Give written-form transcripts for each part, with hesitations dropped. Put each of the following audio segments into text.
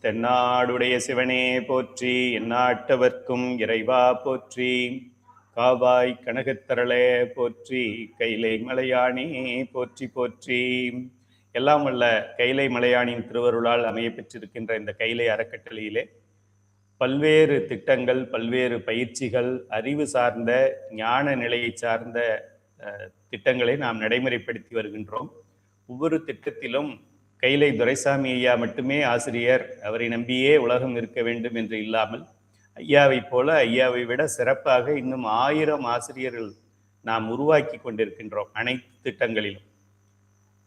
தென்னாடுடைய சிவனே போற்றி, எந்நாட்டவர்க்கும் இறைவா போற்றி. காவாய் கனகத்தரளே போற்றி, கைலை மலையானே போற்றி போற்றி. எல்லாம் வல்ல கைலை மலையானின் திருவருளால் அமைய பெற்றிருக்கின்ற இந்த கைலை அறக்கட்டளையிலே பல்வேறு திட்டங்கள், பல்வேறு பயிற்சிகள், அறிவு சார்ந்த ஞான நிலையை சார்ந்த திட்டங்களை நாம் நடைமுறைப்படுத்தி வருகின்றோம். ஒவ்வொரு திட்டத்திலும் கைலை துரைசாமி ஐயா மட்டுமே ஆசிரியர், அவரை நம்பியே உலகம் இருக்க வேண்டும் என்று இல்லாமல் ஐயாவை போல ஐயாவை விட சிறப்பாக இன்னும் 1000 ஆசிரியர்கள் நாம் உருவாக்கி கொண்டிருக்கின்றோம். அனைத்து திட்டங்களிலும்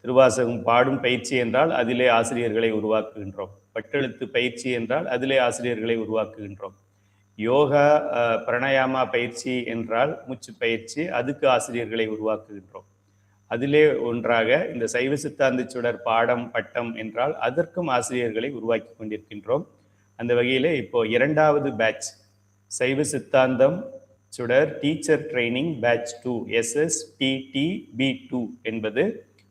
திருவாசகம் பாடும் பயிற்சி என்றால் அதிலே ஆசிரியர்களை உருவாக்குகின்றோம். பட்டெழுத்து பயிற்சி என்றால் அதிலே ஆசிரியர்களை உருவாக்குகின்றோம். யோகா பிரணயாமா பயிற்சி என்றால் மூச்சு பயிற்சி, அதுக்கு ஆசிரியர்களை உருவாக்குகின்றோம். அதிலே ஒன்றாக இந்த சைவ சித்தாந்த சுடர் பாடம் பட்டம் என்றால் அதற்கும் ஆசிரியர்களை உருவாக்கி கொண்டிருக்கின்றோம். அந்த வகையிலே இப்போ 2வது பேட்ச் சைவ சித்தாந்தம் சுடர் டீச்சர் ட்ரைனிங் பேட்ச் 2 SSTTB2 என்பது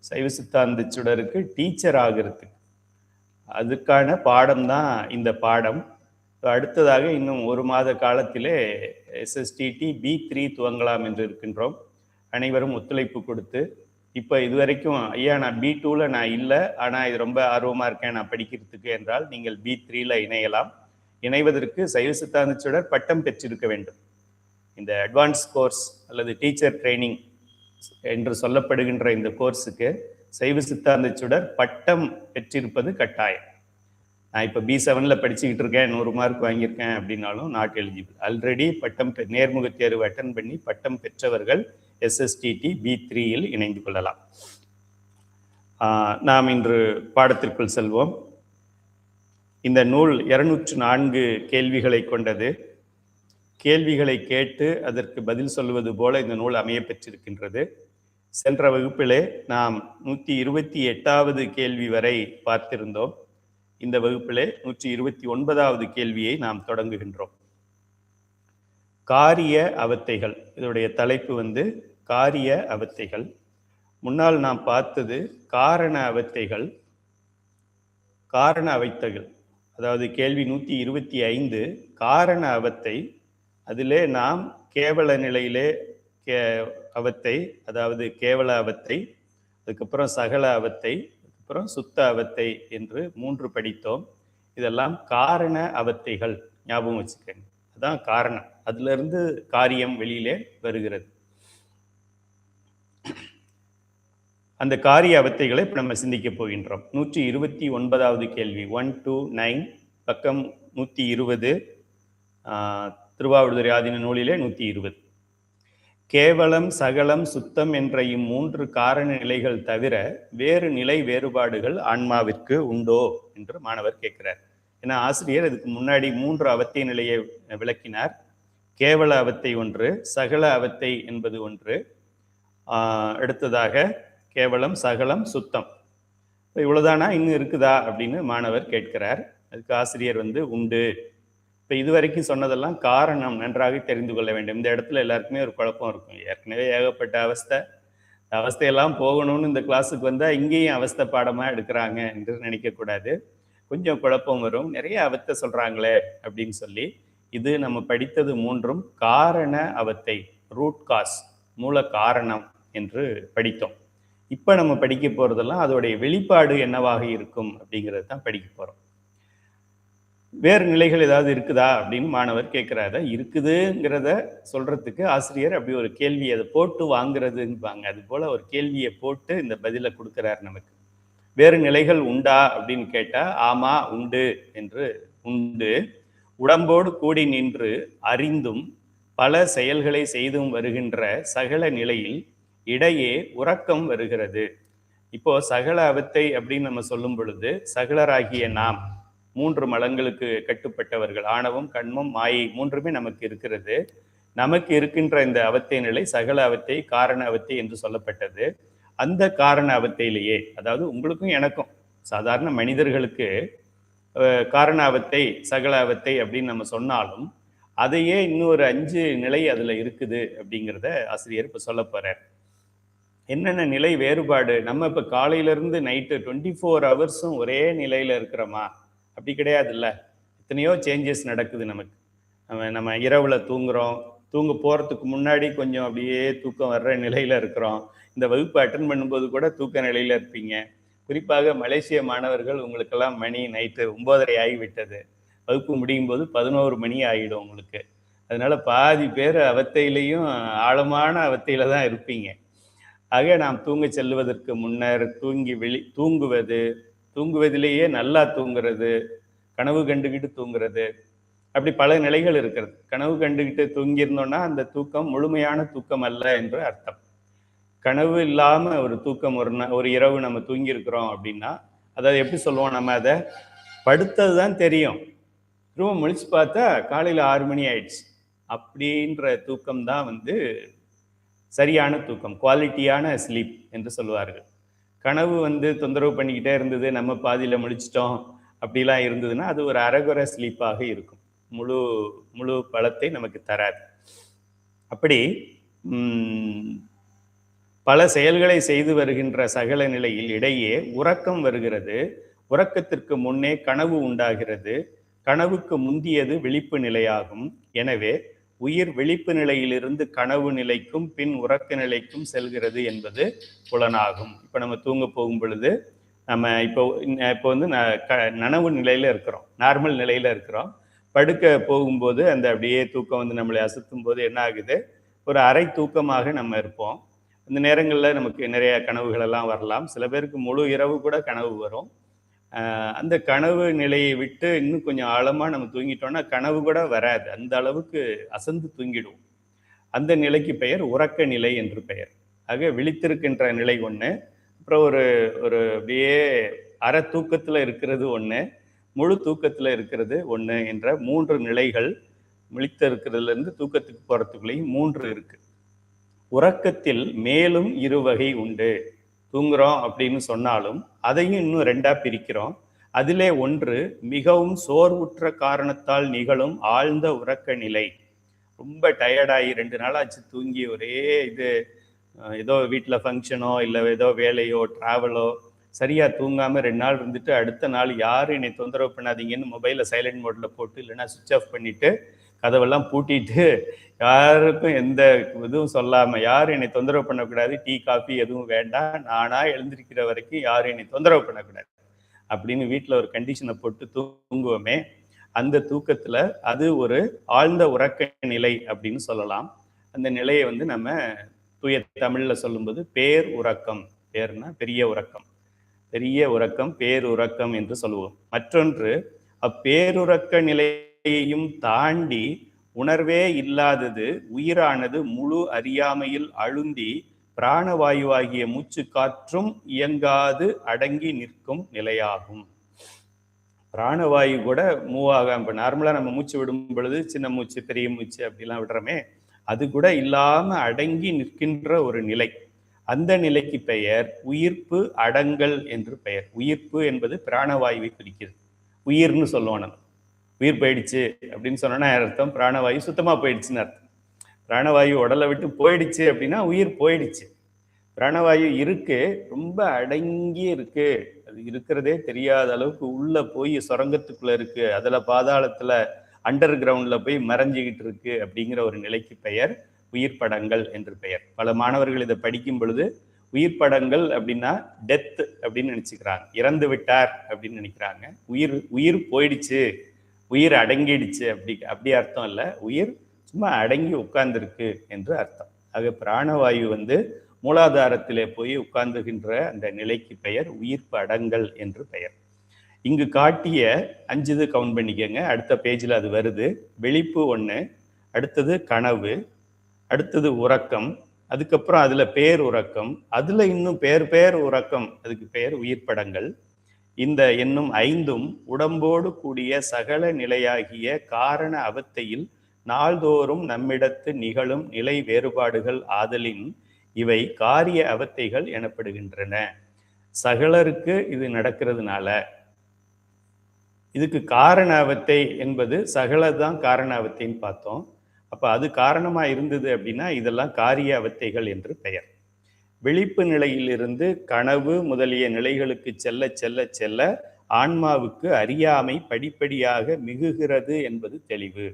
சைவ சித்தாந்த சுடருக்கு டீச்சர் ஆகிறதுக்கு அதுக்கான பாடம் தான் இந்த பாடம். அடுத்ததாக இன்னும் 1 மாத காலத்திலே SSTTB3 துவங்கலாம் என்று இருக்கின்றோம். அனைவரும் ஒத்துழைப்பு கொடுத்து, இப்போ இதுவரைக்கும் ஐயா நான் B2ல நான் இல்லை, ஆனால் இது ரொம்ப ஆர்வமாக இருக்கேன் நான் படிக்கிறதுக்கு என்றால் நீங்கள் B3ல இணையலாம். இணைவதற்கு சைவ சித்தாந்த சுடர் பட்டம் பெற்றிருக்க வேண்டும். இந்த அட்வான்ஸ் கோர்ஸ் அல்லது டீச்சர் ட்ரைனிங் என்று சொல்லப்படுகின்ற இந்த கோர்ஸுக்கு சைவ சித்தாந்த சுடர் பட்டம் பெற்றிருப்பது கட்டாயம். நான் இப்போ B7ல படிச்சுக்கிட்டு இருக்கேன், 100 மார்க் வாங்கியிருக்கேன் அப்படின்னாலும் நாட் எலிஜிபிள். ஆல்ரெடி பட்டம் நேர்முக தேர்வு அட்டன் பண்ணி பட்டம் பெற்றவர்கள் SSTTB3யில் இணைந்து கொள்ளலாம். நாம் இன்று பாடத்திற்குள் செல்வோம். இந்த நூல் 204 கேள்விகளை கொண்டது. கேள்விகளை கேட்டு அதற்கு பதில் சொல்வது போல இந்த நூல் அமைய பெற்றிருக்கின்றது. சென்ற வகுப்பிலே நாம் 128வது கேள்வி வரை பார்த்திருந்தோம். இந்த வகுப்பிலே 129வது கேள்வியை நாம் தொடங்குகின்றோம். காரிய அவத்தைகள், இதனுடைய தலைப்பு காரிய அவத்தைகள். முன்னால் நாம் பார்த்தது காரண அவத்தைகள். காரண அவத்தைகள் அதாவது கேள்வி 125 காரண அவத்தை. அதிலே நாம் கேவல நிலையிலே அவத்தை, அதாவது கேவல அவத்தை, அதுக்கப்புறம் சகல அவத்தை, அதுக்கப்புறம் சுத்த அவத்தை என்று 3 படித்தோம். இதெல்லாம் காரண அவத்தைகள், ஞாபகம் வச்சுக்கோங்க. அதான் காரணம், அதுல இருந்து காரியம் வெளியிலே வருகிறது. அந்த காரிய அவத்தைகளை இப்ப நம்ம சிந்திக்க போகின்றோம். 129வது கேள்வி 129 பக்கம் 120 திருவாவடுதுறை ஆதீன நூலிலே 120. கேவலம் சகலம் சுத்தம் என்ற 3 காரண நிலைகள் தவிர வேறு நிலை வேறுபாடுகள் ஆன்மாவிற்கு உண்டோ என்று மாணவர் கேட்கிறார். ஏன்னா ஆசிரியர் இதுக்கு முன்னாடி 3 அவத்தை நிலையை விளக்கினார். கேவல அவத்தை ஒன்று, சகல அவத்தை என்பது ஒன்று, அடுத்ததாக கேவலம் சகலம் சுத்தம். இவ்வளவுதானா, இன்னும் இருக்குதா அப்படின்னு மாணவர் கேட்கிறார். அதுக்கு ஆசிரியர் உண்டு. இப்போ இதுவரைக்கும் சொன்னதெல்லாம் காரணம் நன்றாக தெரிந்து கொள்ள வேண்டும். இந்த இடத்துல எல்லாருக்குமே ஒரு குழப்பம் இருக்கும். ஏற்கனவே ஏகப்பட்ட அவஸ்தையெல்லாம் போகணும்னு இந்த கிளாஸுக்கு வந்தால் இங்கேயும் அவஸ்தை பாடமாக எடுக்கிறாங்க என்று நினைக்கக்கூடாது. கொஞ்சம் குழப்பம் வரும். நிறைய அவத்தை சொல்கிறாங்களே அப்படின்னு சொல்லி, இது நம்ம படித்தது 3ம் காரண அவத்தை, ரூட் காஸ், மூல காரணம் என்று படித்தோம். இப்போ நம்ம படிக்க போகிறதெல்லாம் அதோடைய வெளிப்பாடு என்னவாக இருக்கும் அப்படிங்கிறது தான் படிக்க போகிறோம். வேறு நிலைகள் ஏதாவது இருக்குதா அப்படின்னு மாணவர் கேட்கிறாரு. இருக்குதுங்கிறத சொல்றதுக்கு ஆசிரியர் அப்படி ஒரு கேள்வி அதை போட்டு வாங்குறதுன்னு அது போல ஒரு கேள்வியை போட்டு இந்த பதிலை கொடுக்கிறார் நமக்கு. வேறு நிலைகள் உண்டா அப்படின்னு கேட்டா ஆமா உண்டு என்று உண்டு. உடம்போடு கூடி நின்று அறிந்தும் பல செயல்களை செய்தும் வருகின்ற சகல நிலையில் இடையே உறக்கம் வருகிறது. இப்போ சகல அவத்தை அப்படின்னு நம்ம சொல்லும் பொழுது சகலராகிய நாம் 3 மலங்களுக்கு கட்டுப்பட்டவர்கள். ஆணவம், கண்மம், மாயை 3மே நமக்கு இருக்கிறது. நமக்கு இருக்கின்ற இந்த அவத்தை நிலை சகல அவத்தை, காரண அவத்தை என்று சொல்லப்பட்டது. அந்த காரண அவத்தையிலேயே, அதாவது உங்களுக்கும் எனக்கும் சாதாரண மனிதர்களுக்கு காரண அவத்தை சகல அவத்தை அப்படின்னு நம்ம சொன்னாலும் அதையே இன்னொரு 5 நிலை அதுல இருக்குது அப்படிங்கிறத ஆசிரியர் இப்ப சொல்ல போறார். என்னென்ன நிலை வேறுபாடு? நம்ம இப்ப காலையில இருந்து நைட்டு 24 ஹவர்ஸும் ஒரே நிலையில இருக்கிறோமா அப்படி கிடையாதுல்ல. எத்தனையோ சேஞ்சஸ் நடக்குது நமக்கு. நம்ம இரவுல தூங்குறோம், தூங்க போறதுக்கு முன்னாடி கொஞ்சம் அப்படியே தூக்கம் வர்ற நிலையில இருக்கிறோம். இந்த வகுப்பு அட்டன் பண்ணும்போது கூட தூக்க நிலையில இருப்பீங்க. குறிப்பாக மலேசிய மாணவர்கள், உங்களுக்கெல்லாம் மணி நைட்டு 9:30 ஆகிவிட்டது. வகுப்பு முடியும் போது 11 மணி ஆகிடும் உங்களுக்கு. அதனால பாதி பேர் அவத்தையிலையும் ஆழமான அவத்தையில தான் இருப்பீங்க. ஆக நாம் தூங்க செல்வதற்கு முன்னர் தூங்குவது, தூங்குவதிலேயே நல்லா தூங்குறது, கனவு கண்டுகிட்டு தூங்குறது, அப்படி பல நிலைகள் இருக்கிறது. கனவு கண்டுகிட்டு தூங்கியிருந்தோம்னா அந்த தூக்கம் முழுமையான தூக்கம் அல்ல என்று அர்த்தம். கனவு இல்லாம ஒரு தூக்கம் ஒரு இரவு நம்ம தூங்கி இருக்கிறோம் அப்படின்னா, அதாவது எப்படி சொல்லுவோம், நம்ம அதை படுத்தது தான் தெரியும், திரும்ப முழிச்சு பார்த்தா காலையில் 6 மணி ஆயிடுச்சு. அப்படின்ற தூக்கம் தான் சரியான தூக்கம், குவாலிட்டியான ஸ்லீப் என்று சொல்லுவார்கள். கனவு தொந்தரவு பண்ணிக்கிட்டே இருந்தது, நம்ம பாதியில் முழிச்சிட்டோம் அப்படிலாம் இருந்ததுன்னா அது ஒரு அரைகுறை ஸ்லீப்பாக இருக்கும், முழு முழு பலத்தை நமக்கு தராது. அப்படி பல செயல்களை செய்து வருகின்ற சகல நிலையில் இடையே உறக்கம் வருகிறது. உறக்கத்திற்கு முன்னே கனவு உண்டாகிறது. கனவுக்கு முந்தியது விழிப்பு நிலையாகும். எனவே உயிர் விழிப்பு நிலையிலிருந்து கனவு நிலைக்கும் பின் உறக்க நிலைக்கும் செல்கிறது என்பது புலனாகும். இப்போ நம்ம தூங்க போகும் பொழுது நம்ம இப்போ நனவு நிலையில இருக்கிறோம், நார்மல் நிலையில இருக்கிறோம். படுக்க போகும்போது அந்த அப்படியே தூக்கம் நம்மளை அசுத்தும் போது என்ன ஆகுது, ஒரு அரை தூக்கமாக நம்ம இருப்போம். இந்த நேரங்களில் நமக்கு நிறைய கனவுகள் எல்லாம் வரலாம். சில பேருக்கு முழு இரவு கூட கனவு வரும். அந்த கனவு நிலையை விட்டு இன்னும் கொஞ்சம் ஆழமாக நம்ம தூங்கிட்டோம்னா கனவு கூட வராது, அந்த அளவுக்கு அசந்து தூங்கிடுவோம். அந்த நிலைக்கு பெயர் உறக்க நிலை என்று பெயர். ஆக விழித்திருக்கின்ற நிலை ஒன்று, அப்புறம் ஒரு ஒரு அப்படியே அரை தூக்கத்தில் இருக்கிறது ஒன்று, முழு தூக்கத்தில் இருக்கிறது ஒன்று என்ற 3 நிலைகள் விழித்து இருக்கிறதுலேருந்து தூக்கத்துக்கு போகிறதுக்குள்ளேயும் 3 இருக்கு. உறக்கத்தில் மேலும் 2 வகை உண்டு. தூங்குறோம் அப்படின்னு சொன்னாலும் அதையும் இன்னும் 2ஆ பிரிக்கிறோம். அதிலே ஒன்று மிகவும் சோர்வுற்ற காரணத்தால் நிகழும் ஆழ்ந்த உறக்க நிலை. ரொம்ப டயர்டாகி 2 நாளாச்சு தூங்கி, ஒரே ஏதோ வீட்டில் ஃபங்க்ஷனோ இல்லை ஏதோ வேலையோ ட்ராவலோ சரியாக தூங்காமல் 2 நாள் இருந்துட்டு அடுத்த நாள் யாரும் என்னை தொந்தரவு பண்ணாதீங்கன்னு மொபைலை சைலண்ட் மோடில் போட்டு இல்லைன்னா சுவிட்ச் ஆஃப் பண்ணிவிட்டு கதவெல்லாம் பூட்டிட்டு யாருக்கும் எந்த இதுவும் சொல்லாமல், யாரும் என்னை தொந்தரவு பண்ணக்கூடாது, டீ காஃபி எதுவும் வேண்டாம், நானாக எழுந்திருக்கிற வரைக்கும் யாரும் என்னை தொந்தரவு பண்ணக்கூடாது அப்படின்னு வீட்டில் ஒரு கண்டிஷனை போட்டு தூங்குவோமே, அந்த தூக்கத்தில் அது ஒரு ஆழ்ந்த உறக்க நிலை அப்படின்னு சொல்லலாம். அந்த நிலையை நம்ம தூய தமிழில் சொல்லும்போது பேர் உறக்கம், பேர்னா பெரிய உறக்கம், பெரிய உறக்கம் பேருறக்கம் என்று சொல்லுவோம். மற்றொன்று அப்பேருறக்க நிலையையும் தாண்டி உணர்வே இல்லாதது உயிரானது முழு அறியாமையில் அழுந்தி பிராணவாயுவாகிய மூச்சு காற்றும் இயங்காது அடங்கி நிற்கும் நிலையாகும். பிராணவாயு கூட மூவ் ஆகாம, இப்போ நார்மலாக நம்ம மூச்சு விடும் பொழுது சின்ன மூச்சு பெரிய மூச்சு அப்படிலாம் விடுறோமே, அது கூட இல்லாம அடங்கி நிற்கின்ற ஒரு நிலை. அந்த நிலைக்கு பெயர் உயிர்ப்பு அடங்கல் என்று பெயர். உயிர்ப்பு என்பது பிராணவாயுவை குறிக்கிறது. உயிர்னு சொல்லுவோம் நம்ம. உயிர் போயிடுச்சு அப்படின்னு சொன்னோன்னா அர்த்தம் பிராணவாயு சுத்தமாக போயிடுச்சுன்னு அர்த்தம். பிராணவாயு உடலை விட்டு போயிடுச்சு அப்படின்னா உயிர் போயிடுச்சு. பிராணவாயு இருக்கு, ரொம்ப அடங்கி இருக்கு, அது இருக்கிறதே தெரியாத அளவுக்கு உள்ள போய் சுரங்கத்துக்குள்ள இருக்கு, அதுல பாதாளத்துல அண்டர் கிரவுண்ட்ல போய் மறைஞ்சிக்கிட்டு இருக்கு அப்படிங்கிற ஒரு நிலைக்கு பெயர் உயிர் படங்கள் என்று பெயர். பல மாணவர்கள் இதை படிக்கும் பொழுது உயிர் படங்கள் அப்படின்னா டெத் அப்படின்னு நினைச்சுக்கிறாங்க, இறந்து விட்டார் அப்படின்னு நினைக்கிறாங்க. உயிர் போயிடுச்சு, உயிர் அடங்கிடுச்சு அப்படி அர்த்தம் இல்லை. உயிர் சும்மா அடங்கி உட்கார்ந்துருக்கு என்று அர்த்தம். ஆக பிராணவாயு மூலாதாரத்திலே போய் உட்கார்ந்துகின்ற அந்த நிலைக்கு பெயர் உயிர்ப்பு அடங்கல் என்று பெயர். இங்கு காட்டிய 5 கவுண்ட் பண்ணிக்கங்க, அடுத்த பேஜில் அது வருது. விழிப்பு 1, அடுத்தது கனவு, அடுத்தது உறக்கம், அதுக்கப்புறம் அதுல பேர் உறக்கம், அதுல இன்னும் பேர் உறக்கம், அதுக்கு பெயர் உயிர் படங்கள். இந்த என்னும் 5ம் உடம்போடு கூடிய சகல நிலையாகிய காரண அவத்தையில் நாள்தோறும் நம்மிடத்து நிகழும் நிலை வேறுபாடுகள் ஆதலின் இவை காரிய அவத்தைகள் எனப்படுகின்றன. சகலருக்கு இது நடக்கிறதுனால இதுக்கு காரண அவத்தை என்பது சகலதான் காரண அவத்தைன்னு பார்த்தோம். அப்ப அது காரணமா இருந்தது அப்படின்னா இதெல்லாம் காரிய அவத்தைகள் என்று பெயர். விழிப்பு நிலையிலிருந்து கனவு முதலிய நிலைகளுக்கு செல்ல செல்ல செல்ல ஆன்மாவுக்கு அறியாமை படிப்படியாக மிகுகிறது என்பது தெளிவு.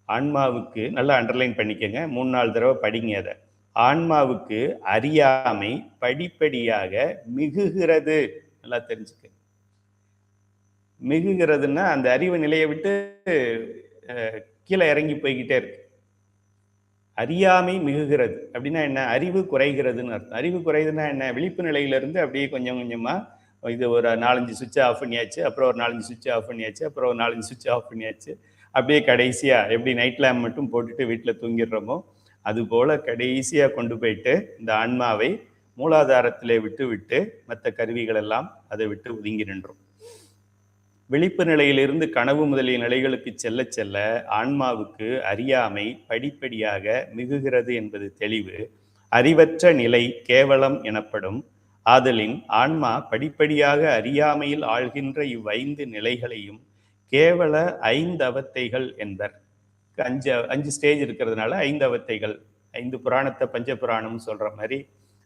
ஆன்மாவுக்கு நல்லா அண்டர்லைன் பண்ணிக்கங்க, 3-4 தடவை படிங்க அதை. ஆன்மாவுக்கு அறியாமை படிப்படியாக மிகுகிறது. நல்லா தெரிஞ்சுக்க. மிகுகிறதுன்னா அந்த அறிவு நிலையை விட்டு கீழே இறங்கி போய்கிட்டே இருக்கு. அறியாமை மிகுகிறது அப்படின்னா என்ன? அறிவு குறைகிறதுன்னு அர்த்தம். அறிவு குறையுதுன்னா என்ன? விழிப்பு நிலையிலிருந்து அப்படியே கொஞ்சம் கொஞ்சமா இது ஒரு 4-5 சுவிட்ச் ஆஃப் பண்ணியாச்சு, அப்புறம் ஒரு 4-5 சுவிட்ச் ஆஃப் பண்ணியாச்சு, அப்புறம் ஒரு 4-5 சுவிட்ச் ஆஃப் பண்ணியாச்சு. அப்படியே கடைசியா எப்படி நைட் லேம்ப் மட்டும் போட்டுட்டு வீட்டில் தூங்கிடுறோமோ அது போல கடைசியா கொண்டு போயிட்டு இந்த ஆன்மாவை மூலாதாரத்திலே விட்டு விட்டு மற்ற கருவிகள் எல்லாம் அதை விட்டு ஒதுங்கி நின்றோம். விழிப்பு நிலையிலிருந்து கனவு முதலிய நிலைகளுக்கு செல்ல செல்ல ஆன்மாவுக்கு அறியாமை படிப்படியாக மிகுகிறது என்பது தெளிவு. அறிவற்ற நிலை கேவலம் எனப்படும். ஆதலின் ஆன்மா படிப்படியாக அறியாமையில் ஆழ்கின்ற இவ்5 நிலைகளையும் கேவல 5 அவத்தைகள் என்பர். 5 ஸ்டேஜ் இருக்கிறதுனால 5 அவத்தைகள். 5 புராணத்தை பஞ்ச புராணம் சொல்ற மாதிரி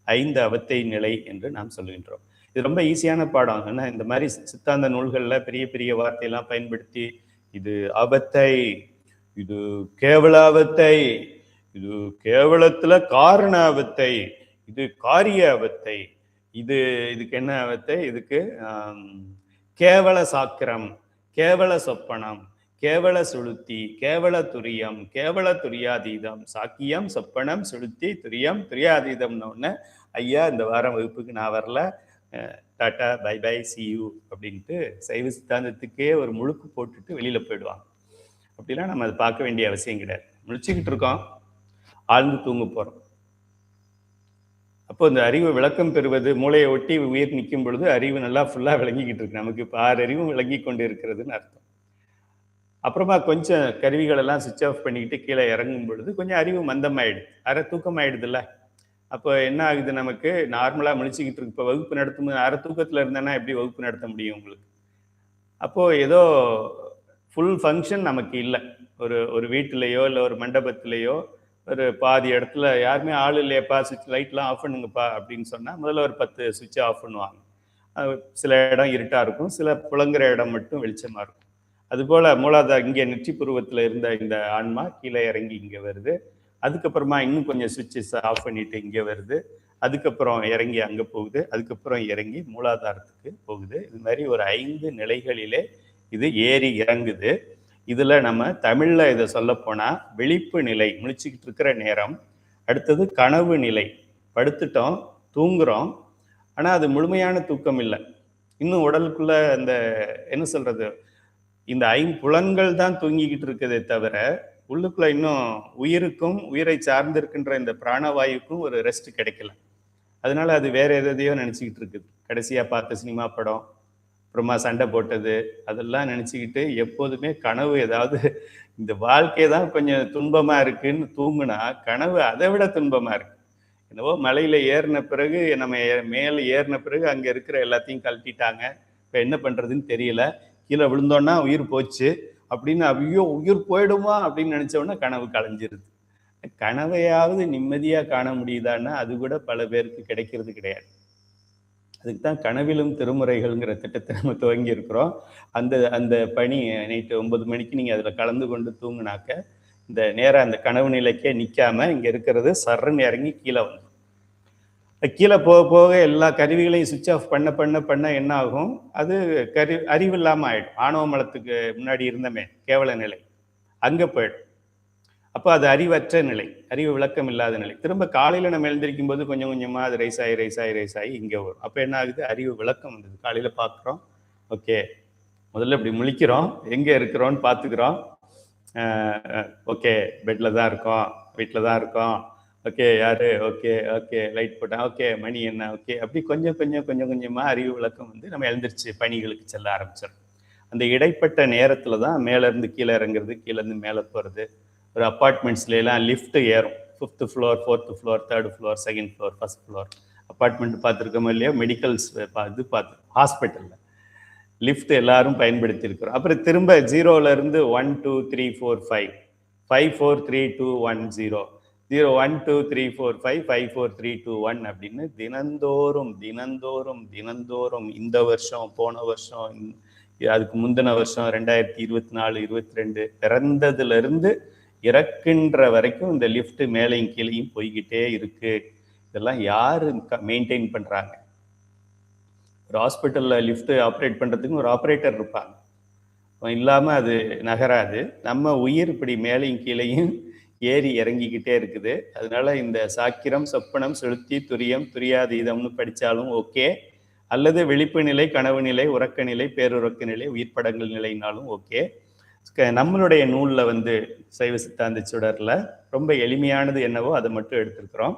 5 அவத்தை நிலை என்று நாம் சொல்கின்றோம். இது ரொம்ப ஈஸியான பாடம். ஏன்னா இந்த மாதிரி சித்தாந்த நூல்கள்ல பெரிய பெரிய வார்த்தையெல்லாம் பயன்படுத்தி இது அவத்தை, இது கேவல அவத்தை, இது கேவலத்துல காரண அவத்தை, இது காரிய அவத்தை, இதுக்கு என்ன அவத்தை, இதுக்கு கேவல சாக்கிரம், கேவல சொப்பனம், கேவல சுளுத்தி, கேவல துரியம், கேவல துரியாதீதம், சாக்கியம் சொப்பனம் சுளுத்தி துரியம் துரியாதீதம்னு ஒன்று. ஐயா இந்த வாரம் வகுப்புக்கு நான் வரல, tata bye bye see you அப்படின்ட்டு சைவ சித்தாந்தத்துக்கே ஒரு முழுக்கு போட்டுட்டு வெளியில போயிடுவாங்க. அப்படிலாம் நம்ம அதை பார்க்க வேண்டிய அவசியம் கிடையாது. முழிச்சுக்கிட்டு இருக்கோம், ஆழ்ந்து தூங்க போறோம். அப்போ இந்த அறிவு விளக்கம் பெறுவது, மூளையை ஒட்டி உயிர் நிற்கும் பொழுது அறிவு நல்லா ஃபுல்லா விளங்கிக்கிட்டு இருக்கு. நமக்கு இப்போ 6 அறிவும் விளங்கி கொண்டு இருக்கிறதுன்னு அர்த்தம். அப்புறமா கொஞ்சம் கருவிகள் எல்லாம் சுவிட்ச் ஆஃப் பண்ணிக்கிட்டு கீழே இறங்கும் பொழுது கொஞ்சம் அறிவு மந்தமாயிடுது, அரை தூக்கம் ஆயிடுதுல்ல. அப்போ என்ன ஆகுது, நமக்கு நார்மலா முழிச்சுக்கிட்டு இருக்கு. இப்போ வகுப்பு நடத்தும் அரை தூக்கத்துல இருந்தேன்னா எப்படி வகுப்பு நடத்த முடியும் உங்களுக்கு? அப்போ ஏதோ ஃபுல் ஃபங்க்ஷன் நமக்கு இல்லை. ஒரு வீட்டிலையோ இல்லை ஒரு மண்டபத்திலேயோ ஒரு பாதி இடத்துல யாருமே ஆள் இல்லையப்பா, சுவிட்ச் லைட்லாம் ஆஃப் பண்ணுங்கப்பா அப்படின்னு சொன்னால் முதல்ல ஒரு 10 சுவிட்சை ஆஃப் பண்ணுவாங்க. சில இடம் இருட்டாக இருக்கும், சில புலங்குற இடம் மட்டும் வெளிச்சமாக இருக்கும். அதுபோல் மூலாதார இங்கே நெற்றி புருவத்தில் இருந்த இந்த ஆன்மா கீழே இறங்கி இங்கே வருது. அதுக்கப்புறமா இன்னும் கொஞ்சம் சுவிட்சஸ் ஆஃப் பண்ணிட்டு இங்கே வருது. அதுக்கப்புறம் இறங்கி அங்கே போகுது. அதுக்கப்புறம் இறங்கி மூலாதாரத்துக்கு போகுது. இது மாதிரி ஒரு 5 நிலைகளிலே இது ஏறி இறங்குது. இதுல நம்ம தமிழ்ல இதை சொல்ல போனா விழிப்பு நிலை, முழிச்சுக்கிட்டு இருக்கிற நேரம். அடுத்தது கனவு நிலை, படுத்துட்டோம் தூங்குறோம், ஆனா அது முழுமையான தூக்கம் இல்லை. இன்னும் உடலுக்குள்ள அந்த என்ன சொல்றது, இந்த 5 புலன்கள் தான் தூங்கிக்கிட்டு இருக்குதே தவிர உள்ளுக்குள்ள இன்னும் உயிருக்கும் உயிரை சார்ந்திருக்கின்ற இந்த பிராணவாயுக்கும் ஒரு ரெஸ்ட் கிடைக்கல. அதனால அது வேற எதையோ நினைச்சுக்கிட்டு இருக்குது. கடைசியா பார்த்த சினிமா படம், அப்புறமா சண்டை போட்டது, அதெல்லாம் நினச்சிக்கிட்டு எப்போதுமே கனவு ஏதாவது இந்த வாழ்க்கை தான் கொஞ்சம் துன்பமாக இருக்குன்னு தூங்குனா கனவு அதை விட துன்பமாக இருக்கு. என்னவோ மலையில் ஏறின பிறகு நம்ம மேலே ஏறின பிறகு அங்கே இருக்கிற எல்லாத்தையும் கழட்டிட்டாங்க, இப்போ என்ன பண்ணுறதுன்னு தெரியல, கீழே விழுந்தோன்னா உயிர் போச்சு அப்படின்னு, ஐயோ உயிர் போயிடுமா அப்படின்னு நினச்சோன்னா கனவு கலைஞ்சிருது. கனவையாவது நிம்மதியாக காண முடியுதான்னா அது கூட பல பேருக்கு கிடைக்கிறது கிடையாது. அதுக்கு தான் கனவிலும் திருமுறைகள்ங்கிற திட்டத்தை நம்ம துவங்கி இருக்கிறோம். அந்த பணி நைட்டு 9 மணிக்கு நீங்கள் அதில் கலந்து கொண்டு தூங்குனாக்க இந்த நேரம் அந்த கனவு நிலைக்கே நிற்காம இங்கே இருக்கிறது சர்றன்னு இறங்கி கீழே வந்து கீழே போக போக எல்லா கருவிகளையும் சுவிட்ச் ஆஃப் பண்ண என்ன ஆகும், அது அறிவு இல்லாமல் ஆயிடும். ஆணவ மலத்துக்கு முன்னாடி இருந்தமே கேவல நிலை அங்கே போயிடும். அப்போ அது அறிவற்ற நிலை, அறிவு விளக்கம் இல்லாத நிலை. திரும்ப காலையில் நம்ம எழுந்திருக்கும் போது கொஞ்சம் கொஞ்சமாக அது ரைஸ் ஆகி இங்கே வரும். அப்போ என்ன ஆகுது, அறிவு விளக்கம் வந்தது. காலையில் பார்க்குறோம், ஓகே முதல்ல இப்படி முழிக்கிறோம், எங்கே இருக்கிறோன்னு பார்த்துக்கிறோம், ஓகே பெட்டில் தான் இருக்கோம், வீட்டில் தான் இருக்கோம், ஓகே யார், ஓகே லைட் போட்டேன், ஓகே மணி என்ன, ஓகே அப்படி கொஞ்சம் கொஞ்சமாக அறிவு விளக்கம் வந்து நம்ம எழுந்திரிச்சு பணிகளுக்கு செல்ல ஆரம்பிச்சிடும். அந்த இடைப்பட்ட நேரத்தில் தான் மேலேருந்து கீழே இறங்குறது, கீழேருந்து மேலே போகிறது. ஒரு அப்பார்ட்மெண்ட்ஸ்லாம் லிஃப்ட் ஏறும், 5th floor 4th floor 3rd floor 2nd floor 1st floor. Apartment பார்த்துருக்கோமோ இல்லையோ, மெடிக்கல்ஸ் இது பார்த்து ஹாஸ்பிட்டலில் லிஃப்ட் எல்லாரும் பயன்படுத்தி இருக்கிறோம். அப்புறம் திரும்ப 0ல இருந்து 1 2 3 4 5 5 4 3 2 1 0 01234554321 அப்படின்னு தினந்தோறும் இந்த வருஷம், போன வருஷம், அதுக்கு முந்தின வருஷம் 2024, 22 பிறந்ததுல இருந்து இறக்கின்ற வரைக்கும் இந்த லிஃப்ட் மேலையும் கீழையும் போய்கிட்டே இருக்கு. இதெல்லாம் யாரு மெயின்டைன் பண்றாங்க? ஒரு ஹாஸ்பிட்டல்ல லிஃப்ட் ஆப்ரேட் பண்றதுக்கு ஒரு ஆப்ரேட்டர் இருப்பாங்க. இல்லாம அது நகராது. நம்ம உயிர் இப்படி மேலையும் கீழையும் ஏறி இறங்கிக்கிட்டே இருக்குது. அதனால இந்த சாக்கிரம், சொப்பனம், செலுத்தி, துரியம், துரியாதீதம்னு படிச்சாலும் ஓகே, அல்லது விழிப்பு நிலை, கனவு நிலை, உறக்க நிலை, பேருறக்க நிலை, உயிர்ப்படங்கள் நிலைனாலும் ஓகே. நம்மளுடைய நூல்ல சைவ சித்தாந்த சுடர்ல ரொம்ப எளிமையானது என்னவோ அதை மட்டும் எடுத்திருக்கிறோம்.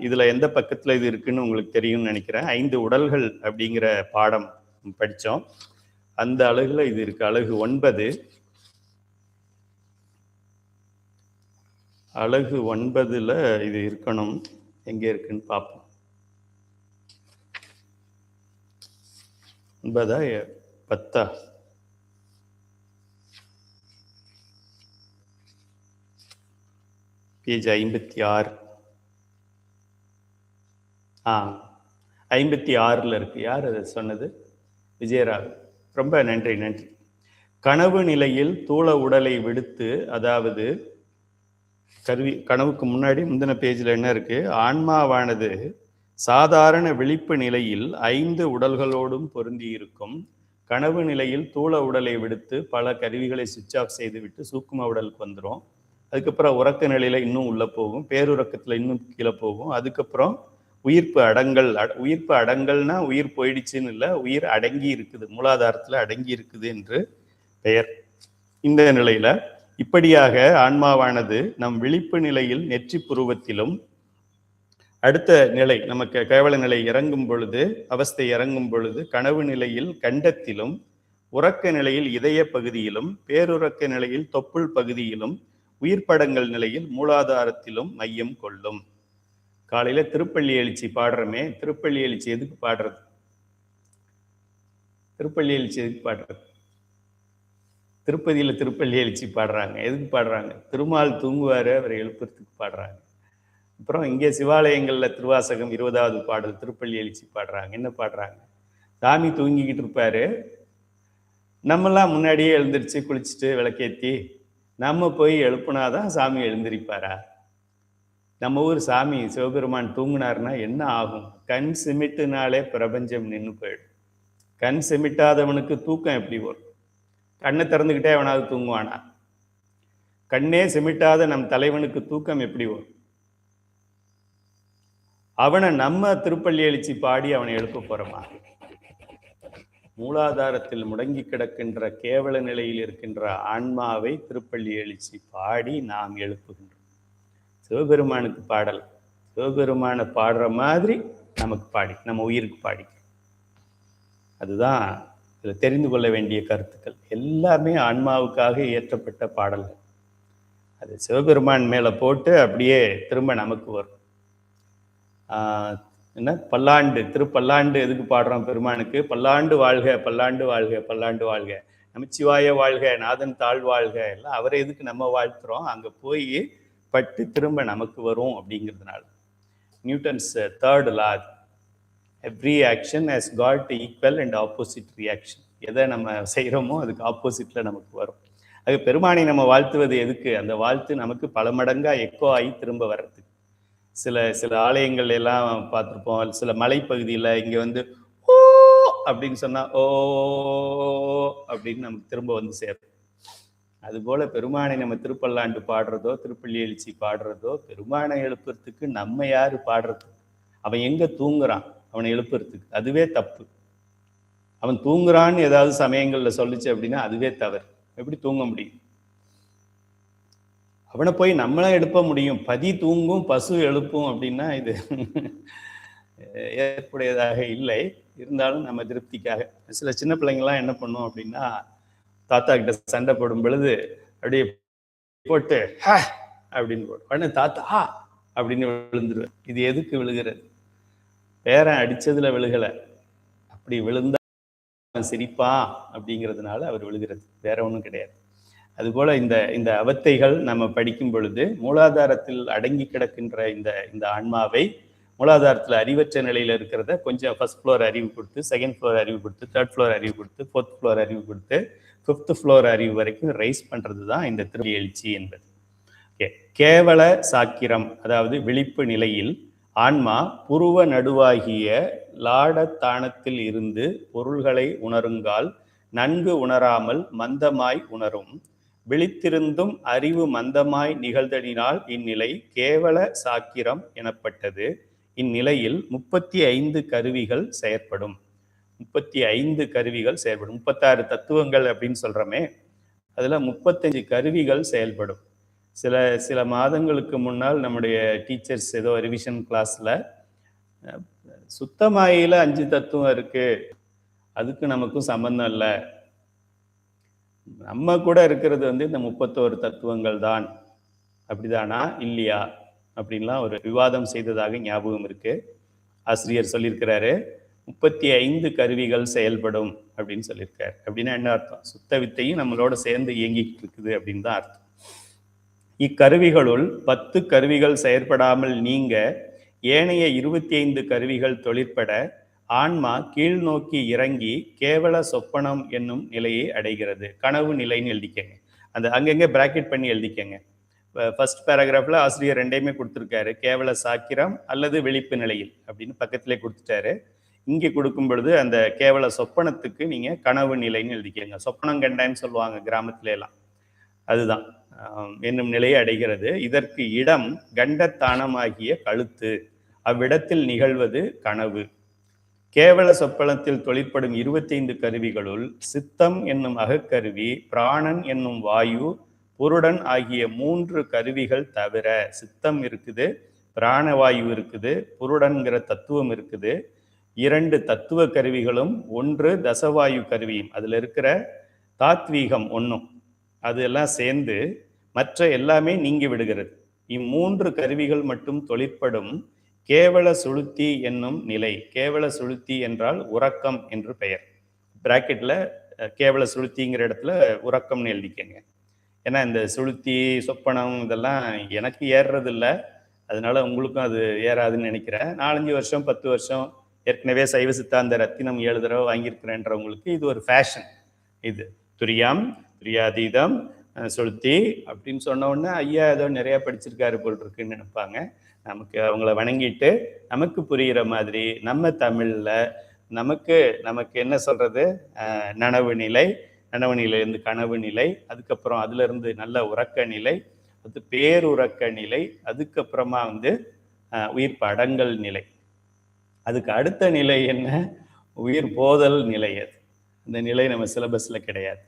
இதுல எந்த பக்கத்துல இது இருக்குன்னு உங்களுக்கு தெரியும்னு நினைக்கிறேன். 5 உடல்கள் அப்படிங்கிற பாடம் படித்தோம். அந்த அழகுல இது இருக்கு. அழகு 9. அழகு 9ல இது இருக்கணும். எங்க இருக்குன்னு பார்ப்போம். 9ஆ 10ஆ? பேஜ் 56. 56ல இருக்கு. யார் அதை சொன்னது? விஜயராவ். ரொம்ப நன்றி. கனவு நிலையில் தூள உடலை விடுத்து, அதாவது கனவுக்கு முன்னாடி முந்தின பேஜ்ல என்ன இருக்கு? ஆன்மாவானது சாதாரண விழிப்பு நிலையில் 5 உடல்களோடும் பொருந்தி இருக்கும். கனவு நிலையில் தூள உடலை விடுத்து பல கருவிகளை சுவிட்ச் ஆஃப் செய்து விட்டு சூக்கும உடலுக்கு வந்துடும். அதுக்கப்புறம் உறக்க நிலையில இன்னும் உள்ள போகும், பேருறக்கத்துல இன்னும் கீழே போகும். அதுக்கப்புறம் உயிர்ப்பு அடங்கல். உயிர்ப்பு அடங்கல்னா உயிர் போயிடுச்சுன்னு இல்லை, உயிர் அடங்கி இருக்குது, மூலாதாரத்துல அடங்கி இருக்குது என்று பெயர். இந்த நிலையில இப்படியாக ஆன்மாவானது நம் விழிப்பு நிலையில் நெற்றி புருவத்திலும், அடுத்த நிலை நமக்கு கேவல நிலை இறங்கும் பொழுது, அவஸ்தை இறங்கும் பொழுது கனவு நிலையில் கண்டத்திலும், உறக்க நிலையில் இதய பகுதியிலும், பேருறக்க நிலையில் தொப்புள் பகுதியிலும், உயிர்ப்படங்கள் நிலையில் மூலாதாரத்திலும் மையம் கொள்ளும். காலையில திருப்பள்ளி எழுச்சி பாடுறமே, திருப்பள்ளி எழுச்சி எதுக்கு பாடுறது? திருப்பள்ளி எழுச்சி எதுக்கு பாடுறது? திருப்பதியில திருப்பள்ளி எழுச்சி பாடுறாங்க. எதுக்கு பாடுறாங்க? திருமால் தூங்குவாரு, அவரை எழுப்புறதுக்கு பாடுறாங்க. அப்புறம் இங்கே சிவாலயங்கள்ல திருவாசகம் 20வது பாடல் திருப்பள்ளி எழுச்சி பாடுறாங்க. என்ன பாடுறாங்க? சாமி தூங்கிக்கிட்டு இருப்பாரு, நம்மெல்லாம் முன்னாடியே எழுந்திரிச்சு குளிச்சுட்டு விளக்கேற்றி நம்ம போய் எழுப்புனாதான் சாமி எழுந்திருப்பாரா? நம்ம ஊர் சாமி சிவபெருமான் தூங்கினார்னா என்ன ஆகும்? கண் சிமிட்டுனாலே பிரபஞ்சம் நின்று போயிடும். கண் சிமிட்டாதவனுக்கு தூக்கம் எப்படி வரும்? கண்ணை திறந்துக்கிட்டே அவனாவது தூங்குவானா? கண்ணே சிமிட்டாத நம் தலைவனுக்கு தூக்கம் எப்படி வரும்? அவனை நம்ம திருப்பள்ளி எழுச்சி பாடி அவனை எழுப்ப போறோமா? மூலாதாரத்தில் முடங்கி கிடக்கின்ற கேவல நிலையில் இருக்கின்ற ஆன்மாவை திருப்பள்ளி எழுச்சி பாடி நாம் எழுப்புகின்றோம். சிவபெருமானுக்கு பாடல், சிவபெருமான பாடுற மாதிரி நமக்கு பாடி, நம்ம உயிருக்கு பாடி. அதுதான் இதில் தெரிந்து கொள்ள வேண்டிய கருத்துக்கள். எல்லாமே ஆன்மாவுக்காக இயற்றப்பட்ட பாடல்கள். அது சிவபெருமான் மேலே போட்டு அப்படியே திரும்ப நமக்கு வரும். என்ன பல்லாண்டு, திருப்பல்லாண்டு எதுக்கு பாடுறோம் பெருமானுக்கு? பல்லாண்டு வாழ்க, பல்லாண்டு வாழ்க, பல்லாண்டு வாழ்க, நமச்சிவாய வாழ்க, நாதன் தாழ் வாழ்க, எல்லாம் அவரை எதுக்கு நம்ம வாழ்த்துறோம்? அங்கே போய் பட்டு திரும்ப நமக்கு வரும் அப்படிங்கிறதுனால. Newton's 3rd law, every action has got equal and opposite reaction. எதை நம்ம செய்கிறோமோ அதுக்கு ஆப்போசிட்ல நமக்கு வரும். அது பெருமானை நம்ம வாழ்த்துவது எதுக்கு? அந்த வாழ்த்து நமக்கு பல மடங்கா எக்கோ ஆகி திரும்ப வர்றதுக்கு. சில ஆலயங்கள் எல்லாம் பார்த்துருப்போம், சில மலைப்பகுதியில் இங்கே ஓ அப்படின்னு சொன்னா ஓ அப்படின்னு நமக்கு திரும்ப சேரும். அதுபோல பெருமானை நம்ம திருப்பல்லாண்டு பாடுறதோ, திருப்பள்ளி எழுச்சி பாடுறதோ, பெருமானை எழுப்புறதுக்கு நம்ம யாரு பாடுறது? அவன் எங்க தூங்குறான்? அவனை எழுப்புறதுக்கு அதுவே தப்பு. அவன் தூங்குறான்னு ஏதாவது சமயங்கள்ல சொல்லிச்சு அப்படின்னா அதுவே தவறு. எப்படி தூங்க முடியும்? அவனை போய் நம்மளா எழுப்ப முடியும். பதி தூங்கும் பசு எழுப்பும் அப்படின்னா இது ஏற்புடையதாக இல்லை. இருந்தாலும் நம்ம திருப்திக்காக சில சின்ன பிள்ளைங்கள்லாம் என்ன பண்ணும் அப்படின்னா, தாத்தா கிட்ட சண்டை போடும் பொழுது அப்படியே போட்டு அப்படின்னு போடும். உடனே தாத்தா அப்படின்னு விழுந்துருவேன். இது எதுக்கு விழுகிறது? பேரன் அடிச்சதுல விழுகலை, அப்படி விழுந்தா சிரிப்பான் அப்படிங்கிறதுனால அவர் விழுகிறது, வேற ஒன்றும் கிடையாது. அதுபோல இந்த இந்த அவத்தைகள் நம்ம படிக்கும் பொழுது மூலாதாரத்தில் அடங்கி கிடக்கின்ற இந்த ஆன்மாவை மூலாதாரத்தில் அறிவற்ற நிலையில் இருக்கிறத கொஞ்சம் ஃபர்ஸ்ட் ஃப்ளோர் அறிவு கொடுத்து, செகண்ட் ஃப்ளோர் அறிவு கொடுத்து, தேர்ட் ஃப்ளோர் அறிவு கொடுத்து, ஃபோர்த் ஃப்ளோர் அறிவு கொடுத்து, ஃபிஃப்த் ஃப்ளோர் அறிவு வரைக்கும் ரைஸ் பண்றது தான் இந்த திருவடி எழுச்சி என்பது. கேவல சாக்கிரம், அதாவது விழிப்பு நிலையில் ஆன்மா புருவ நடுவாகிய லாடத்தானத்தில் இருந்து பொருள்களை உணருங்கால் நன்கு உணராமல் மந்தமாய் உணரும். விழித்திருந்தும் அறிவு மந்தமாய் நிகழ்தலினால் இந்நிலை கேவல சாக்கிரம் எனப்பட்டது. இந்நிலையில் 35 கருவிகள் செயற்படும். 35 கருவிகள் செயல்படும். 36 தத்துவங்கள் அப்படின்னு சொல்றோமே, அதுல 35 கருவிகள் செயல்படும். சில மாதங்களுக்கு முன்னால் நம்முடைய டீச்சர்ஸ் ஏதோ ரிவிஷன் கிளாஸ்ல சுத்தமாயில 5 தத்துவம் இருக்கு, அதுக்கு நமக்கும் சம்பந்தம் இல்லை, நம்ம கூட இருக்கிறது இந்த 31 தத்துவங்கள் தான், அப்படிதானா இல்லையா அப்படின்லாம் ஒரு விவாதம் செய்ததாக ஞாபகம் இருக்கு. ஆசிரியர் சொல்லியிருக்கிறாரு 35 கருவிகள் செயல்படும் அப்படின்னு சொல்லியிருக்காரு. அப்படின்னா என்ன அர்த்தம்? சுத்த வித்தையும் நம்மளோட சேர்ந்து இயங்கிட்டு இருக்குது அப்படின்னு தான் அர்த்தம். இக்கருவிகளுள் 10 கருவிகள் செயற்படாமல் நீங்க ஏனைய 25 கருவிகள் தொழிற்பட ஆன்மா கீழ் நோக்கி இறங்கி கேவல சொப்பனம் என்னும் நிலையை அடைகிறது. கனவு நிலைன்னு எழுதிக்கங்க. அந்த அங்கங்கே பிராக்கெட் பண்ணி எழுதிக்கங்க. ஃபர்ஸ்ட் பேராகிராஃப்ல ஆசிரியர் ரெண்டையுமே கொடுத்துருக்காரு, கேவல சாக்கிரம் அல்லது விழிப்பு நிலையில் அப்படின்னு பக்கத்திலே கொடுத்துட்டாரு. இங்கே கொடுக்கும் பொழுது அந்த கேவல சொப்பனத்துக்கு நீங்க கனவு நிலைன்னு எழுதிக்கங்க. சொப்பனம் கண்டன்னு சொல்லுவாங்க கிராமத்துல எல்லாம், அதுதான் என்னும் நிலையை அடைகிறது. இதற்கு இடம் கண்டத்தானமாகிய கழுத்து, அவ்விடத்தில் நிகழ்வது கனவு. கேவல சொப்பனத்தில் தொழிற்படும் 25 கருவிகளுள் சித்தம் என்னும் அகக்கருவி, பிராணன் என்னும் வாயு, புருடன் ஆகிய 3 கருவிகள் தவிர, சித்தம் இருக்குது, பிராணவாயு இருக்குது, புருடன்கிற தத்துவம் இருக்குது, 2 தத்துவ கருவிகளும் 1 தசவாயு கருவியும், அதுல இருக்கிற தாத்வீகம் ஒன்றும், அதெல்லாம் சேர்ந்து மற்ற எல்லாமே நீங்கி விடுகிறது. இம்மூன்று கருவிகள் மட்டும் தொழிற்படும் கேவல சுளுத்தி என்னும் நிலை. கேவல சுளுத்தி என்றால் உறக்கம் என்று பெயர். பிராக்கெட்ல கேவல சுளுத்திங்கிற இடத்துல உறக்கம்னு எழுதிக்கங்க. ஏன்னா இந்த சுளுத்தி சொப்பனம் இதெல்லாம் எனக்கு ஏறுறது இல்லை, அதனால உங்களுக்கும் அது ஏறாதுன்னு நினைக்கிறேன். 4-5 வருஷம் 10 வருஷம் ஏற்கனவே சைவ சித்தாந்த ரத்தினம் 7 தடவை வாங்கியிருக்கிறேன்றவங்களுக்கு இது ஒரு ஃபேஷன். இது துரியம், துரியாதீதம், சுளுத்தி அப்படின்னு சொன்ன உடனே ஐயா ஏதோ நிறைய படிச்சிருக்காரு போல் இருக்குன்னு நினைப்பாங்க. நமக்கு அவங்கள வணங்கிட்டு நமக்கு புரிகிற மாதிரி நம்ம தமிழ்ல நமக்கு என்ன சொல்றது, நனவு நிலை, நனவு நிலையிலிருந்து கனவு நிலை, அதுக்கப்புறம் அதுல இருந்து நல்ல உறக்க நிலை, அது பேருறக்க நிலை, அதுக்கப்புறமா உயிர் படங்கல் நிலை, அதுக்கு அடுத்த நிலை என்ன, உயிர் போதல் நிலை. அது அந்த நிலை நம்ம சிலபஸ்ல கிடையாது.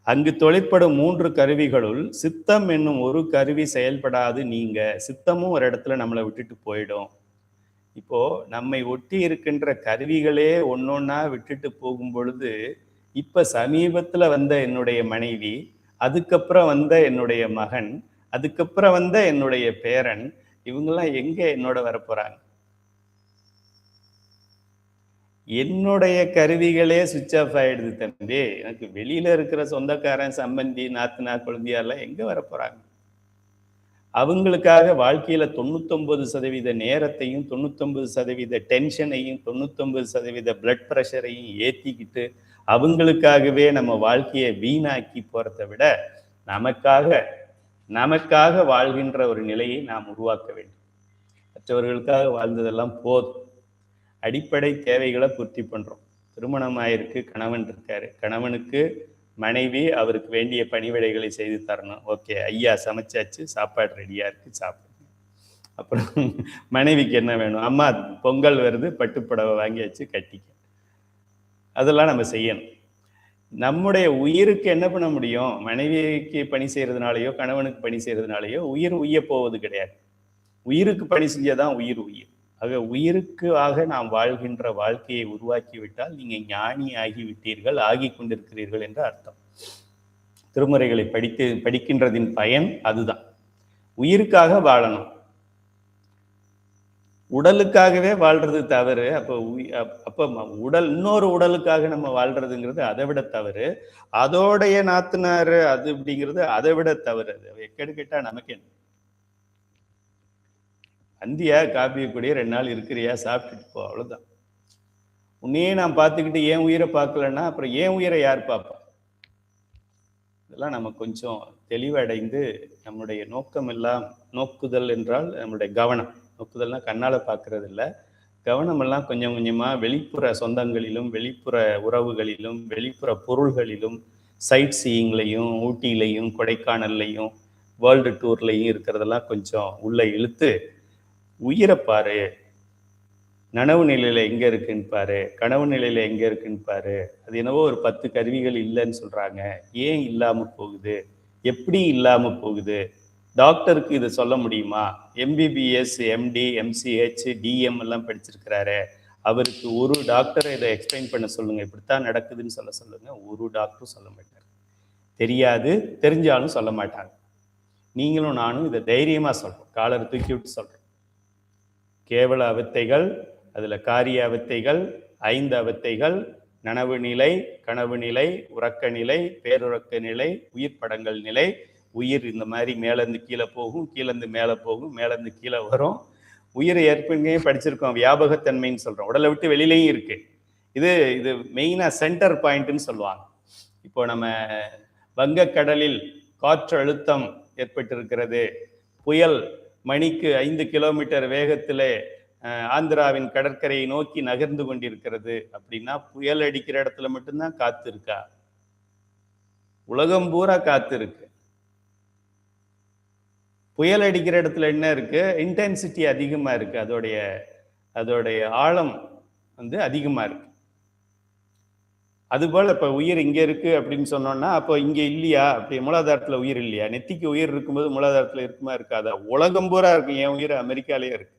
அங்கு தொழிற்படும் 3 கருவிகளுள் சித்தம் என்னும் ஒரு கருவி செயல்படாது. நீங்க சித்தமும் ஒரு இடத்துல நம்மளை விட்டுட்டு போயிடும். இப்போ நம்மை ஒட்டி இருக்கின்ற கருவிகளே ஒன்னொன்னா விட்டுட்டு போகும் பொழுது, இப்ப சமீபத்துல வந்த என்னுடைய மனைவி, அதுக்கப்புறம் வந்த என்னுடைய மகன், அதுக்கப்புறம் வந்த என்னுடைய பேரன், இவங்கெல்லாம் எங்க என்னோட வரப்போறாங்க? என்னுடைய கருவிகளே சுவிட்ச் ஆஃப் ஆயிடுது தம்பி. எனக்கு வெளியில இருக்கிற சொந்தக்காரன், சம்பந்தி, நாத்தனா, குழந்தையாலாம் எங்க வரப்போறாங்க? அவங்களுக்காக வாழ்க்கையில 99% நேரத்தையும் 99% டென்ஷனையும் 99% பிளட் ப்ரெஷரையும் ஏத்திக்கிட்டு அவங்களுக்காகவே நம்ம வாழ்க்கையை வீணாக்கி போறதை விட நமக்காக வாழ்கின்ற ஒரு நிலையை நாம் உருவாக்க வேண்டும். மற்றவர்களுக்காக வாழ்ந்ததெல்லாம் போதும். அடிப்படை தேவைகளை பூர்த்தி பண்றோம். திருமணம் ஆயிருக்கு, கணவன் இருக்காரு, கணவனுக்கு மனைவி அவருக்கு வேண்டிய பணிவிடைகளை செய்து தரணும். ஓகே, ஐயா சமைச்சாச்சு, சாப்பாடு ரெடியா இருக்கு, சாப்பிடுங்க. அப்புறம் மனைவிக்கு என்ன வேணும், அம்மா பொங்கல் வருது, பட்டுப்புடவை வாங்கியாச்சு, கட்டிக்க. அதெல்லாம் நம்ம செய்யணும். நம்முடைய உயிருக்கு என்ன பண்ண முடியும்? மனைவிக்கு பணி செய்யறதுனாலயோ கணவனுக்கு பணி செய்யறதுனாலயோ உயிர் உய்ய போவது கிடையாது. உயிருக்கு பணி செஞ்சதான் உயிர். ஆக உயிருக்காக நாம் வாழ்கின்ற வாழ்க்கையை உருவாக்கி விட்டால் நீங்க ஞானி ஆகிவிட்டீர்கள், ஆகி கொண்டிருக்கிறீர்கள் என்று அர்த்தம். திருமுறைகளை படிக்கின்றதின் பயன் அதுதான். உயிருக்காக வாழணும். உடலுக்காகவே வாழ்றது தவறு. அப்ப உடல் இன்னொரு உடலுக்காக நம்ம வாழ்றதுங்கிறது அதை விட தவறு. அதோடைய நாத்தனாரு அது அப்படிங்கிறது அதை விட தவறு. அது எக்கேடு கேட்டா நமக்கு என்ன? அந்தியா காப்பி கூடிய 2 நாள் இருக்கிறியா, சாப்பிட்டுட்டு போ, அவ்வளவுதான். உன்னையே நான் பார்த்துக்கிட்டு ஏன் உயிரை பார்க்கலன்னா அப்புறம் ஏன் உயிரை யார் பார்ப்பா? இதெல்லாம் நம்ம கொஞ்சம் தெளிவடைந்து நம்முடைய நோக்கம் எல்லாம், நோக்குதல் என்றால் நம்முடைய கவனம், நோக்குதல்னா கண்ணால பார்க்கறது இல்லை, கவனம் எல்லாம் கொஞ்சம் கொஞ்சமா வெளிப்புற சொந்தங்களிலும் வெளிப்புற உறவுகளிலும் வெளிப்புற பொருள்களிலும் சைட் சீயிங்லையும் ஊட்டியிலையும் கொடைக்கானல்லையும் வேர்ல்டு டூர்லையும் இருக்கிறதெல்லாம் கொஞ்சம் உள்ள இழுத்து உயிரை பாரு, நனவு நிலையில எங்க இருக்குன்னு பாரு, கனவு நிலையில எங்க இருக்குன்னு பாரு. அது என்னவோ ஒரு 10 கருவிகள் இல்லைன்னு சொல்றாங்க. ஏன் இல்லாம போகுது, எப்படி இல்லாம போகுது? டாக்டருக்கு இதை சொல்ல முடியுமா? எம்பிபிஎஸ், எம்டி, எம்சிஹெச், டிஎம் எல்லாம் படிச்சிருக்கிறாரு. அவருக்கு ஒரு டாக்டரை இதை எக்ஸ்பிளைன் பண்ண சொல்லுங்க, இப்படித்தான் நடக்குதுன்னு சொல்லுங்க. ஒரு டாக்டரும் சொல்ல மாட்டார். தெரியாது, தெரிஞ்சாலும் சொல்ல மாட்டாங்க. நீங்களும் நானும் இதை தைரியமா சொல்றோம், காலரை தூக்கி விட்டு சொல்றோம். கேவல அவத்தைகள், அதுல காரிய அவத்தைகள், 5 அவத்தைகள், நனவு நிலை, கனவு நிலை, உறக்க நிலை, பேருறக்க நிலை, உயிர் படங்கள் நிலை. உயிர் இந்த மாதிரி மேலேருந்து கீழே போகும், கீழேருந்து மேலே போகும், மேலேருந்து கீழே வரும். உயிர் ஏற்கனவே படிச்சிருக்கோம், வியாபகத்தன்மைன்னு சொல்றோம், உடலை விட்டு வெளியிலையும் இருக்கு. இது மெயினா சென்டர் பாயிண்ட்னு சொல்லுவாங்க. இப்போ நம்ம வங்கக்கடலில் காற்று அழுத்தம் ஏற்பட்டிருக்கிறது, புயல் மணிக்கு 5 கிலோமீட்டர் வேகத்திலே ஆந்திராவின் கடற்கரையை நோக்கி நகர்ந்து கொண்டிருக்கிறது அப்படின்னா புயல் அடிக்கிற இடத்துல மட்டும்தான் காத்து இருக்கா? உலகம் பூரா காத்து இருக்கு. புயல் அடிக்கிற இடத்துல என்ன இருக்கு? இன்டென்சிட்டி அதிகமா இருக்கு, அதோடைய ஆழம் அதிகமா இருக்கு. அதுபோல இப்ப உயிர் இங்க இருக்கு அப்படின்னு சொன்னோம்னா அப்போ இங்க இல்லையா? அப்படி மூலாதாரத்துல உயிர் இல்லையா? நெத்திக்கு உயிர் இருக்கும்போது மூலாதாரத்துல இருக்குமா இருக்காதா? உலகம் பூரா இருக்கு. என் உயிர் அமெரிக்காலயே இருக்கு,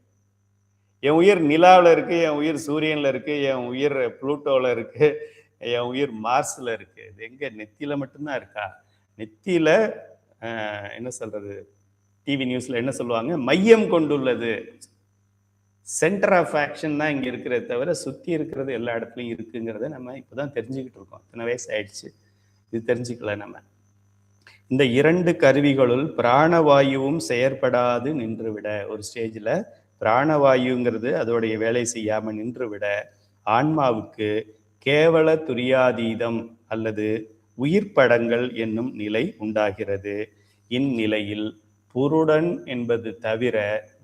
என் உயிர் நிலாவில் இருக்கு, என் உயிர் சூரியன்ல இருக்கு, என் உயிர் புளூட்டோல இருக்கு, என் உயிர் மார்ஸ்ல இருக்கு. இது எங்க? நெத்தியில மட்டும்தான் இருக்கா? நெத்தியில என்ன சொல்றது, டிவி நியூஸ்ல என்ன சொல்லுவாங்க, மையம் கொண்டுள்ளது, சென்டர் ஆஃப் ஆக்ஷன் தான் இங்க இருக்கிறத தவிர சுத்தி இருக்கிறது எல்லா இடத்துலையும் இருக்குங்கிறத நம்ம இப்போதான் தெரிஞ்சுக்கிட்டு இருக்கோம். இத்தனை வயசு ஆயிடுச்சு, இது தெரிஞ்சுக்கல நம்ம. இந்த 2 கருவிகளுள் பிராணவாயுவும் செயற்படாது நின்றுவிட, ஒரு ஸ்டேஜில் பிராணவாயுங்கிறது அதோடைய வேலை செய்யாம நின்றுவிட ஆன்மாவுக்கு கேவல துரியாதீதம் அல்லது உயிர் படங்கள் என்னும் நிலை உண்டாகிறது. இந்நிலையில் புருடன் என்பது தவிர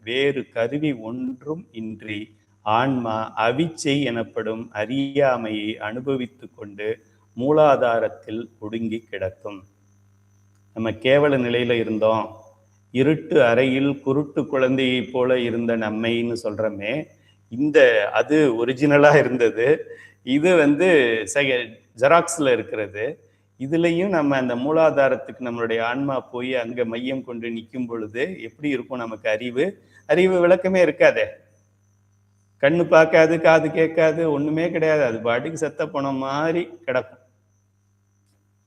வேறு கருவி ஒன்றும் இன்றி ஆன்மா அவிச்சை எனப்படும் அறியாமையை அனுபவித்து கொண்டு மூலாதாரத்தில் ஒடுங்கி கிடக்கும். நம்ம கேவல நிலையில இருந்தோம், இருட்டு அறையில் குருட்டு குழந்தையை போல இருந்த நம்மைன்னு சொல்றோமே, அது ஒரிஜினலா இருந்தது, இது ஜெராக்ஸ்ல இருக்கிறது. இதுலயும் நம்ம அந்த மூலாதாரத்துக்கு நம்மளுடைய ஆன்மா போய் அங்க மையம் கொண்டு நிற்கும் பொழுது எப்படி இருக்கும் நமக்கு? அறிவு விளக்கமே இருக்காதே, கண்ணு பார்க்காது, காது கேட்காது, ஒண்ணுமே கிடையாது, அது பாட்டுக்கு செத்த போன மாதிரி கிடக்கும்.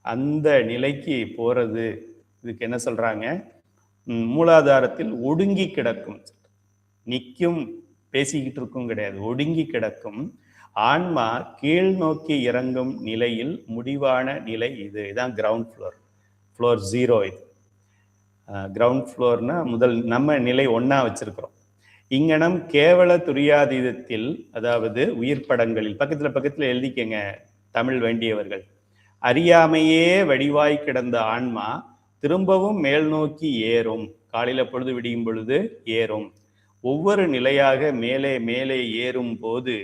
அந்த நிலைக்கு போறது இதுக்கு என்ன சொல்றாங்க? மூலாதாரத்தில் ஒடுங்கி கிடக்கும், நிற்கும் பேசிக்கிட்டு இருக்கும் கிடையாது, ஒடுங்கி கிடக்கும் ஆன்மா கீழ் நோக்கி இறங்கும் நிலையில் முடிவான நிலை இதுதான் கிரவுண்ட் ஃப்ளோர் 0. இது கிரவுண்ட் ஃப்ளோர்னா முதல் நம்ம நிலை 1 வச்சிருக்கிறோம். இங்கனம் கேவல துரியாதீதத்தில், அதாவது உயிர் படங்களில், பக்கத்துல எழுதிக்கங்க தமிழ் வேண்டியவர்கள், அறியாமையே வடிவாய் கிடந்த ஆன்மா திரும்பவும் மேல் நோக்கி ஏறும். காலையில பொழுது விடியும் பொழுது ஏறும். ஒவ்வொரு நிலையாக மேலே மேலே ஏறும் போது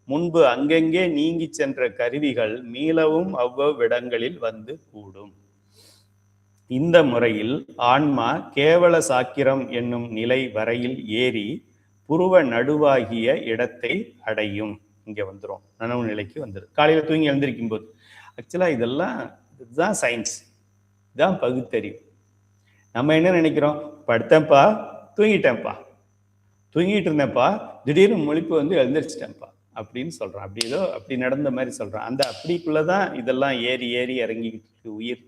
முன்பு அங்கங்கே நீங்கி சென்ற கருவிகள் மீளவும் அவ்வவ்விடங்களில் வந்து கூடும். இந்த முறையில் ஆன்மா கேவல சாக்கிரம் என்னும் நிலை வரையில் ஏறி புருவ நடுவாகிய இடத்தை அடையும். இங்க வந்துடும், நனவு நிலைக்கு வந்துடும். காலையில தூங்கி எழுந்திருக்கும் போது ஆக்சுவலா இதுதான் சயின்ஸ், இதுதான் பகுத்தறிவு. நம்ம என்ன நினைக்கிறோம்? படுத்தேன்ப்பா, தூங்கிட்டேன்ப்பா, தூங்கிட்டு இருந்தேன்ப்பா, திடீர்னு முழிப்பு எழுந்திரிச்சிட்டேன்ப்பா அப்படின்னு சொல்றான். அப்படி நடந்த மாதிரி சொல்றான். அந்த அப்படிக்குள்ளதான் இதெல்லாம் ஏறி ஏறி இறங்கிக்கிட்டு இருக்கு உயிர்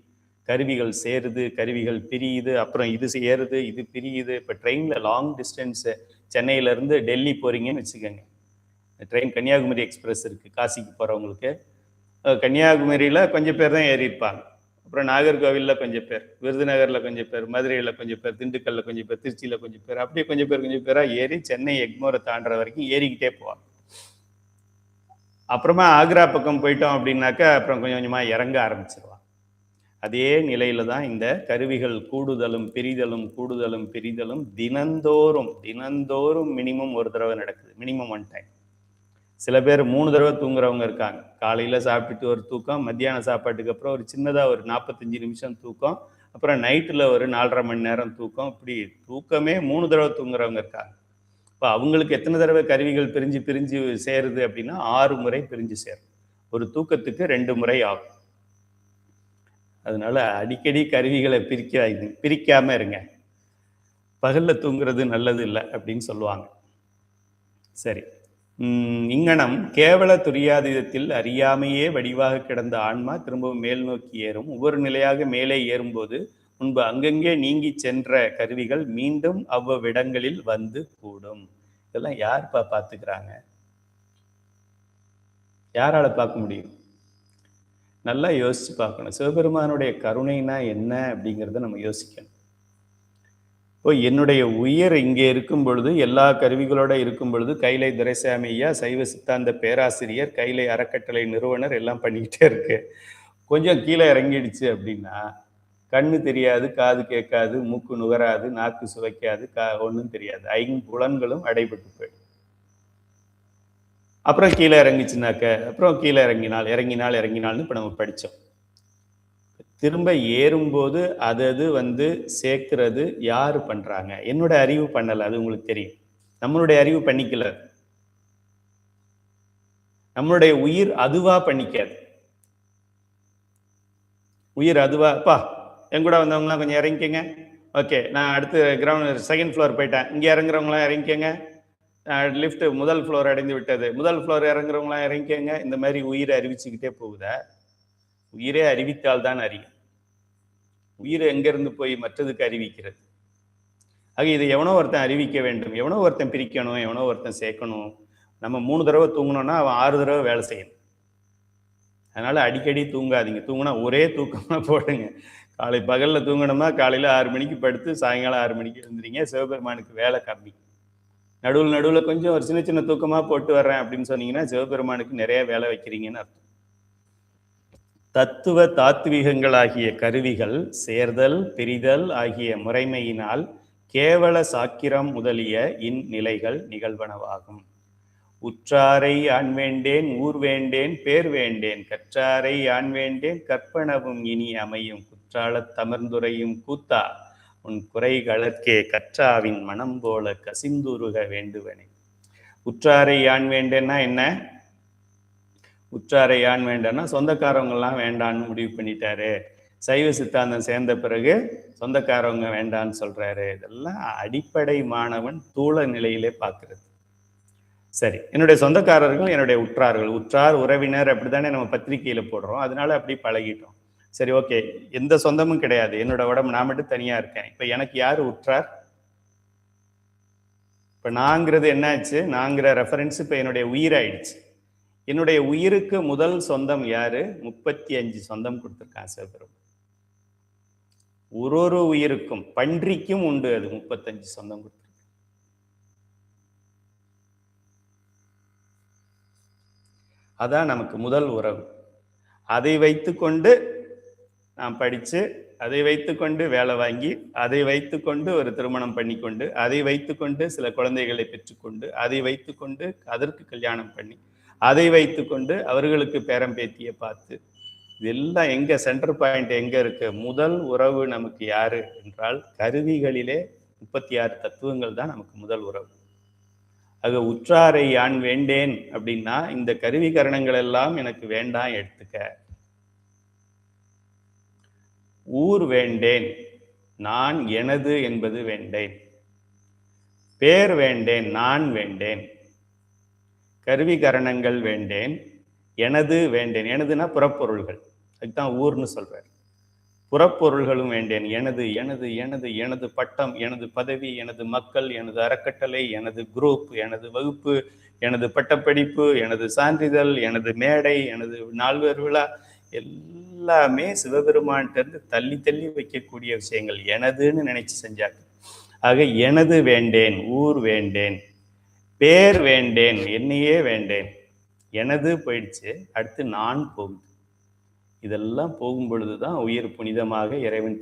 கருவிகள் சேருது, கருவிகள் பிரியுது, அப்புறம் இது ஏறுது, இது பிரியுது. இப்போ ட்ரெயினில் லாங் டிஸ்டன்ஸு சென்னையிலேருந்து டெல்லி போகிறீங்கன்னு வச்சுக்கோங்க. ட்ரெயின் கன்னியாகுமரி எக்ஸ்பிரஸ் இருக்குது காசிக்கு போகிறவங்களுக்கு. கன்னியாகுமரியில் கொஞ்சம் பேர் தான் ஏறியிருப்பாங்க. அப்புறம் நாகர்கோவிலில் கொஞ்சம் பேர், விருதுநகரில் கொஞ்சம் பேர், மதுரையில் கொஞ்சம் பேர், திண்டுக்கல்லில் கொஞ்சம் பேர், திருச்சியில் கொஞ்சம் பேர், அப்படியே கொஞ்சம் பேராக ஏறி சென்னை எக்மோரை தாண்டுற வரைக்கும் ஏறிக்கிட்டே போவாங்க. அப்புறமா ஆக்ரா பக்கம் போயிட்டோம் அப்படின்னாக்கா அப்புறம் கொஞ்சம் கொஞ்சமாக இறங்க ஆரம்பிச்சிருவாங்க. அதே நிலையில தான் இந்த கருவிகள் கூடுதலும் பிரிதலும் தினந்தோறும் மினிமம் ஒரு தடவை நடக்குது. Minimum 1 time. சில பேர் 3 தடவை தூங்குறவங்க இருக்காங்க. காலையில சாப்பிட்டுட்டு ஒரு தூக்கம், மத்தியான சாப்பாட்டுக்கு அப்புறம் ஒரு சின்னதா ஒரு 45 நிமிஷம் தூக்கம், அப்புறம் நைட்டில் ஒரு 4.5 மணி நேரம் தூக்கம். இப்படி தூக்கமே 3 தடவை தூங்குறவங்க இருக்காங்க. இப்போ அவங்களுக்கு எத்தனை தடவை கருவிகள் பிரிஞ்சு சேருது அப்படின்னா 6 முறை பிரிஞ்சு சேரும். ஒரு தூக்கத்துக்கு 2 முறை ஆகும். அதனால அடிக்கடி கருவிகளை பிரிக்காம இருங்க. பகல்ல தூங்குறது நல்லது இல்லை அப்படின்னு சொல்லுவாங்க. சரி, இங்கனம் கேவல துரியாதீதத்தில் அறியாமையே வடிவாக கிடந்த ஆன்மா திரும்பவும் மேல் நோக்கி ஏறும். ஒவ்வொரு நிலையாக மேலே ஏறும்போது முன்பு அங்கங்கே நீங்கி சென்ற கருவிகள் மீண்டும் அவ்வவிடங்களில் வந்து கூடும். இதெல்லாம் யாருப்பா பார்த்துக்கிறாங்க? யாரால பார்க்க முடியும்? நல்லா யோசிச்சு பார்க்கணும். சிவபெருமானுடைய கருணைனா என்ன அப்படிங்கிறத நம்ம யோசிக்கணும். இப்போ என்னுடைய உயிர் இங்கே இருக்கும் பொழுது, எல்லா கருவிகளோட இருக்கும் பொழுது, கைலை துரைசாமி ஐயா சைவ சித்தாந்த பேராசிரியர், கைலை அறக்கட்டளை நிறுவனர் எல்லாம் பண்ணிக்கிட்டே இருக்கு. கொஞ்சம் கீழே இறங்கிடுச்சு அப்படின்னா கண்ணு தெரியாது, காது கேட்காது, மூக்கு நுகராது, நாக்கு சுவைக்காது, ஒன்றும் தெரியாது. 5 புலன்களும் அடைபட்டு போயிடும். அப்புறம் கீழே இறங்கிச்சுனாக்க அப்புறம் கீழே இறங்கினால்னு இப்போ நம்ம படித்தோம். திரும்ப ஏறும்போது அது வந்து சேர்க்கிறது யாரு பண்றாங்க? என்னோட அறிவு பண்ணல, அது உங்களுக்கு தெரியும். நம்மளுடைய அறிவு பண்ணிக்கல. நம்மளுடைய உயிர் அதுவா பண்ணிக்காது. உயிர் அதுவா, அப்பா என் கூட வந்தவங்களாம் கொஞ்சம் இறங்கிக்கங்க. ஓகே, நான் அடுத்து கிரவுண்ட் 2nd ஃப்ளோர் போயிட்டேன். இங்கே இறங்குறவங்களாம் இறங்கிக்கங்க. லிஃப்ட் முதல் ஃப்ளோர் அடைந்து விட்டது. முதல் ஃப்ளோர் இறங்குறவங்களாம் இறங்கிக்கங்க. இந்த மாதிரி உயிரை அறிவிச்சுக்கிட்டே போகுதா? உயிரே அறிவித்தால்தான் அறியும். உயிர் எங்கிருந்து போய் மற்றதுக்கு அறிவிக்கிறது? ஆக இதை எவனோ ஒருத்தன் அறிவிக்க வேண்டும், எவனோ ஒருத்தன் பிரிக்கணும், எவனோ ஒருத்தன் சேர்க்கணும். நம்ம 3 தடவை தூங்கணும்னா அவன் 6 தடவை வேலை செய்யணும். அதனால அடிக்கடி தூங்காதீங்க. தூங்கினா ஒரே தூக்கமா போடுங்க. பகல்ல தூங்கணுமா காலையில 6 மணிக்கு படுத்து சாயங்காலம் 6 மணிக்கு எழுந்துறீங்க. சிவபெருமானுக்கு வேலை கம்மி. நடுவில் கொஞ்சம் ஒரு சின்ன தூக்கமா போட்டு வர்றேன் அப்படின்னு சொன்னீங்கன்னா சிவபெருமானுக்கு நிறைய வேலை வைக்கிறீங்கன்னு அர்த்தம். தத்துவ தாத்வீகங்களாகிய கருவிகள் சேர்தல் பிரிதல் ஆகிய முறைமையினால் கேவல சாக்கிரம் முதலிய இந்நிலைகள் நிகழ்வனவாகும். உற்றாரை ஆண் வேண்டேன், ஊர் வேண்டேன், பேர் வேண்டேன், கற்றாரை ஆண் வேண்டேன், கற்பனவும் இனி அமையும், குற்றாலத் தமர்ந்துரையும் கூத்தா உன் குறைகளற்கே கற்றாவின் மனம் போல கசிந்துருக வேண்டுவனே. உற்றாரை ஆண் வேண்டேன்னா என்ன? உற்றாரை ஆண் வேண்டான்னா சொந்தக்காரவங்கெல்லாம் வேண்டான்னு முடிவு பண்ணிட்டாரு. சைவ சித்தாந்தம் சேர்ந்த பிறகு சொந்தக்காரவங்க வேண்டான்னு சொல்றாரு. இதெல்லாம் அடிப்படை மாணவன் தூள நிலையிலே பார்க்கிறது. சரி, என்னுடைய சொந்தக்காரர்கள் என்னுடைய உற்றார்கள், உற்றார் உறவினர் அப்படித்தானே நம்ம பத்திரிகையில போடுறோம். அதனால அப்படி பழகிட்டோம். சரி, ஓகே, எந்த சொந்தமும் கிடையாது, என்னோட உடம்பு நான் மட்டும் தனியா இருக்கேன். இப்ப எனக்கு யாரு உற்றார்? இப்ப நாங்கிறது என்னாச்சு? நாங்கிற ரெஃபரன்ஸ் இப்ப என்னுடைய உயிராயிடுச்சு. என்னுடைய உயிருக்கு முதல் சொந்தம் யாரு? 35 சொந்தம் கொடுத்திருக்கான் சிவபெருமான். ஒரு உயிருக்கும், பன்றிக்கும் உண்டு அது 35 சொந்தம் கொடுத்திருக்க. அதான் நமக்கு முதல் உறவு. அதை வைத்துக்கொண்டு நாம் படித்து, அதை வைத்துக்கொண்டு வேலை வாங்கி, அதை வைத்துக்கொண்டு ஒரு திருமணம் பண்ணிக்கொண்டு, அதை வைத்துக்கொண்டு சில குழந்தைகளை பெற்றுக்கொண்டு, அதை வைத்துக்கொண்டு அதற்கு கல்யாணம் பண்ணி, அதை வைத்துக்கொண்டு அவர்களுக்கு பேரம்பேத்தியை பார்த்து, இதெல்லாம் எங்க சென்டர் பாயிண்ட் எங்க இருக்கு? முதல் உறவு நமக்கு யாரு என்றால் கருவிகளிலே 36 தத்துவங்கள் தான் நமக்கு முதல் உறவு. ஆக உற்றாரை யான் வேண்டேன் அப்படின்னா இந்த கருவி கரணங்கள் எல்லாம் எனக்கு வேண்டாம், எடுத்துக்க. ஊர் வேண்டேன், நான் எனது என்பது வேண்டேன். பேர் வேண்டேன், நான் வேண்டேன். கருவி கரணங்கள் வேண்டேன், எனது வேண்டேன். எனதுன்னா புறப்பொருள்கள், அதுதான் ஊர்னு சொல்றாரு. புறப்பொருள்களும் வேண்டேன். எனது எனது எனது எனது பட்டம், எனது பதவி, எனது மக்கள், எனது அறக்கட்டளை, எனது குரூப், எனது வகுப்பு, எனது பட்டப்படிப்பு, எனது சான்றிதழ், எனது மேடை, எனது நால்வர் விழா, எல்லாமே சிவபெருமான்கிட்ட இருந்து தள்ளி தள்ளி வைக்கக்கூடிய விஷயங்கள் எனதுன்னு நினைச்சு செஞ்சாங்க. ஆக எனது வேண்டேன், ஊர் வேண்டேன், பேர் வேண்டேன், என்னையே வேண்டேன், எனது போயிடுச்சு. அடுத்து நான் போகுது. இதெல்லாம் போகும் பொழுதுதான் உயிர் புனிதமாக இறைவன்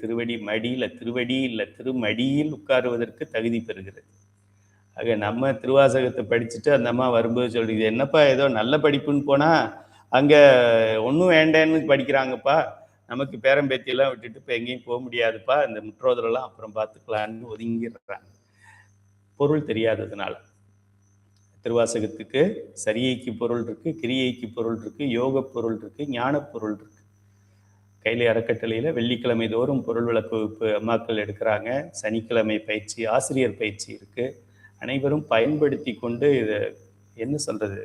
திருமடியில் உட்காருவதற்கு தகுதி பெறுகிறது. ஆக நம்ம திருவாசகத்தை படிச்சுட்டு அந்த அம்மா வரும்போது சொல்றது, என்னப்பா ஏதோ நல்ல படிப்புன்னு போனா அங்க ஒன்றும் வேண்டேன்னு படிக்கிறாங்கப்பா, நமக்கு பேரம்பேத்தியெல்லாம் விட்டுட்டு இப்போ எங்கேயும் போக முடியாதுப்பா, இந்த முற்றோதலெல்லாம் அப்புறம் பார்த்துக்கலான்னு ஒதுங்கிடுறாங்க, பொருள் தெரியாததுனால. திருவாசகத்துக்கு சரியைக்கு பொருள் இருக்கு, கிரியைக்கு பொருள் இருக்கு, யோக பொருள் இருக்கு, ஞான பொருள் இருக்கு. கைலை அறக்கட்டளையில் வெள்ளிக்கிழமை தோறும் பொருள் விளக்கு வகுப்பு அம்மாக்கள் எடுக்கிறாங்க. சனிக்கிழமை பயிற்சி, ஆசிரியர் பயிற்சி இருக்கு. அனைவரும் பயன்படுத்தி கொண்டு இதை என்ன சொல்றது,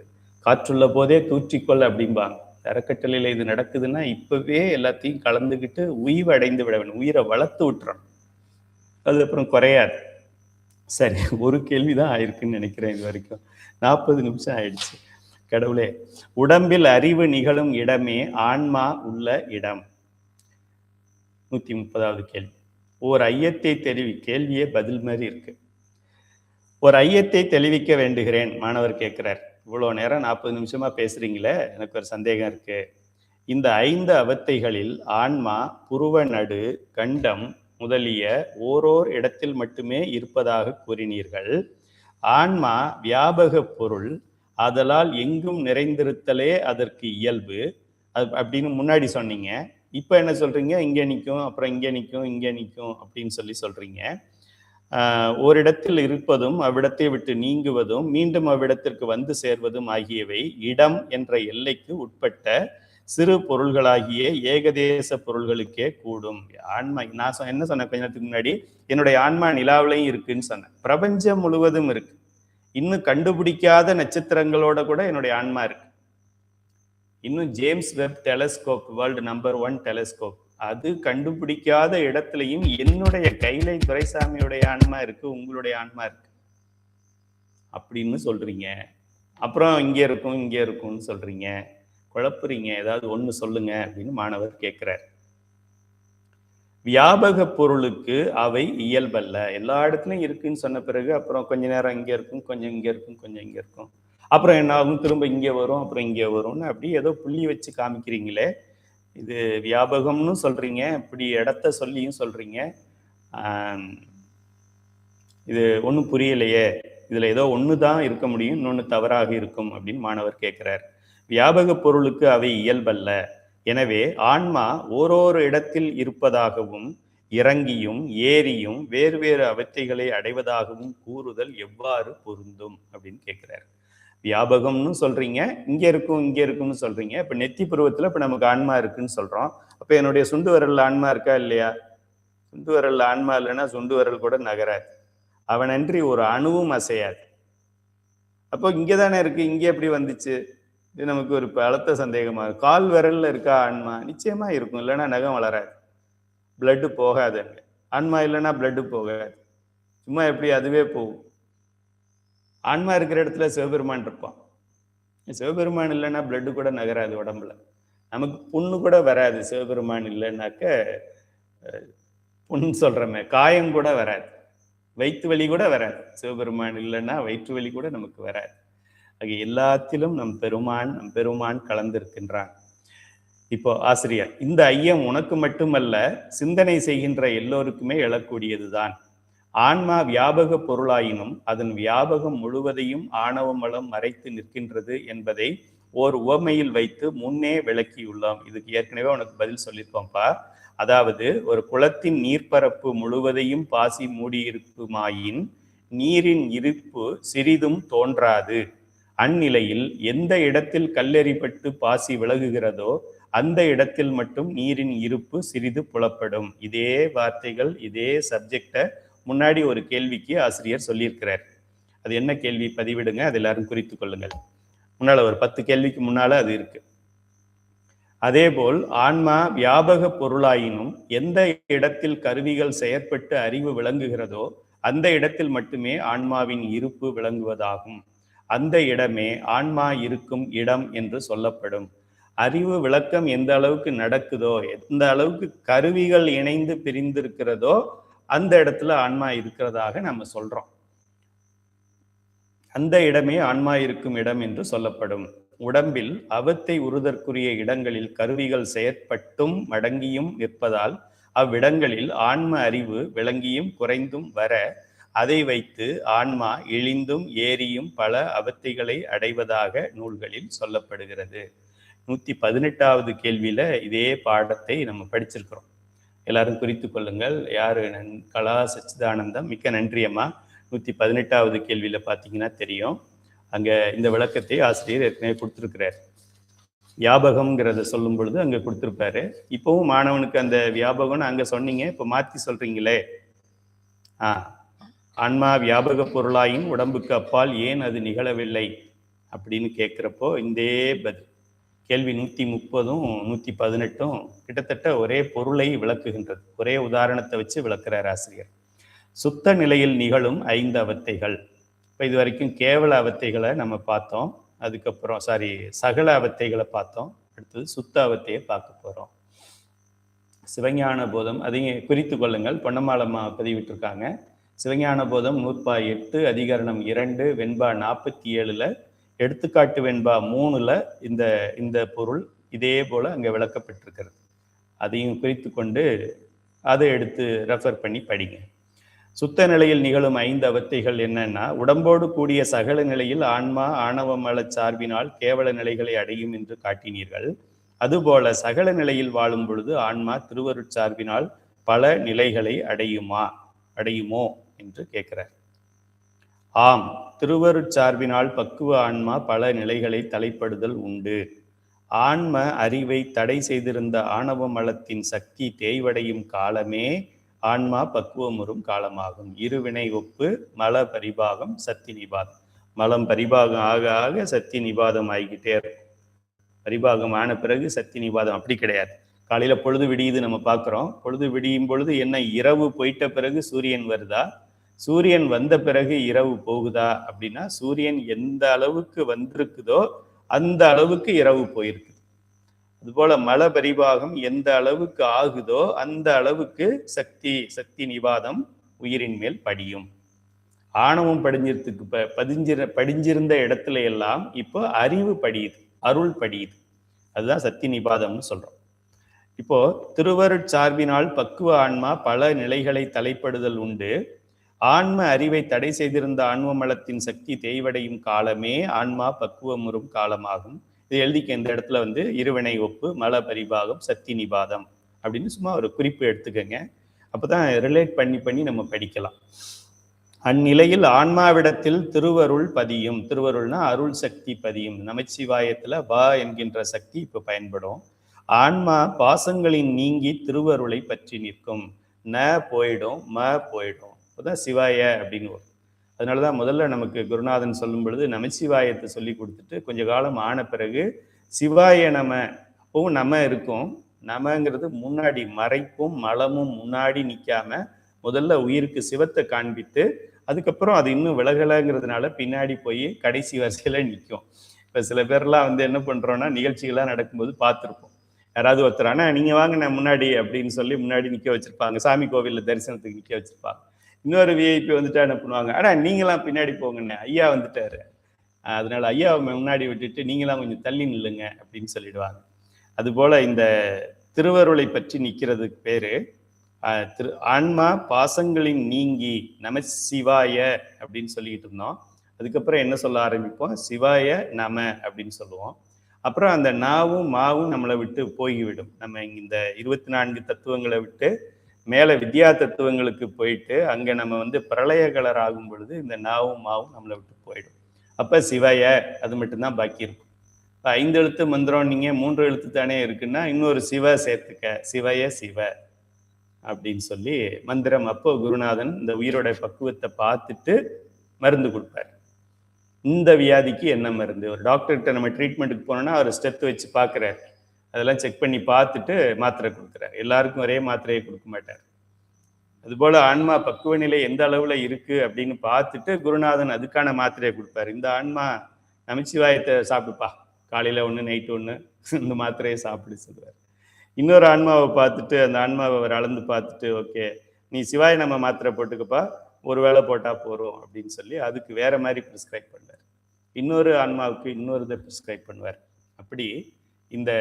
காற்றுள்ள போதே தூற்றிக்கொள் அப்படிம்பாங்க. அறக்கட்டளையில் இது நடக்குதுன்னா இப்பவே எல்லாத்தையும் கலந்துக்கிட்டு உயிர் அடைந்து விட வேண்டும், உயிரை வளர்த்து விட்டுறணும், அது அப்புறம் குறையாது. சரி, ஒரு கேள்விதான் ஆயிருக்குன்னு நினைக்கிறேன். இது வரைக்கும் 40 நிமிஷம் ஆயிடுச்சு. கடவுளே, உடம்பில் அறிவு நிகழும் இடமே ஆன்மா உள்ள இடம். 130வது கேள்வி. ஓர் ஐயத்தை கேள்வியே பதில் மாதிரி இருக்கு. ஒரு ஐயத்தை தெளிவிக்க வேண்டுகிறேன். மாணவர் கேட்கிறார், இவ்வளோ நேரம் 40 நிமிஷமா பேசுறீங்களே, எனக்கு ஒரு சந்தேகம் இருக்கு. இந்த 5 அவத்தைகளில் ஆன்மா புருவ நடு, கண்டம் முதலிய ஓரோர் இடத்தில் மட்டுமே இருப்பதாக கூறினீர்கள். ஆன்மா வியாபக பொருள், அதலால் எங்கும் நிறைந்திருத்தலே அதற்கு இயல்பு அப்படின்னு முன்னாடி சொன்னீங்க. இப்போ என்ன சொல்றீங்க, இங்கே நிற்கும், அப்புறம் இங்கே நிற்கும், இங்கே நிற்கும் அப்படின்னு சொல்றீங்க. ஓரிடத்தில் இருப்பதும் அவ்விடத்தை விட்டு நீங்குவதும் மீண்டும் அவ்விடத்திற்கு வந்து சேர்வதும் ஆகியவை இடம் என்ற எல்லைக்கு உட்பட்ட சிறு பொருள்களாகிய ஏகதேச பொருள்களுக்கே கூடும். ஆன்மா, நான் என்ன சொன்னேன் கொஞ்ச நேரத்துக்கு முன்னாடி, என்னுடைய ஆன்மா நிலாவிலையும் இருக்குன்னு சொன்னேன். பிரபஞ்சம் முழுவதும் இருக்கு. இன்னும் கண்டுபிடிக்காத நட்சத்திரங்களோட கூட என்னுடைய ஆன்மா இருக்கு. இன்னும் James web telescope, world number 1 telescope, அது கண்டுபிடிக்காத இடத்துலையும் என்னுடைய கைலை துரைசாமியுடைய ஆன்மா இருக்கு, உங்களுடைய ஆன்மா இருக்கு அப்படின்னு சொல்றீங்க. அப்புறம் இங்கே இருக்கும் இங்கே இருக்கும்னு சொல்றீங்க, குழப்புறீங்க, ஏதாவது ஒன்று சொல்லுங்க அப்படின்னு மாணவர் கேட்கிறார். வியாபக பொருளுக்கு அவை இயல்பல்ல. எல்லா இடத்துலையும் இருக்குன்னு சொன்ன பிறகு அப்புறம் கொஞ்ச நேரம் இங்கே இருக்கும், கொஞ்சம் இங்கே இருக்கும், கொஞ்சம் இங்கே இருக்கும், அப்புறம் என்ன ஆகும், திரும்ப இங்கே வரும், அப்புறம் இங்கே வரும்னு அப்படி ஏதோ புள்ளி வச்சு காமிக்கிறீங்களே. இது வியாபகம்னு சொல்றீங்க, இப்படி இடத்த சொல்லியும் சொல்றீங்க. இது ஒன்றும் புரியலையே, இதுல ஏதோ ஒன்று தான் இருக்க முடியும், இன்னொன்று தவறாக இருக்கும் அப்படின்னு மாணவர் கேட்கிறார். வியாபக பொருளுக்கு அவை இயல்பல்ல. எனவே ஆன்மா ஓரோரு இடத்தில் இருப்பதாகவும் இறங்கியும் ஏறியும் வேறு வேறு அவத்தைகளை அடைவதாகவும் கூறுதல் எவ்வாறு பொருந்தும் அப்படின்னு கேட்கிறார். வியாபகம்னு சொல்றீங்க, இங்க இருக்கும் இங்க இருக்கும்னு சொல்றீங்க. இப்ப நெத்தி பருவத்துல இப்ப நமக்கு ஆன்மா இருக்குன்னு சொல்றோம். அப்ப என்னுடைய சுண்டு விரல்ல ஆன்மா இருக்கா இல்லையா? சுண்டு விரல்ல ஆன்மா இல்லைன்னா சுண்டு விரல் கூட நகராது, அவனன்றி ஒரு அணுவும் அசையாது. அப்போ இங்கதானே இருக்கு, இங்கே எப்படி வந்துச்சு? இது நமக்கு ஒரு பலத்த சந்தேகமா. கால் விரல்ல இருக்கா ஆன்மா? நிச்சயமா இருக்கும், இல்லைன்னா நகம் வளராது, பிளட்டு போகாது. அங்க ஆன்மா இல்லைன்னா பிளட்டு போகாது, சும்மா எப்படி அதுவே போகும். ஆன்மா இருக்கிற இடத்துல சிவபெருமான் இருப்பான். சிவபெருமான் இல்லைன்னா பிளட்டு கூட நகராது உடம்புல. நமக்கு புண்ணு கூட வராது சிவபெருமான் இல்லைன்னாக்க. புண்ணு சொல்றமே, காயம் கூட வராது, வயிற்று வலி கூட வராது. சிவபெருமான் இல்லைன்னா வயிற்று வலி கூட நமக்கு வராது. ஆக எல்லாத்திலும் நம் பெருமான் கலந்திருக்கின்றான். இப்போ ஆசிரியர், இந்த ஐயம் உனக்கு மட்டுமல்ல, சிந்தனை செய்கின்ற எல்லோருக்குமே எழக்கூடியதுதான். ஆன்மா வியாபக பொருளாயினும் அதன் வியாபகம் முழுவதையும் ஆணவ மலம் மறைத்து நிற்கின்றது என்பதை ஓர் உவமையில் வைத்து முன்னே விளக்கியுள்ளோம். இதுக்கு ஏற்கனவே உனக்கு பதில் சொல்லியிருக்கோம்ப்பா. அதாவது, ஒரு குளத்தின் நீர்ப்பரப்பு முழுவதையும் பாசி மூடியிருக்குமாயின் நீரின் இருப்பு சிறிதும் தோன்றாது. அந்நிலையில் எந்த இடத்தில் கல்லெறிப்பட்டு பாசி விலகுகிறதோ அந்த இடத்தில் மட்டும் நீரின் இருப்பு சிறிது புலப்படும். இதே வார்த்தைகள், இதே சப்ஜெக்டை முன்னாடி ஒரு கேள்விக்கு ஆசிரியர் சொல்லியிருக்கிறார். அது என்ன கேள்வி பதிவிடுங்க, அது எல்லாரும் குறித்து கொள்ளுங்கள். முன்னால ஒரு 10 கேள்விக்கு முன்னால அது இருக்கு. அதேபோல் ஆன்மா வியாபக பொருளாயினும் எந்த இடத்தில் கருவிகள் செயற்பட்டு அறிவு விளங்குகிறதோ அந்த இடத்தில் மட்டுமே ஆன்மாவின் இருப்பு விளங்குவதாகும். அந்த இடமே ஆன்மா இருக்கும் இடம் என்று சொல்லப்படும். அறிவு விளக்கம் எந்த அளவுக்கு நடக்குதோ, எந்த அளவுக்கு கருவிகள் இணைந்து பிரிந்திருக்கிறதோ அந்த இடத்துல ஆன்மா இருக்கிறதாக நம்ம சொல்றோம். அந்த இடமே ஆன்மா இருக்கும் இடம் என்று சொல்லப்படும். உடம்பில் அவத்தை உறுதற்குரிய இடங்களில் கருவிகள் செயற்பட்டும் மடங்கியும் நிற்பதால் அவ்விடங்களில் ஆன்ம அறிவு விளங்கியும் குறைந்தும் வர அதை வைத்து ஆன்மா இழிந்தும் ஏறியும் பல அவத்தைகளை அடைவதாக நூல்களில் சொல்லப்படுகிறது. 118வது கேள்வியில இதே பாடத்தை நம்ம படிச்சிருக்கிறோம். எல்லாரும் குறித்து கொள்ளுங்கள். யாரு? கலா சச்சிதானந்தம். மிக்க நன்றி அம்மா. 118வது கேள்வியில பார்த்தீங்கன்னா தெரியும், அங்க இந்த விளக்கத்தை ஆசிரியர் ஏற்கனவே கொடுத்திருக்கிறார். வியாபகம்ங்கிறத சொல்லும் பொழுது அங்க கொடுத்திருப்பாரு. இப்பவும் மாணவனுக்கு அந்த வியாபகம்னு அங்க சொன்னீங்க, இப்ப மாத்தி சொல்றீங்களே. ஆன்மா வியாபக பொருளாயின் உடம்புக்கு அப்பால் ஏன் அது நிகழவில்லை அப்படின்னு கேட்கிறப்போ இந்தே பதில். கேள்வி 130ம் 118ம் கிட்டத்தட்ட ஒரே பொருளை விளக்குகின்றது. ஒரே உதாரணத்தை வச்சு விளக்குறார் ஆசிரியர். சுத்த நிலையில் நிகழும் 5 அவத்தைகள். இப்போ இது வரைக்கும் கேவல அவத்தைகளை நம்ம பார்த்தோம். அதுக்கப்புறம் சகல அவத்தைகளை பார்த்தோம். அடுத்தது சுத்த அவத்தையை பார்க்க போறோம். சிவஞான போதம் அதையும் குறித்து கொள்ளுங்கள். பொன்னம்மாளம்மா பதிவிட்டிருக்காங்க. சிவஞான போதம் 108 அதிகரணம் 2 வெண்பா 47ல எடுத்துக்காட்டு வெண்பா 3ல இந்த பொருள் இதே போல அங்க விளக்கப்பட்டிருக்கிறது. அதையும் குறித்து கொண்டு அதை எடுத்து ரெஃபர் பண்ணி படிங்க. சுத்த நிலையில் நிகழும் 5 அவத்தைகள் என்னன்னா, உடம்போடு கூடிய சகல நிலையில் ஆன்மா ஆணவ மல சார்பினால் கேவல நிலைகளை அடையும் என்று காட்டினீர்கள். அதுபோல சகல நிலையில் வாழும் பொழுது ஆன்மா திருவருட்சார்பினால் பல நிலைகளை அடையுமோ என்று கேட்கிறார். ஆம், திருவருட்சார்பினால் பக்குவ ஆன்மா பல நிலைகளை தலைப்படுதல் உண்டு. ஆன்ம அறிவை தடை செய்திருந்த ஆணவ மலத்தின் சக்தி தேய்வடையும் காலமே ஆன்மா பக்குவமுறும் காலமாகும். இருவினை ஒப்பு மல பரிபாகம் சத்தி நிபாதம். மலம் பரிபாகம் ஆக ஆக சத்தி நிபாதம் ஆகிக்கிட்டே இருக்கும். பரிபாகம் ஆன பிறகு சத்தி நிபாதம் அப்படி கிடையாது. காலையில பொழுது விடியுது நம்ம பார்க்குறோம். பொழுது விடியும் பொழுது என்ன, இரவு போயிட்ட பிறகு சூரியன் வருதா, சூரியன் வந்த பிறகு இரவு போகுதா அப்படின்னா, சூரியன் எந்த அளவுக்கு வந்திருக்குதோ அந்த அளவுக்கு இரவு போயிருக்கு. அதுபோல மல பரிபாகம் எந்த அளவுக்கு ஆகுதோ அந்த அளவுக்கு சக்தி நிவாதம் உயிரின் மேல் படியும். ஆணவம் படிஞ்சிருந்த இடத்துல எல்லாம் இப்போ அறிவு படியுது, அருள் படியுது. அதுதான் சக்தி நிபாதம்னு சொல்றோம். இப்போ திருவருட்சார்பினால் பக்குவ ஆன்மா பல நிலைகளை தலைப்படுதல் உண்டு. ஆன்ம அறிவை தடை செய்திருந்த ஆன்ம மலத்தின் சக்தி தேய்வடையும் காலமே ஆன்மா பக்குவமுறும் காலமாகும். இது எழுதிக்க இந்த இடத்துல இருவினை ஒப்பு மல பரிபாகம் சக்தி நிபாதம் அப்படின்னு சும்மா ஒரு குறிப்பு எடுத்துக்கங்க. அப்பதான் ரிலேட் பண்ணி நம்ம படிக்கலாம். அந்நிலையில் ஆன்மாவிடத்தில் திருவருள் பதியும். திருவருள்னா அருள் சக்தி பதியும். நமச்சிவாயத்துல வா என்கின்ற சக்தி இப்ப பயன்படும். ஆன்மா பாசங்களின் நீங்கி திருவருளை பற்றி நிற்கும். ந போயிடும், ம போயிடும். அப்போதான் சிவாய அப்படின்னு வரும். அதனாலதான் முதல்ல நமக்கு குருநாதன் சொல்லும் பொழுது நமச்சிவாயத்தை சொல்லி கொடுத்துட்டு கொஞ்ச காலம் ஆன பிறகு சிவாய நம, அப்பவும் நம இருக்கும். நமங்கிறது முன்னாடி மறைப்பும் மலமும் முன்னாடி நிற்காம முதல்ல உயிருக்கு சிவத்தை காண்பித்து அதுக்கப்புறம் அது இன்னும் விலகலைங்கிறதுனால பின்னாடி போய் கடைசி வரிசையில நிற்கும். இப்போ சில பேர்லாம் என்ன பண்றோம்னா, நிகழ்ச்சிகள்லாம் நடக்கும்போது பார்த்துருப்போம். யாராவது ஒருத்தர் ஆனா நீங்க வாங்க நான் முன்னாடி அப்படின்னு சொல்லி முன்னாடி நிற்க வச்சிருப்பாங்க. சாமி கோவில்ல தரிசனத்துக்கு நிற்க வச்சிருப்பாங்க. இன்னொரு விஐபி வந்துட்டா என்ன பண்ணுவாங்க, ஆனா நீங்களாம் பின்னாடி போங்கண்ணே, ஐயா வந்துட்டாரு, அதனால ஐயாவை முன்னாடி விட்டுட்டு நீங்களாம் கொஞ்சம் தள்ளி நில்லுங்க அப்படின்னு சொல்லிடுவாங்க. அதுபோல இந்த திருவருளை பற்றி நிற்கிறதுக்கு பேரு ஆன்மா பாசங்களின் நீங்கி நம சிவாய அப்படின்னு சொல்லிட்டு இருந்தோம். அதுக்கப்புறம் என்ன சொல்ல ஆரம்பிப்போம், சிவாய நம அப்படின்னு சொல்லுவோம். அப்புறம் அந்த நாவும் மாவும் நம்மளை விட்டு போய்விடும். நம்ம இந்த 24 தத்துவங்களை விட்டு மேல வித்யா தத்துவங்களுக்கு போயிட்டு அங்க நம்ம பிரளய கலர் ஆகும் பொழுது இந்த நாவும் மாவும் நம்மளை விட்டு போயிடும். அப்ப சிவாய அது மட்டும்தான் பாக்கி இருக்கும். 5 எழுத்து மந்திரம் நீங்க 3 எழுத்து தானே இருக்குன்னா இன்னொரு சிவ சேர்த்துக்க, சிவய சிவ அப்படின்னு சொல்லி மந்திரம். அப்போ குருநாதன் இந்த உயிரோட பக்குவத்தை பார்த்துட்டு மருந்து கொடுப்பார். இந்த வியாதிக்கு என்ன மருந்து? ஒரு டாக்டர்கிட்ட நம்ம ட்ரீட்மெண்ட்டுக்கு போனோம்னா அவர் ஸ்டெப் வச்சு பார்க்குறாரு. அதெல்லாம் செக் பண்ணி பார்த்துட்டு மாத்திரை கொடுக்குறாரு. எல்லாருக்கும் ஒரே மாத்திரையை கொடுக்க மாட்டார். அதுபோல ஆன்மா பக்குவ நிலை எந்த அளவுல இருக்கு அப்படின்னு பார்த்துட்டு குருநாதன் அதுக்கான மாத்திரையை கொடுப்பாரு. இந்த ஆன்மா நமச்சிவாயத்தை சாப்பிடுப்பா, காலையில ஒன்று நைட்டு ஒன்று இந்த மாத்திரையை சாப்பிடு சொல்லுவார். இன்னொரு ஆன்மாவை பார்த்துட்டு அந்த ஆன்மாவை அவர் அளந்து பார்த்துட்டு, ஓகே நீ சிவாய நம்ம மாத்திரை போட்டுக்கப்பா, ஒரு வேளை போட்டா போறோம் அப்படின்னு சொல்லி அதுக்கு வேற மாதிரி ப்ரிஸ்கிரைப் பண்ணுவார். இன்னொரு ஆன்மாவுக்கு இன்னொரு இதை ப்ரிஸ்கிரைப் பண்ணுவார். அப்படி இந்த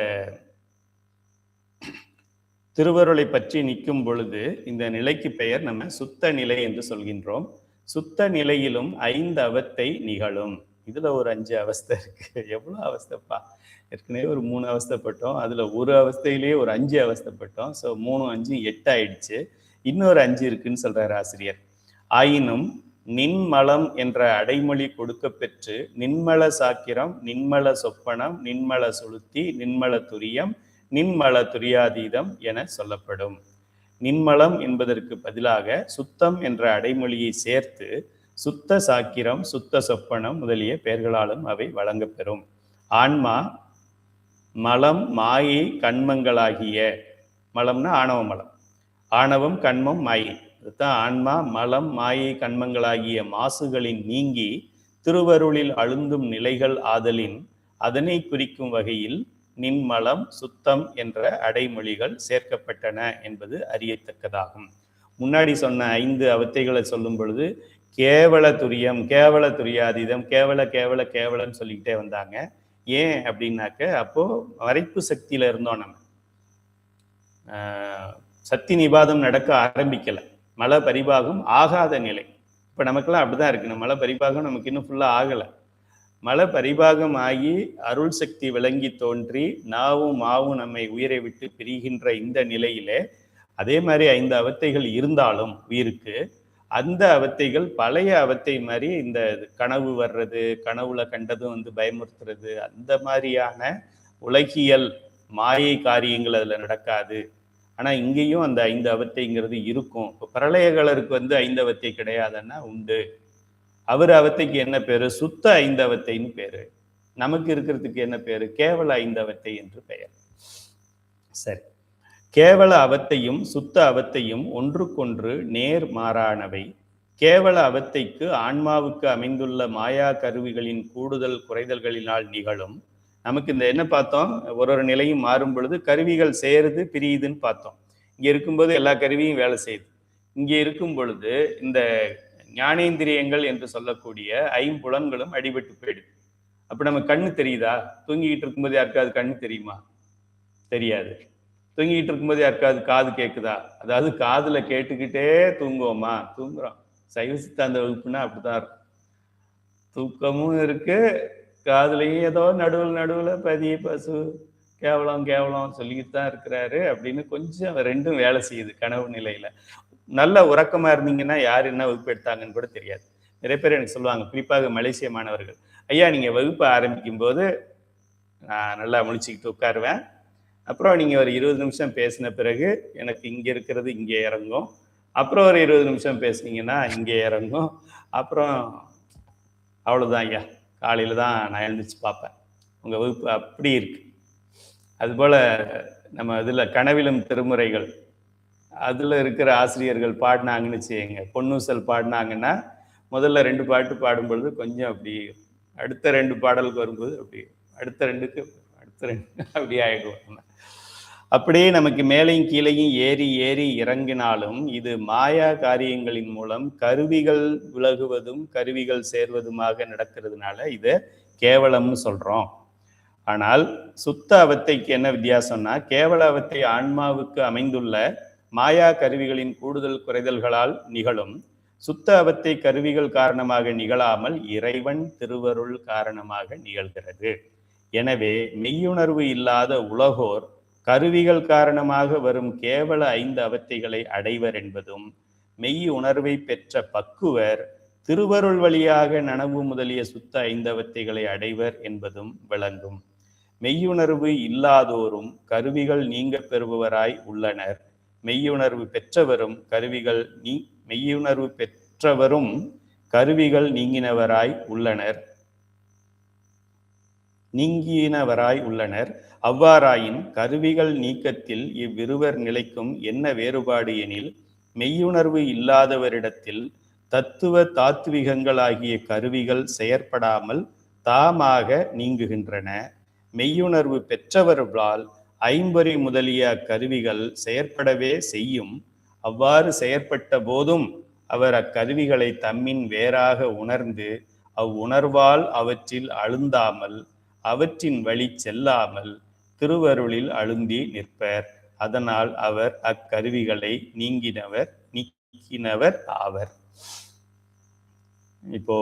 திருவருளை பற்றி நிற்கும் பொழுது இந்த நிலைக்கு பெயர் நம்ம சுத்த நிலை என்று சொல்கின்றோம். சுத்த நிலையிலும் 5 அவத்தை நிகழும். இதுல ஒரு 5 அவஸ்தை இருக்கு. எவ்வளவு அவஸ்தைப்பா! ஏற்கனவே ஒரு 3 அவஸ்தைப்பட்டோம். அதுல ஒரு அவஸ்தையிலேயே ஒரு 5 அவஸ்தைப்பட்டோம். ஸோ 3 5 8 ஆயிடுச்சு. இன்னொரு 5 இருக்குன்னு சொல்றாரு ஆசிரியர். ஆயினும் நின்மலம் என்ற அடைமொழி கொடுக்க பெற்று நின்மல சாக்கிரம், நின்மல சொப்பனம், நின்மல சுளுத்தி, நின்மல துரியம், நின்மல துரியாதீதம் என சொல்லப்படும். நின்மலம் என்பதற்கு பதிலாக சுத்தம் என்ற அடைமொழியை சேர்த்து சுத்த சாக்கிரம், சுத்த சொப்பனம் முதலிய பெயர்களாலும் அவை வழங்கப்பெறும். ஆன்மா மலம், மாயை, கண்மங்களாகிய, மலம்னா ஆணவ மலம், ஆணவம், கண்மம், மாயை, அதுதான் ஆன்மா மலம், மாயை, கண்மங்களாகிய மாசுகளின் நீங்கி திருவருளில் அழுந்தும் நிலைகள் ஆதலின் அதனை குறிக்கும் வகையில் நின்மலம், சுத்தம் என்ற அடைமொழிகள் சேர்க்கப்பட்டன என்பது அறியத்தக்கதாகும். முன்னாடி சொன்ன 5 அவத்தைகளை சொல்லும் பொழுது கேவல துரியம், கேவல துரியாதீதம், கேவல கேவல கேவலன்னு சொல்லிக்கிட்டே வந்தாங்க. ஏன் அப்படின்னாக்க அப்போ மறைப்பு சக்தியில இருந்தோம். நம்ம சக்தி நிபாதம் நடக்க ஆரம்பிக்கல, மல பரிபாகம் ஆகாத நிலை. இப்ப நமக்கெல்லாம் அப்படிதான் இருக்கு. மல பரிபாகம் நமக்கு இன்னும் ஃபுல்லா ஆகலை. மல பரிபாகம் ஆகி அருள் சக்தி விளங்கி தோன்றி நாவும் மாவும் நம்மை உயிரை விட்டு பிரிகின்ற இந்த நிலையிலே அதே மாதிரி 5 அவத்தைகள் இருந்தாலும் உயிருக்கு அந்த அவத்தைகள் பழைய அவத்தை மாதிரி இந்த கனவு வர்றது, கனவுல கண்டதும் பயமுறுத்துறது, அந்த மாதிரியான உலகியல் மாயை காரியங்கள் அதுல நடக்காது. ஆனா இங்கேயும் அந்த 5 அவத்தைங்கிறது இருக்கும். இப்போ பிரளயகலருக்கு 5 அவத்தை கிடையாதுன்னா உண்டு. அவர் அவத்தைக்கு என்ன பேரு? சுத்த 5 அவத்தைன்னு பேரு. நமக்கு இருக்கிறதுக்கு என்ன பேரு? கேவல 5 அவத்தை என்று பெயர். சரி, கேவல அவத்தையும் சுத்த அவத்தையும் ஒன்றுக்கொன்று நேர் மாறானவை. கேவல அவத்தைக்கு ஆன்மாவுக்கு அமைந்துள்ள மாயா கருவிகளின் கூடுதல் குறைதல்களினால் நிகழும். நமக்கு இந்த என்ன பார்த்தோம்? ஒரு நிலையும் மாறும் பொழுது கருவிகள் சேருது பிரியுதுன்னு பார்த்தோம். இங்க இருக்கும்போது எல்லா கருவியும் வேலை செய்யுது. இங்கே இருக்கும் பொழுது இந்த ஞானேந்திரியங்கள் என்று சொல்லக்கூடிய 5 புலன்களும் அடிபட்டு போயிடுது. அப்ப நம்ம கண்ணு தெரியுதா? தூங்கிக்கிட்டு இருக்கும்போது யாருக்காவது கண்ணு தெரியுமா? தெரியாது. தூங்கிக்கிட்டு இருக்கும்போது யாருக்காவது காது கேட்குதா? அதாவது காதுல கேட்டுக்கிட்டே தூங்குவோமா? தூங்குறோம். சைவ சித்தாந்த வகுப்புனா அப்படிதான் இருக்கும். தூக்கமும் இருக்கு, காதுலையும் ஏதோ நடுவுல பதி பசு கேவலம் கேவலம் சொல்லிக்கிட்டு தான் இருக்கிறாரு அப்படின்னு கொஞ்சம் ரெண்டும் வேலை செய்யுது கனவு நிலையில. நல்ல உறக்கமா இருந்தீங்கன்னா யார் என்ன வகுப்பு எடுத்தாங்கன்னு கூட தெரியாது. நிறைய பேர் எனக்கு சொல்லுவாங்க, குறிப்பாக மலேசிய மாணவர்கள், ஐயா நீங்க வகுப்பு ஆரம்பிக்கும் போது நான் நல்லா முழிச்சுக்கிட்டு உட்காருவேன். அப்புறம் நீங்க ஒரு 20 நிமிஷம் பேசின பிறகு எனக்கு இங்க இருக்கிறது இங்கே இறங்கும். அப்புறம் ஒரு 20 நிமிஷம் பேசுனீங்கன்னா இங்கே இறங்கும். அப்புறம் அவ்வளவுதான் ஐயா, காலையில தான் நான் எழுந்திரிச்சு பார்ப்பேன். உங்க வகுப்பு அப்படி இருக்கு. அதுபோல நம்ம இதுல கனவிலும் திருமுறைகள் அதுல இருக்கிற ஆசிரியர்கள் பாடினாங்கன்னு செய்யுங்க, பொன்னூசல் பாடினாங்கன்னா முதல்ல 2 பாட்டு பாடும் பொழுது கொஞ்சம் அப்படி, அடுத்த 2 பாடலுக்கு வரும்போது அப்படி, அடுத்த 2க்கு அடுத்த 2 அப்படி ஆயிடுவோம். அப்படியே நமக்கு மேலையும் கீழையும் ஏறி ஏறி இறங்கினாலும் இது மாயா காரியங்களின் மூலம் கருவிகள் விலகுவதும் கருவிகள் சேர்வதுமாக நடக்கிறதுனால இதை கேவலம்னு சொல்றோம். ஆனால் சுத்த அவத்தைக்கு என்ன வித்தியாசம்னா, கேவல அவத்தை ஆன்மாவுக்கு அமைந்துள்ள மாயா கருவிகளின் கூடுதல் குறைதல்களால் நிகழும். சுத்த அவத்தை கருவிகள் காரணமாக நிகழாமல் இறைவன் திருவருள் காரணமாக நிகழ்கிறது. எனவே மெய்யுணர்வு இல்லாத உலகோர் கருவிகள் காரணமாக வரும் கேவல 5 அவத்தைகளை அடைவர் என்பதும், மெய் உணர்வை பெற்ற பக்குவர் திருவருள் வழியாக நனவு முதலிய சுத்த 5 அவத்தைகளை அடைவர் என்பதும் விளங்கும். மெய்யுணர்வு இல்லாதோரும் கருவிகள் நீங்க பெறுபவராய் உள்ளனர். மெய்யுணர்வு பெற்றவரும் கருவிகள் நீங்கினவராய் உள்ளனர். அவ்வாறாயின் கருவிகள் நீக்கத்தில் இவ்விருவர் நிலைக்கும் என்ன வேறுபாடு எனில், மெய்யுணர்வு இல்லாதவரிடத்தில் தத்துவ தாத்விகங்களாகிய கருவிகள் செயற்படாமல் தாமாக நீங்குகின்றன. மெய்யுணர்வு பெற்றவர்களால் ஐம்பொறி முதலிய அக்கருவிகள் செயற்படவே செய்யும். அவ்வாறு செயற்பட்ட போதும் அவர் அக்கருவிகளை தம்மின் வேறாக உணர்ந்து அவ்வுணர்வால் அவற்றில் அழுந்தாமல் அவற்றின் வழி செல்லாமல் திருவருளில் அழுந்தி நிற்பர். அதனால் அவர் அக்கருவிகளை நீக்கினவர் ஆவர். இப்போ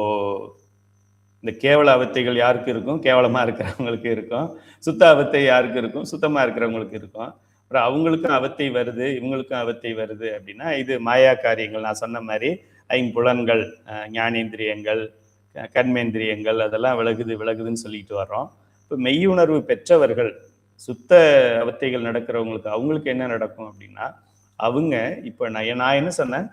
இந்த கேவல அவத்தைகள் யாருக்கு இருக்கும்? கேவலமா இருக்கிறவங்களுக்கு இருக்கும். சுத்த அவத்தை யாருக்கு இருக்கும்? சுத்தமா இருக்கிறவங்களுக்கு இருக்கும். அப்புறம் அவங்களுக்கும் அவத்தை வருது, இவங்களுக்கும் அவத்தை வருது அப்படின்னா இது மாயா காரியங்கள். நான் சொன்ன மாதிரி ஐம்புலன்கள், ஞானேந்திரியங்கள், கண்மேந்திரியங்கள் அதெல்லாம் விலகுதுன்னு சொல்லிட்டு வர்றோம். இப்போ மெய்யுணர்வு பெற்றவர்கள், சுத்த அவத்தைகள் நடக்கிறவங்களுக்கு அவங்களுக்கு என்ன நடக்கும் அப்படின்னா, அவங்க இப்போ நான் என்ன சொன்னேன்,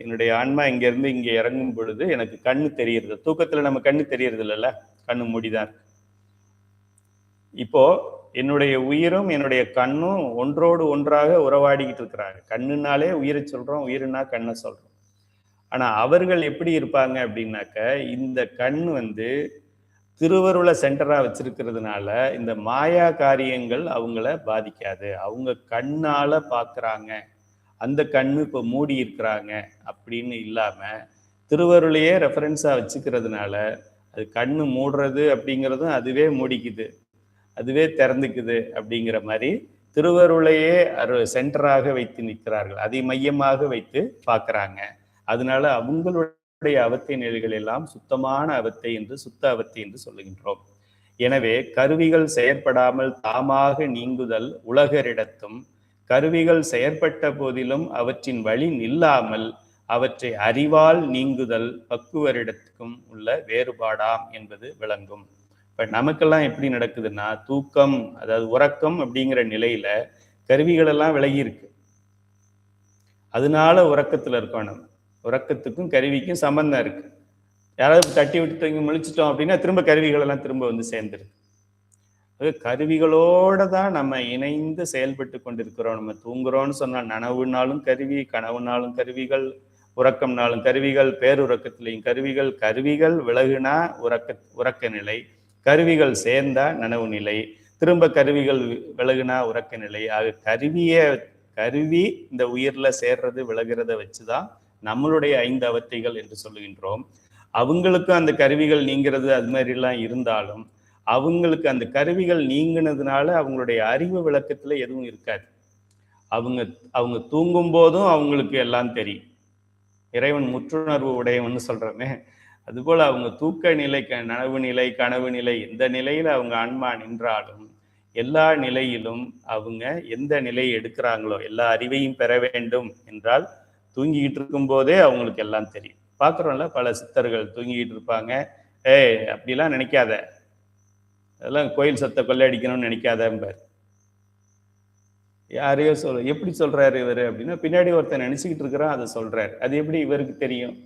என்னுடைய ஆன்மா இங்கேருந்து இங்கே இறங்கும் பொழுது எனக்கு கண்ணு தெரியுறது. தூக்கத்தில் நம்ம கண்ணு தெரியறது இல்லைல்ல, கண்ணு மூடிதான் இருக்கு. இப்போ என்னுடைய உயிரும் என்னுடைய கண்ணும் ஒன்றோடு ஒன்றாக உறவாடிக்கிட்டு இருக்கிறாங்க. கண்ணுனாலே உயிரை சொல்றோம், உயிருன்னா கண்ணை சொல்றோம். ஆனா அவர்கள் எப்படி இருப்பாங்க அப்படின்னாக்க, இந்த கண் திருவருளை சென்டரா வச்சிருக்கிறதுனால இந்த மாயா காரியங்கள் அவங்கள பாதிக்காது. அவங்க கண்ணால பாக்குறாங்க, அந்த கண்ணு இப்போ மூடி இருக்கிறாங்க அப்படின்னு இல்லாம திருவருளையே ரெஃபரன்ஸா வச்சுக்கிறதுனால அது கண்ணு மூடுறது அப்படிங்கிறதும் அதுவே மூடிக்குது, அதுவே திறந்துக்குது. அப்படிங்கிற மாதிரி திருவருளையே சென்டராக வைத்து நிற்கிறார்கள், அதை மையமாக வைத்து பார்க்குறாங்க. அதனால அவங்களுடைய அவத்தை நிலைகள் எல்லாம் சுத்தமான அவத்தை என்று, சுத்த அவத்தை என்று சொல்லுகின்றோம். எனவே கருவிகள் செயற்படாமல் தாமாக நீங்குதல் உலகரிடத்தும், கருவிகள் செயற்பட்ட போதிலும் அவற்றின் வழி நில்லாமல் அவற்றை அறிவால் நீங்குதல் பக்குவரிடத்துக்கும் உள்ள வேறுபாடாம் என்பது விளங்கும். இப்ப நமக்கெல்லாம் எப்படி நடக்குதுன்னா, தூக்கம் அதாவது உறக்கம் அப்படிங்கிற நிலையில கருவிகள் எல்லாம் விலகி இருக்கு. அதனால உறக்கத்துல இருக்கோம். நம்ம உறக்கத்துக்கும் கருவிக்கும் சம்பந்தம் இருக்கு. யாராவது தட்டி விட்டு தூங்கி முழிச்சிட்டோம் அப்படின்னா திரும்ப கருவிகள் எல்லாம் திரும்ப சேர்ந்துருக்கு. கருவிகளோட தான் நம்ம இணைந்து செயல்பட்டு கொண்டிருக்கிறோம். நம்ம தூங்குறோம்னு சொன்னா நனவுனாலும் கருவி, கனவுனாலும் கருவிகள், உறக்கம்னாலும் கருவிகள், பேருறக்கத்திலையும் கருவிகள். கருவிகள் விலகுனா உறக்க நிலை, கருவிகள் சேர்ந்தா நனவு நிலை, திரும்ப கருவிகள் விலகுனா உறக்க நிலை. ஆக கருவி இந்த உயிர்ல சேர்றது விலகிறத வச்சுதான் நம்மளுடைய 5 அவத்தைகள் என்று சொல்லுகின்றோம். அவங்களுக்கும் அந்த கருவிகள் நீங்கிறது அது மாதிரிலாம் இருந்தாலும் அவங்களுக்கு அந்த கருவிகள் நீங்கினதுனால அவங்களுடைய அறிவு விளக்கத்துல எதுவும் இருக்காது. அவங்க தூங்கும் போதும் அவங்களுக்கு எல்லாம் தெரியும். இறைவன் முற்றுணர்வு உடையவன்னு சொல்றோமே, அதுபோல அவங்க தூக்க நிலை, நனவு நிலை, கனவு நிலை, எந்த நிலையில அவங்க ஆன்மா நின்றாலும் எல்லா நிலையிலும் அவங்க எந்த நிலையை எடுக்கிறாங்களோ, எல்லா அறிவையும் பெற வேண்டும் என்றால் தூங்கிக்கிட்டு இருக்கும் போதே அவங்களுக்கு எல்லாம் தெரியும். பார்க்குறோம்ல, பல சித்தர்கள் தூங்கிக்கிட்டு இருப்பாங்க. அப்படிலாம் நினைக்காத, அதெல்லாம் கோயில் சத்த கொள்ளையடிக்கணும்னு நினைக்காதம்பார். யாரையோ எப்படி சொல்றாரு இவர் அப்படின்னா, பின்னாடி ஒருத்தர் நினைச்சுக்கிட்டு இருக்கிறான் அதை சொல்றாரு. அது எப்படி இவருக்கு தெரியும்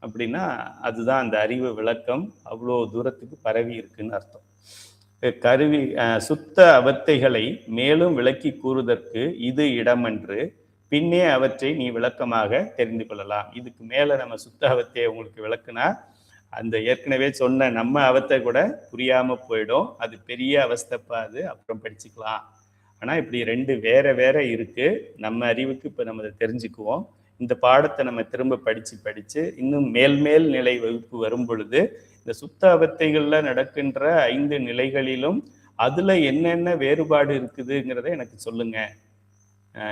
அப்படின்னா, அதுதான் அந்த அறிவு விளக்கம் அவ்வளோ தூரத்துக்கு பரவி இருக்குன்னு அர்த்தம். கருவி சுத்த அவத்தைகளை மேலும் விளக்கி கூறுவதற்கு இது இடமன்று, பின்னே அவற்றை நீ விளக்கமாக தெரிந்து கொள்ளலாம். இதுக்கு மேல நம்ம சுத்த அவத்தையை உங்களுக்கு விளக்குனா அந்த ஏற்கனவே சொன்ன நம்ம அவத்தை கூட புரியாம போயிடும். அது பெரிய அவஸ்தைப்பா, அது அப்புறம் படிச்சுக்கலாம். ஆனா இப்படி 2 வேற இருக்கு. நம்ம அறிவுக்கு இப்ப நம்ம அதை தெரிஞ்சுக்குவோம். இந்த பாடத்தை நம்ம திரும்ப படிச்சு இன்னும் மேல் நிலை வகுப்பு வரும் பொழுது இந்த சுத்த அவத்தைகள்ல நடக்கின்ற 5 நிலைகளிலும் அதுல என்னென்ன வேறுபாடு இருக்குதுங்கிறத எனக்கு சொல்லுங்க.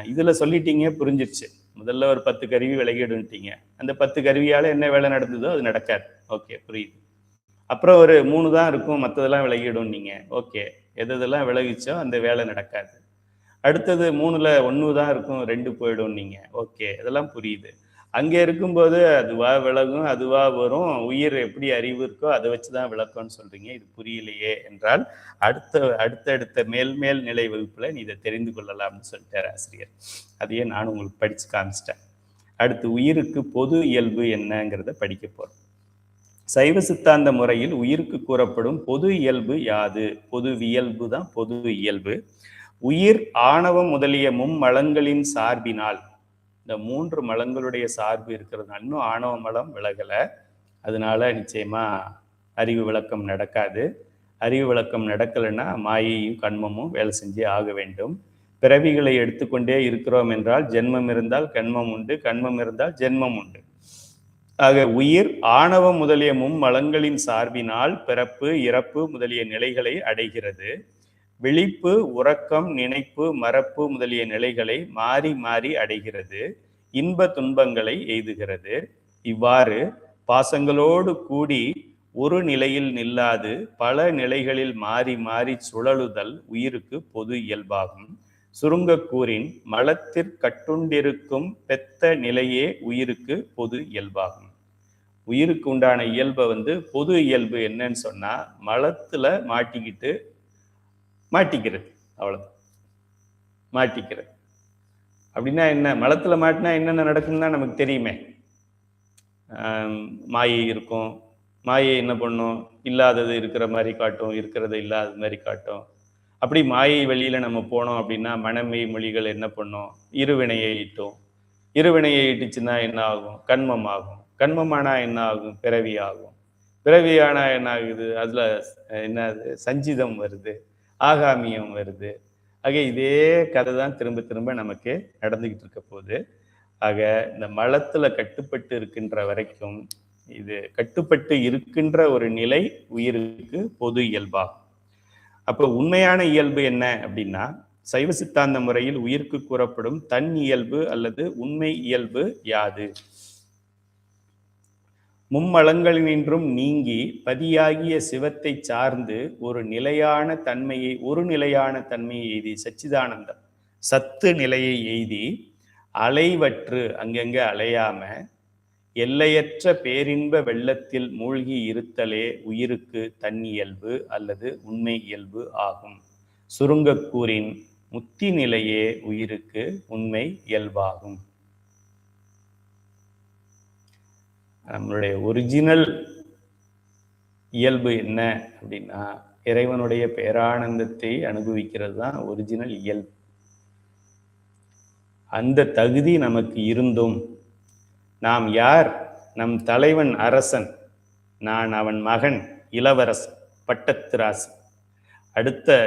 இதுல சொல்லிட்டீங்க, புரிஞ்சிருச்சு. முதல்ல ஒரு 10 கருவி விலகிடுட்டீங்க. அந்த 10 கருவியால என்ன வேலை நடந்ததோ அது நடக்காது. ஓகே, புரியுது. அப்புறம் ஒரு 3 தான் இருக்கும், மற்றதெல்லாம் விலகிடும் நீங்க. ஓகே, எதெல்லாம் விலகிச்சோ அந்த வேலை நடக்காது. அடுத்தது 3ல 1 தான் இருக்கும், 2 போயிடும் நீங்க. ஓகே, இதெல்லாம் புரியுது. அங்கே இருக்கும்போது அதுவா விலகும், அதுவா வரும். உயிர் எப்படி அறிவு இருக்கோ அதை வச்சுதான் விளக்கம்னு சொல்றீங்க. இது புரியலையே என்றால் அடுத்தடுத்த மேல் நிலை வகுப்புல நீ இதை தெரிந்து கொள்ளலாம்னு சொல்லிட்டார் ஆசிரியர். அதையே நான் உங்களுக்கு படிச்சு காமிச்சிட்டேன். அடுத்து உயிருக்கு பொது இயல்பு என்னங்கிறத படிக்க போறோம். சைவ சித்தாந்த முறையில் உயிருக்கு கூறப்படும் பொது இயல்பு யாது? பொதுவியல்பு தான் பொது இயல்பு. உயிர் ஆணவம் முதலிய மும்மலங்களின் சார்பினால், இந்த 3 மலங்களுடைய சார்பு இருக்கிறதுனால, இன்னும் ஆணவ மலம் விலகல, அதனால நிச்சயமா அறிவு விளக்கம் நடக்காது. அறிவு விளக்கம் நடக்கலைன்னா மாயையும் கண்மமும் வேலை செஞ்சே ஆக வேண்டும். பிறவிகளை எடுத்துக்கொண்டே இருக்கிறோம் என்றால் ஜென்மம் இருந்தால் கண்மம் உண்டு, கண்மம் இருந்தால் ஜென்மம் உண்டு. ஆக உயிர் ஆணவம் முதலிய மும்மலங்களின் சார்பினால் பிறப்பு இறப்பு முதலிய நிலைகளை அடைகிறது. விழிப்பு உறக்கம் நினைப்பு மறப்பு முதலிய நிலைகளை மாறி மாறி அடைகிறது. இன்ப துன்பங்களை எய்துகிறது. இவ்வாறு பாசங்களோடு கூடி ஒரு நிலையில் நில்லாது பல நிலைகளில் மாறி மாறி சுழலுதல் உயிருக்கு பொது இயல்பாகும். சுருங்க கூறின் மலத்திற்கட்டுண்டிருக்கும் பெத்த நிலையே உயிருக்கு பொது இயல்பாகும். உயிருக்கு உண்டான இயல்பை பொது இயல்பு என்னன்னு சொன்னா மலத்துல மாட்டிக்கிறது, அவ்வளவுதான். மாட்டிக்கிறது அப்படின்னா என்ன? மலத்துல மாட்டினா என்னென்ன நடக்கும்னா நமக்கு தெரியுமே. மாயை இருக்கும், மாயை என்ன பண்ணும்? இல்லாதது இருக்கிற மாதிரி காட்டும், இருக்கிறது இல்லாத மாதிரி காட்டும். அப்படி மாயை வெளியில நம்ம போனோம் அப்படின்னா மனமை மொழிகள் என்ன பண்ணும்? இருவினையை ஈட்டும். இருவினையை ஈட்டுச்சுன்னா என்ன ஆகும்? கண்மம் ஆகும். கண்மமானா என்ன ஆகும்? பிறவி ஆகும். பிறவியானா என்ன ஆகுது? அதுல என்ன சஞ்சிதம் வருது, ஆகாமியம் வருது. ஆக இதே கதை தான் திரும்ப திரும்ப நமக்கு நடந்துகிட்டு இருக்க போகுது. ஆக இந்த மலத்துல கட்டுப்பட்டு இருக்கின்ற வரைக்கும் இது கட்டுப்பட்டு இருக்கின்ற ஒரு நிலை உயிருக்கு பொது இயல்பாகும். அப்போ உண்மையான இயல்பு என்ன அப்படின்னா, சைவ சித்தாந்த முறையில் உயிருக்கு கூறப்படும் தன் இயல்பு அல்லது உண்மை இயல்பு யாது? மும்மலங்களினின்றும் நீங்கி பதியாகிய சிவத்தை சார்ந்து ஒரு நிலையான தன்மையை எய்தி, சச்சிதானந்தம் சத்து நிலையை எய்தி அலைவற்று அங்கங்க அலையாம எல்லையற்ற பேரின்ப வெள்ளத்தில் மூழ்கி இருத்தலே உயிருக்கு தன் இயல்பு அல்லது உண்மை இயல்பு ஆகும். சுருங்க கூறின் முத்தி நிலையே உயிருக்கு உண்மை இயல்பாகும். நம்மளுடைய ஒரிஜினல் இயல்பு என்ன அப்படின்னா, இறைவனுடைய பேரானந்தத்தை அனுபவிக்கிறது தான் ஒரிஜினல் இயல்பு. அந்த தகுதி நமக்கு இருந்தும் நாம் யார்? நம் தலைவன் அரசன், நான் அவன் மகன் இளவரசன், பட்டத்திராசன். அடுத்த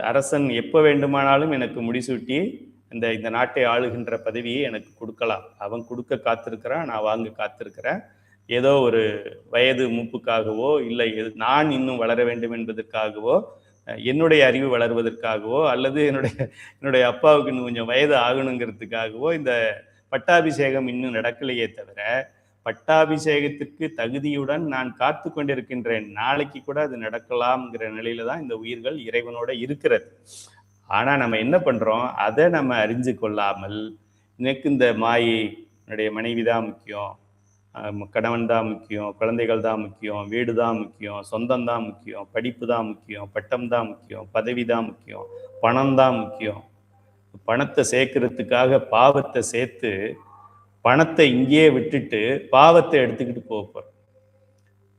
அரசன் எப்போ வேண்டுமானாலும் எனக்கு முடிசூட்டி இந்த நாட்டை ஆளுகின்ற பதவியை எனக்கு கொடுக்கலாம். அவன் கொடுக்க காத்திருக்கிறான், நான் வாங்க காத்திருக்கிறேன். ஏதோ ஒரு வயது மூப்புக்காகவோ இல்லை நான் இன்னும் வளர வேண்டும் என்பதற்காகவோ, என்னுடைய அறிவு வளர்வதற்காகவோ, அல்லது என்னுடைய அப்பாவுக்கு இன்னும் கொஞ்சம் வயது ஆகணுங்கிறதுக்காகவோ இந்த பட்டாபிஷேகம் இன்னும் நடக்கலையே தவிர, பட்டாபிஷேகத்திற்கு தகுதியுடன் நான் காத்து கொண்டிருக்கின்றேன். நாளைக்கு கூட அது நடக்கலாம்ங்கிற நிலையில தான் இந்த உயிர்கள் இறைவனோட இருக்கிறது. ஆனா நம்ம என்ன பண்றோம்? அதை நம்ம அறிஞ்சு கொள்ளாமல், எனக்கு இந்த மாயை, என்னுடைய மனைவி தான் முக்கியம், கணவன் தான் முக்கியம், குழந்தைகள் தான் முக்கியம், வீடு தான் முக்கியம், சொந்தம் தான் முக்கியம், படிப்பு தான் முக்கியம், பட்டம் தான் முக்கியம், பதவி தான் முக்கியம், பணம் தான் முக்கியம். பணத்தை சேர்க்கறதுக்காக பாவத்தை சேர்த்து பணத்தை இங்கேயே விட்டுட்டு பாவத்தை எடுத்துக்கிட்டு போகிறோம்.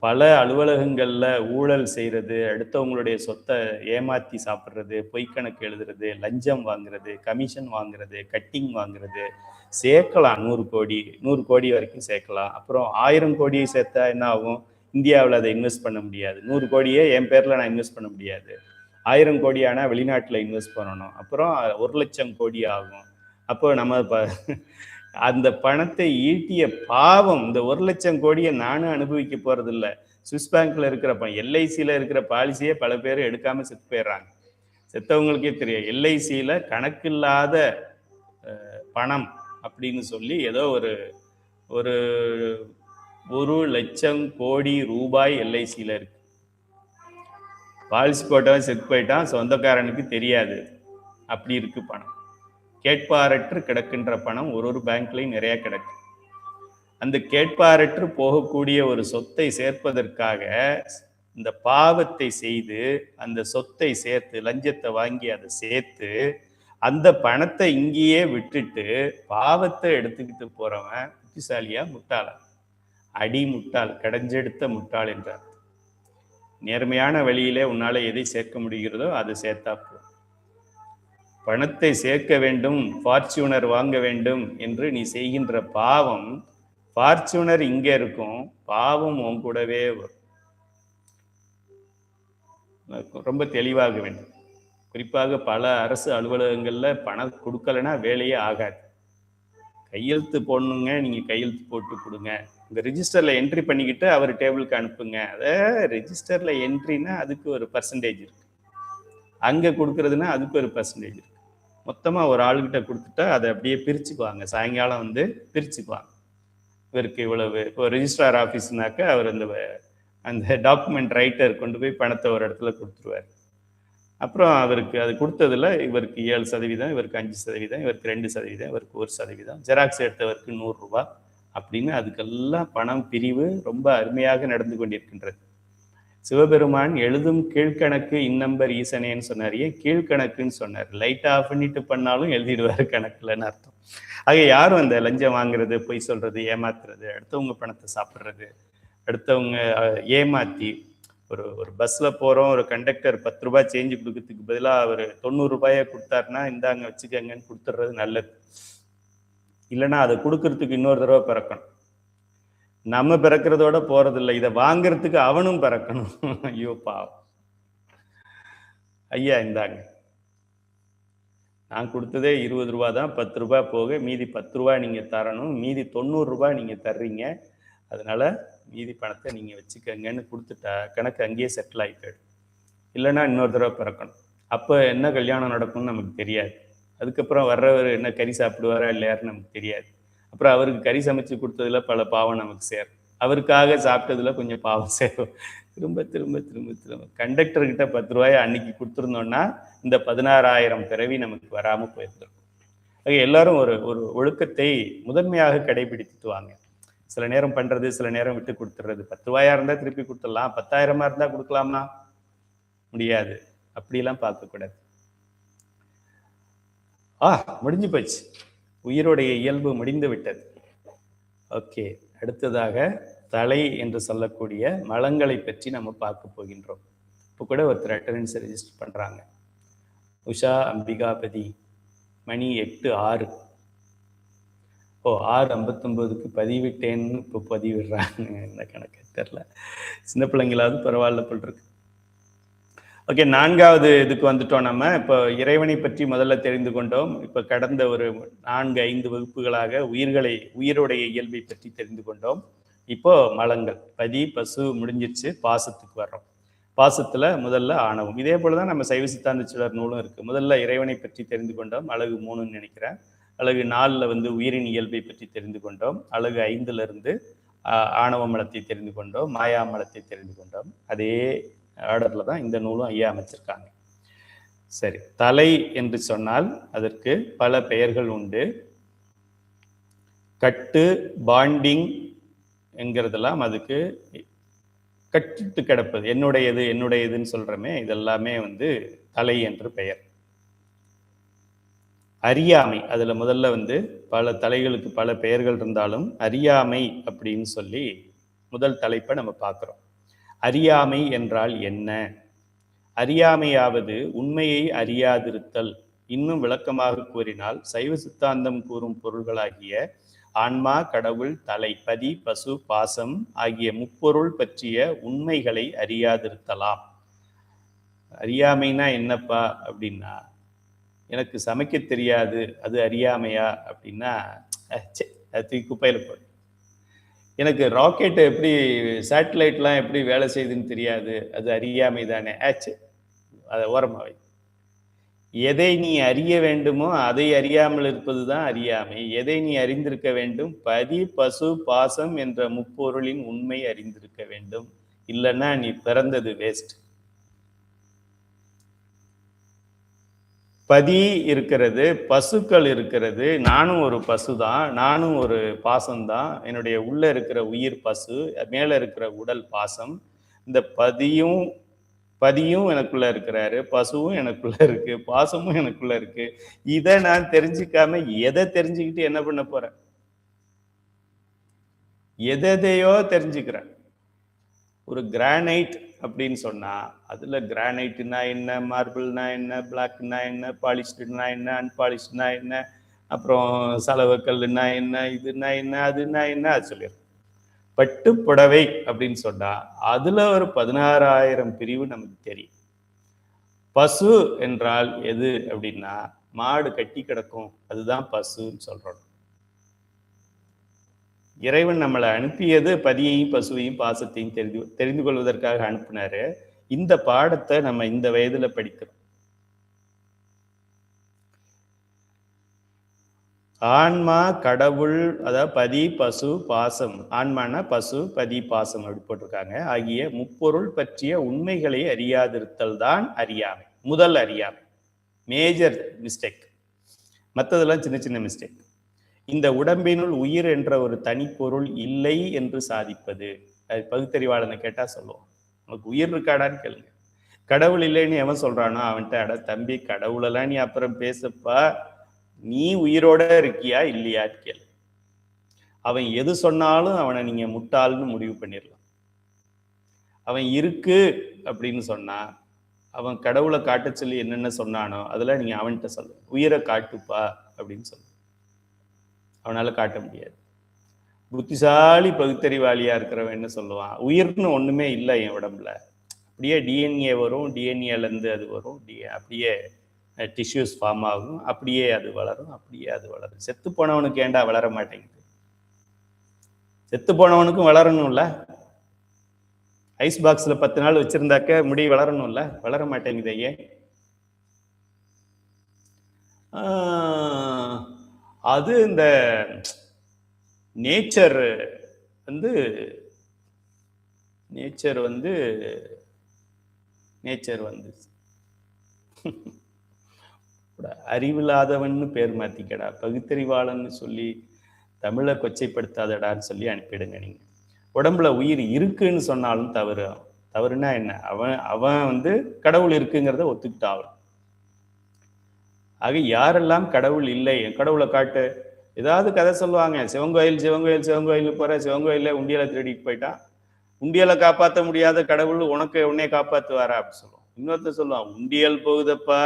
பல அலுவலகங்கள்ல ஊழல் செய்யறது, அடுத்தவங்களுடைய சொத்தை ஏமாத்தி சாப்பிட்றது, பொய்க்கணக்கு எழுதுறது, லஞ்சம் வாங்குறது, கமிஷன் வாங்குறது, கட்டிங் வாங்குறது, சேர்க்கலாம் 100 கோடி வரைக்கும் சேர்க்கலாம். அப்புறம் 1000 கோடியை சேர்த்தா என்ன ஆகும்? இந்தியாவில் அதை இன்வெஸ்ட் பண்ண முடியாது. 100 கோடியே என் பேர்ல நான் இன்வெஸ்ட் பண்ண முடியாது. 1000 கோடியானா வெளிநாட்டில் இன்வெஸ்ட் பண்ணணும். அப்புறம் 1 லட்சம் கோடி ஆகும். அப்போ நம்ம அந்த பணத்தை ஈட்டிய பாவம், இந்த 1 லட்சம் கோடியை நானும் அனுபவிக்க போறது இல்லை. சுவிஸ் பேங்க்ல இருக்கிற எல்ஐசியில இருக்கிற பாலிசியை பல பேர் எடுக்காம செத்து போயிடுறாங்க. செத்தவங்களுக்கே தெரியும். எல்ஐசியில கணக்கில்லாத பணம் அப்படின்னு சொல்லி ஏதோ ஒரு 1 லட்சம் கோடி ரூபாய் எல்ஐசியில இருக்கு. பாலிசி போட்டவன் செத்து போயிட்டான், சொந்தக்காரனுக்கு தெரியாது. அப்படி இருக்கு பணம். கேட்பாரற்று கிடக்கின்ற பணம் ஒரு பேங்க்லையும் நிறைய கிடக்கு. அந்த கேட்பாரற்று போகக்கூடிய ஒரு சொத்தை சேர்ப்பதற்காக இந்த பாவத்தை செய்து அந்த சொத்தை சேர்த்து, லஞ்சத்தை வாங்கி அதை சேர்த்து அந்த பணத்தை இங்கேயே விட்டுட்டு பாவத்தை எடுத்துக்கிட்டு போறவன் புத்திசாலியா முட்டாள. அடி முட்டாள், கடைஞ்செடுத்த முட்டாள் என்றார். நேர்மையான வழியிலே உன்னால எதை சேர்க்க முடிகிறதோ அதை சேர்த்தா போதும். பணத்தை சேர்க்க வேண்டும், ஃபார்ச்சூனர் வாங்க வேண்டும் என்று நீ செய்கின்ற பாவம், ஃபார்ச்சூனர் இங்க இருக்கும், பாவம் உன் கூடவே வரும். ரொம்ப தெளிவாக வேண்டும். குறிப்பாக பல அரசு அலுவலகங்கள்ல பணம் கொடுக்கலன்னா வேலையே ஆகாது. கையெழுத்து போடணுங்க, நீங்க கையெழுத்து போட்டு கொடுங்க, இந்த ரிஜிஸ்டர்ல என்ட்ரி பண்ணிக்கிட்டு அவர் டேபிளுக்கு அனுப்புங்க. அதை ரெஜிஸ்டர்ல என்ட்ரினா அதுக்கு ஒரு பர்சன்டேஜ் இருக்கு, அங்க கொடுக்கறதுன்னா அதுக்கு ஒரு பர்சன்டேஜ் இருக்கு. மொத்தமா ஒரு ஆளுகிட்ட கொடுத்துட்டா அதை அப்படியே பிரிச்சுக்குவாங்க, சாயங்காலம் வந்து பிரிச்சுக்குவாங்க. இவருக்கு இவ்வளவு. இப்போ ரெஜிஸ்ட்ரார் ஆஃபீஸ்னாக்க அவர் அந்த டாக்குமெண்ட் ரைட்டர் கொண்டு போய் பணத்தை ஒரு இடத்துல கொடுத்துருவார். அப்புறம் அவருக்கு அது கொடுத்ததுல இவருக்கு 7%, இவருக்கு 5%, இவருக்கு 2%, இவருக்கு 1%, ஜெராக்ஸ் எடுத்தவருக்கு 100 ரூபாய் அப்படின்னு அதுக்கெல்லாம் பணம் பிரிவு ரொம்ப அருமையாக நடந்து கொண்டிருக்கின்றது. சிவபெருமான் எழுதும் கீழ்கணக்கு இந்நம்பர் ஈசனேன்னு சொன்னார். ஏன் கீழ்கணக்குன்னு சொன்னார்? லைட் ஆஃப் பண்ணிட்டு பண்ணாலும் எழுதிடுவாரு கணக்குலன்னு அர்த்தம். ஆக யாரும் அந்த லஞ்சம் வாங்குறது, பொய் சொல்றது, ஏமாத்துறது, அடுத்தவங்க பணத்தை சாப்பிட்றது, அடுத்தவங்க ஏமாத்தி ஒரு பஸ்ல போறோம், ஒரு கண்டக்டர் 10 ரூபாய் சேஞ்சு கொடுக்கறதுக்கு பதிலாக அவர் 90 ரூபாயை கொடுத்தாருன்னா இந்தாங்க வச்சுக்கங்கன்னு கொடுத்துட்றது நல்லது. இல்லைன்னா அதை கொடுக்கறதுக்கு இன்னொரு தடவை பிறக்கணும். நம்ம பிறக்கிறதோட போறதில்லை, இதை வாங்கறதுக்கு அவனும் பிறக்கணும். ஐயோ பாவம். ஐயா இந்தாங்க, நான் கொடுத்ததே 20 ரூபா தான், 10 ரூபாய் போக மீதி 10 ரூபாய் நீங்க தரணும், மீதி 90 ரூபாய் நீங்க தர்றீங்க, அதனால மீதி பணத்தை நீங்க வச்சுக்கங்கன்னு கொடுத்துட்டா கணக்கு அங்கேயே செட்டில் ஆகிட்டு. இல்லைன்னா இன்னொரு தடவை பிறக்கணும். அப்போ என்ன கல்யாணம் நடக்கும்னு நமக்கு தெரியாது. அதுக்கப்புறம் வர்றவர் என்ன கறி சாப்பிடுவாரா இல்லையாருன்னு நமக்கு தெரியாது. அப்புறம் அவருக்கு கறி சமைச்சு கொடுத்ததுல பல பாவம் நமக்கு சேரும், அவருக்காக சாப்பிட்டதுல கொஞ்சம் பாவம் சேரும். திரும்ப திரும்ப திரும்ப திரும்ப கண்டக்டர்கிட்ட 10 ரூபாயை அன்னைக்கு கொடுத்துருந்தோம்னா இந்த 16,000 பிறவி நமக்கு வராம போயிருந்திருக்கும். ஆக எல்லாரும் ஒரு ஒழுக்கத்தை முதன்மையாக கடைபிடித்துட்டு வாங்க. சில நேரம் பண்றது, சில நேரம் விட்டு கொடுத்துடுறது. 10 ரூபாயா இருந்தா திருப்பி கொடுத்துடலாம், 10,000 இருந்தா கொடுக்கலாமா? முடியாது. அப்படிலாம் பார்க்கக்கூடாது. முடிஞ்சு போச்சு, உயிருடைய இயல்பு முடிந்து விட்டது. ஓகே, அடுத்ததாக தலை என்று சொல்லக்கூடிய மலங்களை பற்றி நம்ம பார்க்க போகின்றோம். இப்போ கூட ஒருத்தர் அட்டெண்டன்ஸ் ரெஜிஸ்டர் பண்றாங்க. உஷா அம்பிகாபதி, மணி 8:06. 6:59க்கு பதிவிட்டேன்னு இப்போ பதிவிடுறாங்க. என்ன கணக்கு தெரியல, சின்ன பிள்ளைங்களாவது பரவாயில்ல போல் இருக்கு. ஓகே, 4வது இதுக்கு வந்துட்டோம். நம்ம இப்போ இறைவனை பற்றி முதல்ல தெரிந்து கொண்டோம். இப்போ கடந்த ஒரு 4-5 வகுப்புகளாக உயிருடைய இயல்பை பற்றி தெரிந்து கொண்டோம். இப்போ மலங்கள், பதி பசு முடிஞ்சிருச்சு, பாசத்துக்கு வர்றோம். பாசத்துல முதல்ல ஆணவம். இதே போலதான் நம்ம சைவ சித்தாந்த சுடர் நூலும் இருக்கு. முதல்ல இறைவனை பற்றி தெரிந்து கொண்டோம், அழகு 3ன்னு நினைக்கிறேன். அழகு 4ல் உயிரின் இயல்பை பற்றி தெரிந்து கொண்டோம். அழகு 5ல் ஆணவ மலத்தை தெரிந்து கொண்டோம், மாயா மலத்தை தெரிந்து கொண்டோம். அதே ஆர்டர்ல தான் இந்த நூலும் ஐயா அமைச்சிருக்காங்க. சரி, தலை என்று சொன்னால் அதற்கு பல பெயர்கள் உண்டு. கட்டு, பாண்டிங் என்கிறதெல்லாம் அதுக்கு கட்டிட்டு கிடப்பது, என்னுடையதுன்னு சொல்றமே, இதெல்லாமே தலை என்று பெயர். அறியாமை, அதுல முதல்ல பல தலைகளுக்கு பல பெயர்கள் இருந்தாலும் அறியாமை அப்படின்னு சொல்லி முதல் தலைப்பை நம்ம பார்க்கிறோம். அறியாமை என்றால் என்ன? அறியாமையாவது உண்மையை அறியாதிருத்தல். இன்னும் விளக்கமாக கூறினால் சைவ சித்தாந்தம் கூறும் பொருள்களாகிய ஆன்மா, கடவுள், தலை, பதி, பசு, பாசம் ஆகிய முப்பொருள் பற்றிய உண்மைகளை அறியாதிருத்தலாம். அறியாமைனா என்னப்பா அப்படின்னா, எனக்கு சமைக்க தெரியாது, அது அறியாமையா அப்படின்னா அது குப்பையில போடு. எனக்கு ராக்கெட் எப்படி, சேட்டலைட்லாம் எப்படி வேலை செய்யுதுன்னு தெரியாது, அது அறியாமை தானே, ஆச்சு, அதை ஓரமாவை. எதை நீ அறிய வேண்டுமோ அதை அறியாமல் இருப்பது தான் அறியாமை. எதை நீ அறிந்திருக்க வேண்டும்? பதி, பசு, பாசம் என்ற முப்பொருளின் உண்மை அறிந்திருக்க வேண்டும். இல்லைன்னா நீ பிறந்தது வேஸ்ட். பதி இருக்கிறது, பசுக்கள் இருக்கிறது, நானும் ஒரு பசு தான், நானும் ஒரு பாசம்தான். என்னுடைய உள்ள இருக்கிற உயிர் பசு, மேல இருக்கிற உடல் பாசம். இந்த பதியும் எனக்குள்ள இருக்கிறாரு, பசுவும் எனக்குள்ள இருக்கு, பாசமும் எனக்குள்ள இருக்கு. இதை நான் தெரிஞ்சுக்காம எதை தெரிஞ்சுக்கிட்டு என்ன பண்ண போறேன்? எதையோ தெரிஞ்சுக்கிறேன். ஒரு கிரானைட் அப்படின்னு சொன்னா அதுல கிரானைட்னா என்ன, மார்பிள்னா என்ன, பிளாக்னா என்ன, பாலிஷ்டுனா என்ன, அன்பாலிஷ்டுனா என்ன, அப்புறம் சலவைக்கல்லுனா என்ன, இதுனா என்ன, அதுனா என்ன, அது சொல்லிடுறேன். பட்டு புடவை அப்படின்னு சொன்னா அதுல ஒரு 16,000 பிரிவு நமக்கு தெரியும். பசு என்றால் எது அப்படின்னா மாடு கட்டி கிடக்கும், அதுதான் பசுன்னு சொல்றோம். இறைவன் நம்மளை அனுப்பியது பதியையும் பசுவையும் பாசத்தையும் தெரிந்து கொள்வதற்காக அனுப்பினாரு. இந்த பாடத்தை நம்ம இந்த வயதுல படிக்கிறோம். ஆன்மா, கடவுள், அதாவது பதி, பசு, பாசம். ஆன்மானா பசு, பதி, பாசம் அப்படி போட்டிருக்காங்க. ஆகிய முப்பொருள் பற்றிய உண்மைகளை அறியாதிருத்தல் தான் அறியாமை. முதல் அறியாமை, மேஜர் மிஸ்டேக். மற்றதெல்லாம் சின்ன சின்ன மிஸ்டேக். இந்த உடம்பினுள் உயிர் என்ற ஒரு தனிப்பொருள் இல்லை என்று சாதிப்பது. அது பகுத்தறிவாளனை கேட்டா சொல்லுவோம், உனக்கு உயிர் இருக்காடான்னு கேளுங்க. கடவுள் இல்லைன்னு எவன் சொல்றானோ அவன்கிட்ட, அட தம்பி கடவுளெல்லாம் நீ அப்புறம் பேசப்பா, நீ உயிரோட இருக்கியா இல்லையான்னு கேளு. அவன் எது சொன்னாலும் அவனை நீங்க முட்டாள்னு முடிவு பண்ணிடலாம். அவன் இருக்கு அப்படின்னு சொன்னா அவன் கடவுளை காட்ட சொல்லி என்னென்ன சொன்னானோ அதெல்லாம் நீங்க அவன்கிட்ட சொல்லு. உயிரை காட்டுப்பா அப்படின்னு சொல்லு, அவனால காட்ட முடியாது. புத்திசாலி பகுத்தறிவாளியா இருக்கிறவன் என்ன சொல்லுவான், உயிர்னு ஒண்ணுமே இல்லை என் உடம்புல, அப்படியே டிஎன்ஏ வரும், டிஎன்ஏல இருந்து அது வரும், அப்படியே டிஷ்யூஸ் ஃபார்ம் ஆகும், அப்படியே அது வளரும், அப்படியே அது வளரும். செத்து போனவனுக்கு ஏண்டா வளர மாட்டேங்குது? செத்து போனவனுக்கும் வளரணும்ல. ஐஸ் பாக்ஸ்ல 10 நாள் வச்சிருந்தாக்க முடி வளரணும்ல, வளர மாட்டேங்குது. ஏன்? அது இந்த நேச்சர் வந்து அறிவில்லாதவன் பேர் மாத்திக்கடா, பகுத்தறிவாளன்னு சொல்லி தமிழை கொச்சைப்படுத்தாதடான்னு சொல்லி அனுப்பிடுங்க. நீங்க உடம்புல உயிர் இருக்குன்னு சொன்னாலும் தவறு. தவறுனா என்ன? அவன் கடவுள் இருக்குங்கிறத ஒத்துக்கிட்டான். ஆக யாரெல்லாம் கடவுள் இல்லை, கடவுளை காட்டு, ஏதாவது கதை சொல்லுவாங்க. சிவங்கோயில் போற, சிவங்கோயில உண்டியலை திருடிட்டு போயிட்டான், உண்டியலை காப்பாற்ற முடியாத கடவுள் உன்னை காப்பாத்துவாரா அப்படி சொல்லுவோம். இன்னொருத்தர் சொல்லுவான், உண்டியல் போகுதப்பா,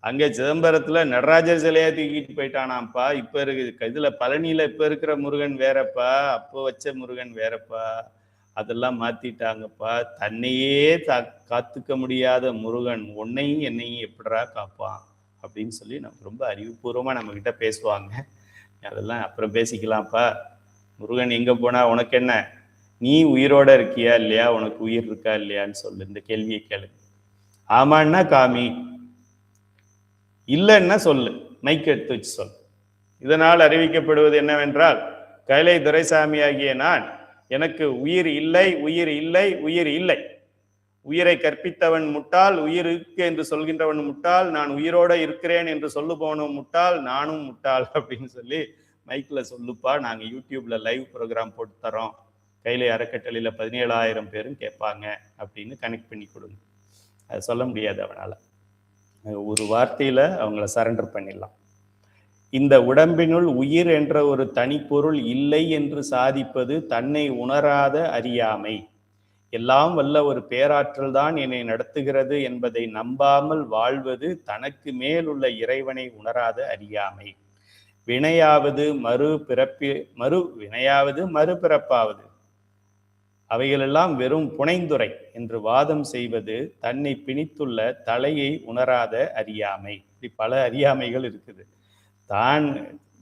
அங்க சிதம்பரத்துல நடராஜர் சிலையா தூக்கிட்டு போயிட்டானாப்பா, இப்ப இருக்கு இதுல பழனியில இப்ப இருக்கிற முருகன் வேறப்பா, அப்போ வச்ச முருகன் வேறப்பா, அதெல்லாம் மாத்திட்டாங்கப்பா, தன்னையே காத்துக்க முடியாத முருகன் உன்னையும் என்னையும் எப்படிரா காப்பான் அப்படின்னு சொல்லி நம்ம ரொம்ப அறிவுபூர்வமா நம்ம கிட்ட பேசுவாங்க. அதெல்லாம் அப்புறம் பேசிக்கலாம்ப்பா, முருகன் எங்க போனா உனக்கு என்ன, நீ உயிரோட இருக்கியா இல்லையா, உனக்கு உயிர் இருக்கா இல்லையான்னு சொல்லு. இந்த கேள்வியை கேளு. ஆமான்னா காமி, இல்லைன்னா சொல்லு, மைக் எடுத்து வச்சு சொல். இதனால் அறிவிக்கப்படுவது என்னவென்றால், கைலை துரைசாமி ஆகிய நான், எனக்கு உயிர் இல்லை, உயிர் இல்லை, உயிர் இல்லை. உயிரை கற்பித்தவன் முட்டாள், உயிர் இருக்கு என்று சொல்கின்றவன் முட்டாள், நான் உயிரோட இருக்கிறேன் என்று சொல்லுபவனும் முட்டாள், நானும் முட்டாள் அப்படின்னு சொல்லி மைக்ல சொல்லுப்பா, நாங்க யூடியூப்ல லைவ் ப்ரோக்ராம் போட்டு தரோம், கைலை அறக்கட்டளையில 17,000 பேரும் கேட்பாங்க அப்படின்னு கனெக்ட் பண்ணி கொடுங்க. அது சொல்ல முடியாது அவனால. ஒரு வார்த்தையில அவங்கள சரண்டர் பண்ணிடலாம். இந்த உடம்பினுள் உயிர் என்ற ஒரு தனிப்பொருள் இல்லை என்று சாதிப்பது தன்னை உணராத அறியாமை. எல்லாம் வல்ல ஒரு பேராற்றல் தான் என்னை நடத்துகிறது என்பதை நம்பாமல் வாழ்வது தனக்கு மேல் உள்ள இறைவனை உணராத அறியாமை. வினையாவது மறுபிறப்பாவது அவைகளெல்லாம் வெறும் புனைந்துரை என்று வாதம் செய்வது தன்னை பிணித்துள்ள தலையை உணராத அறியாமை. இப்படி பல அறியாமைகள் இருக்குது. தான்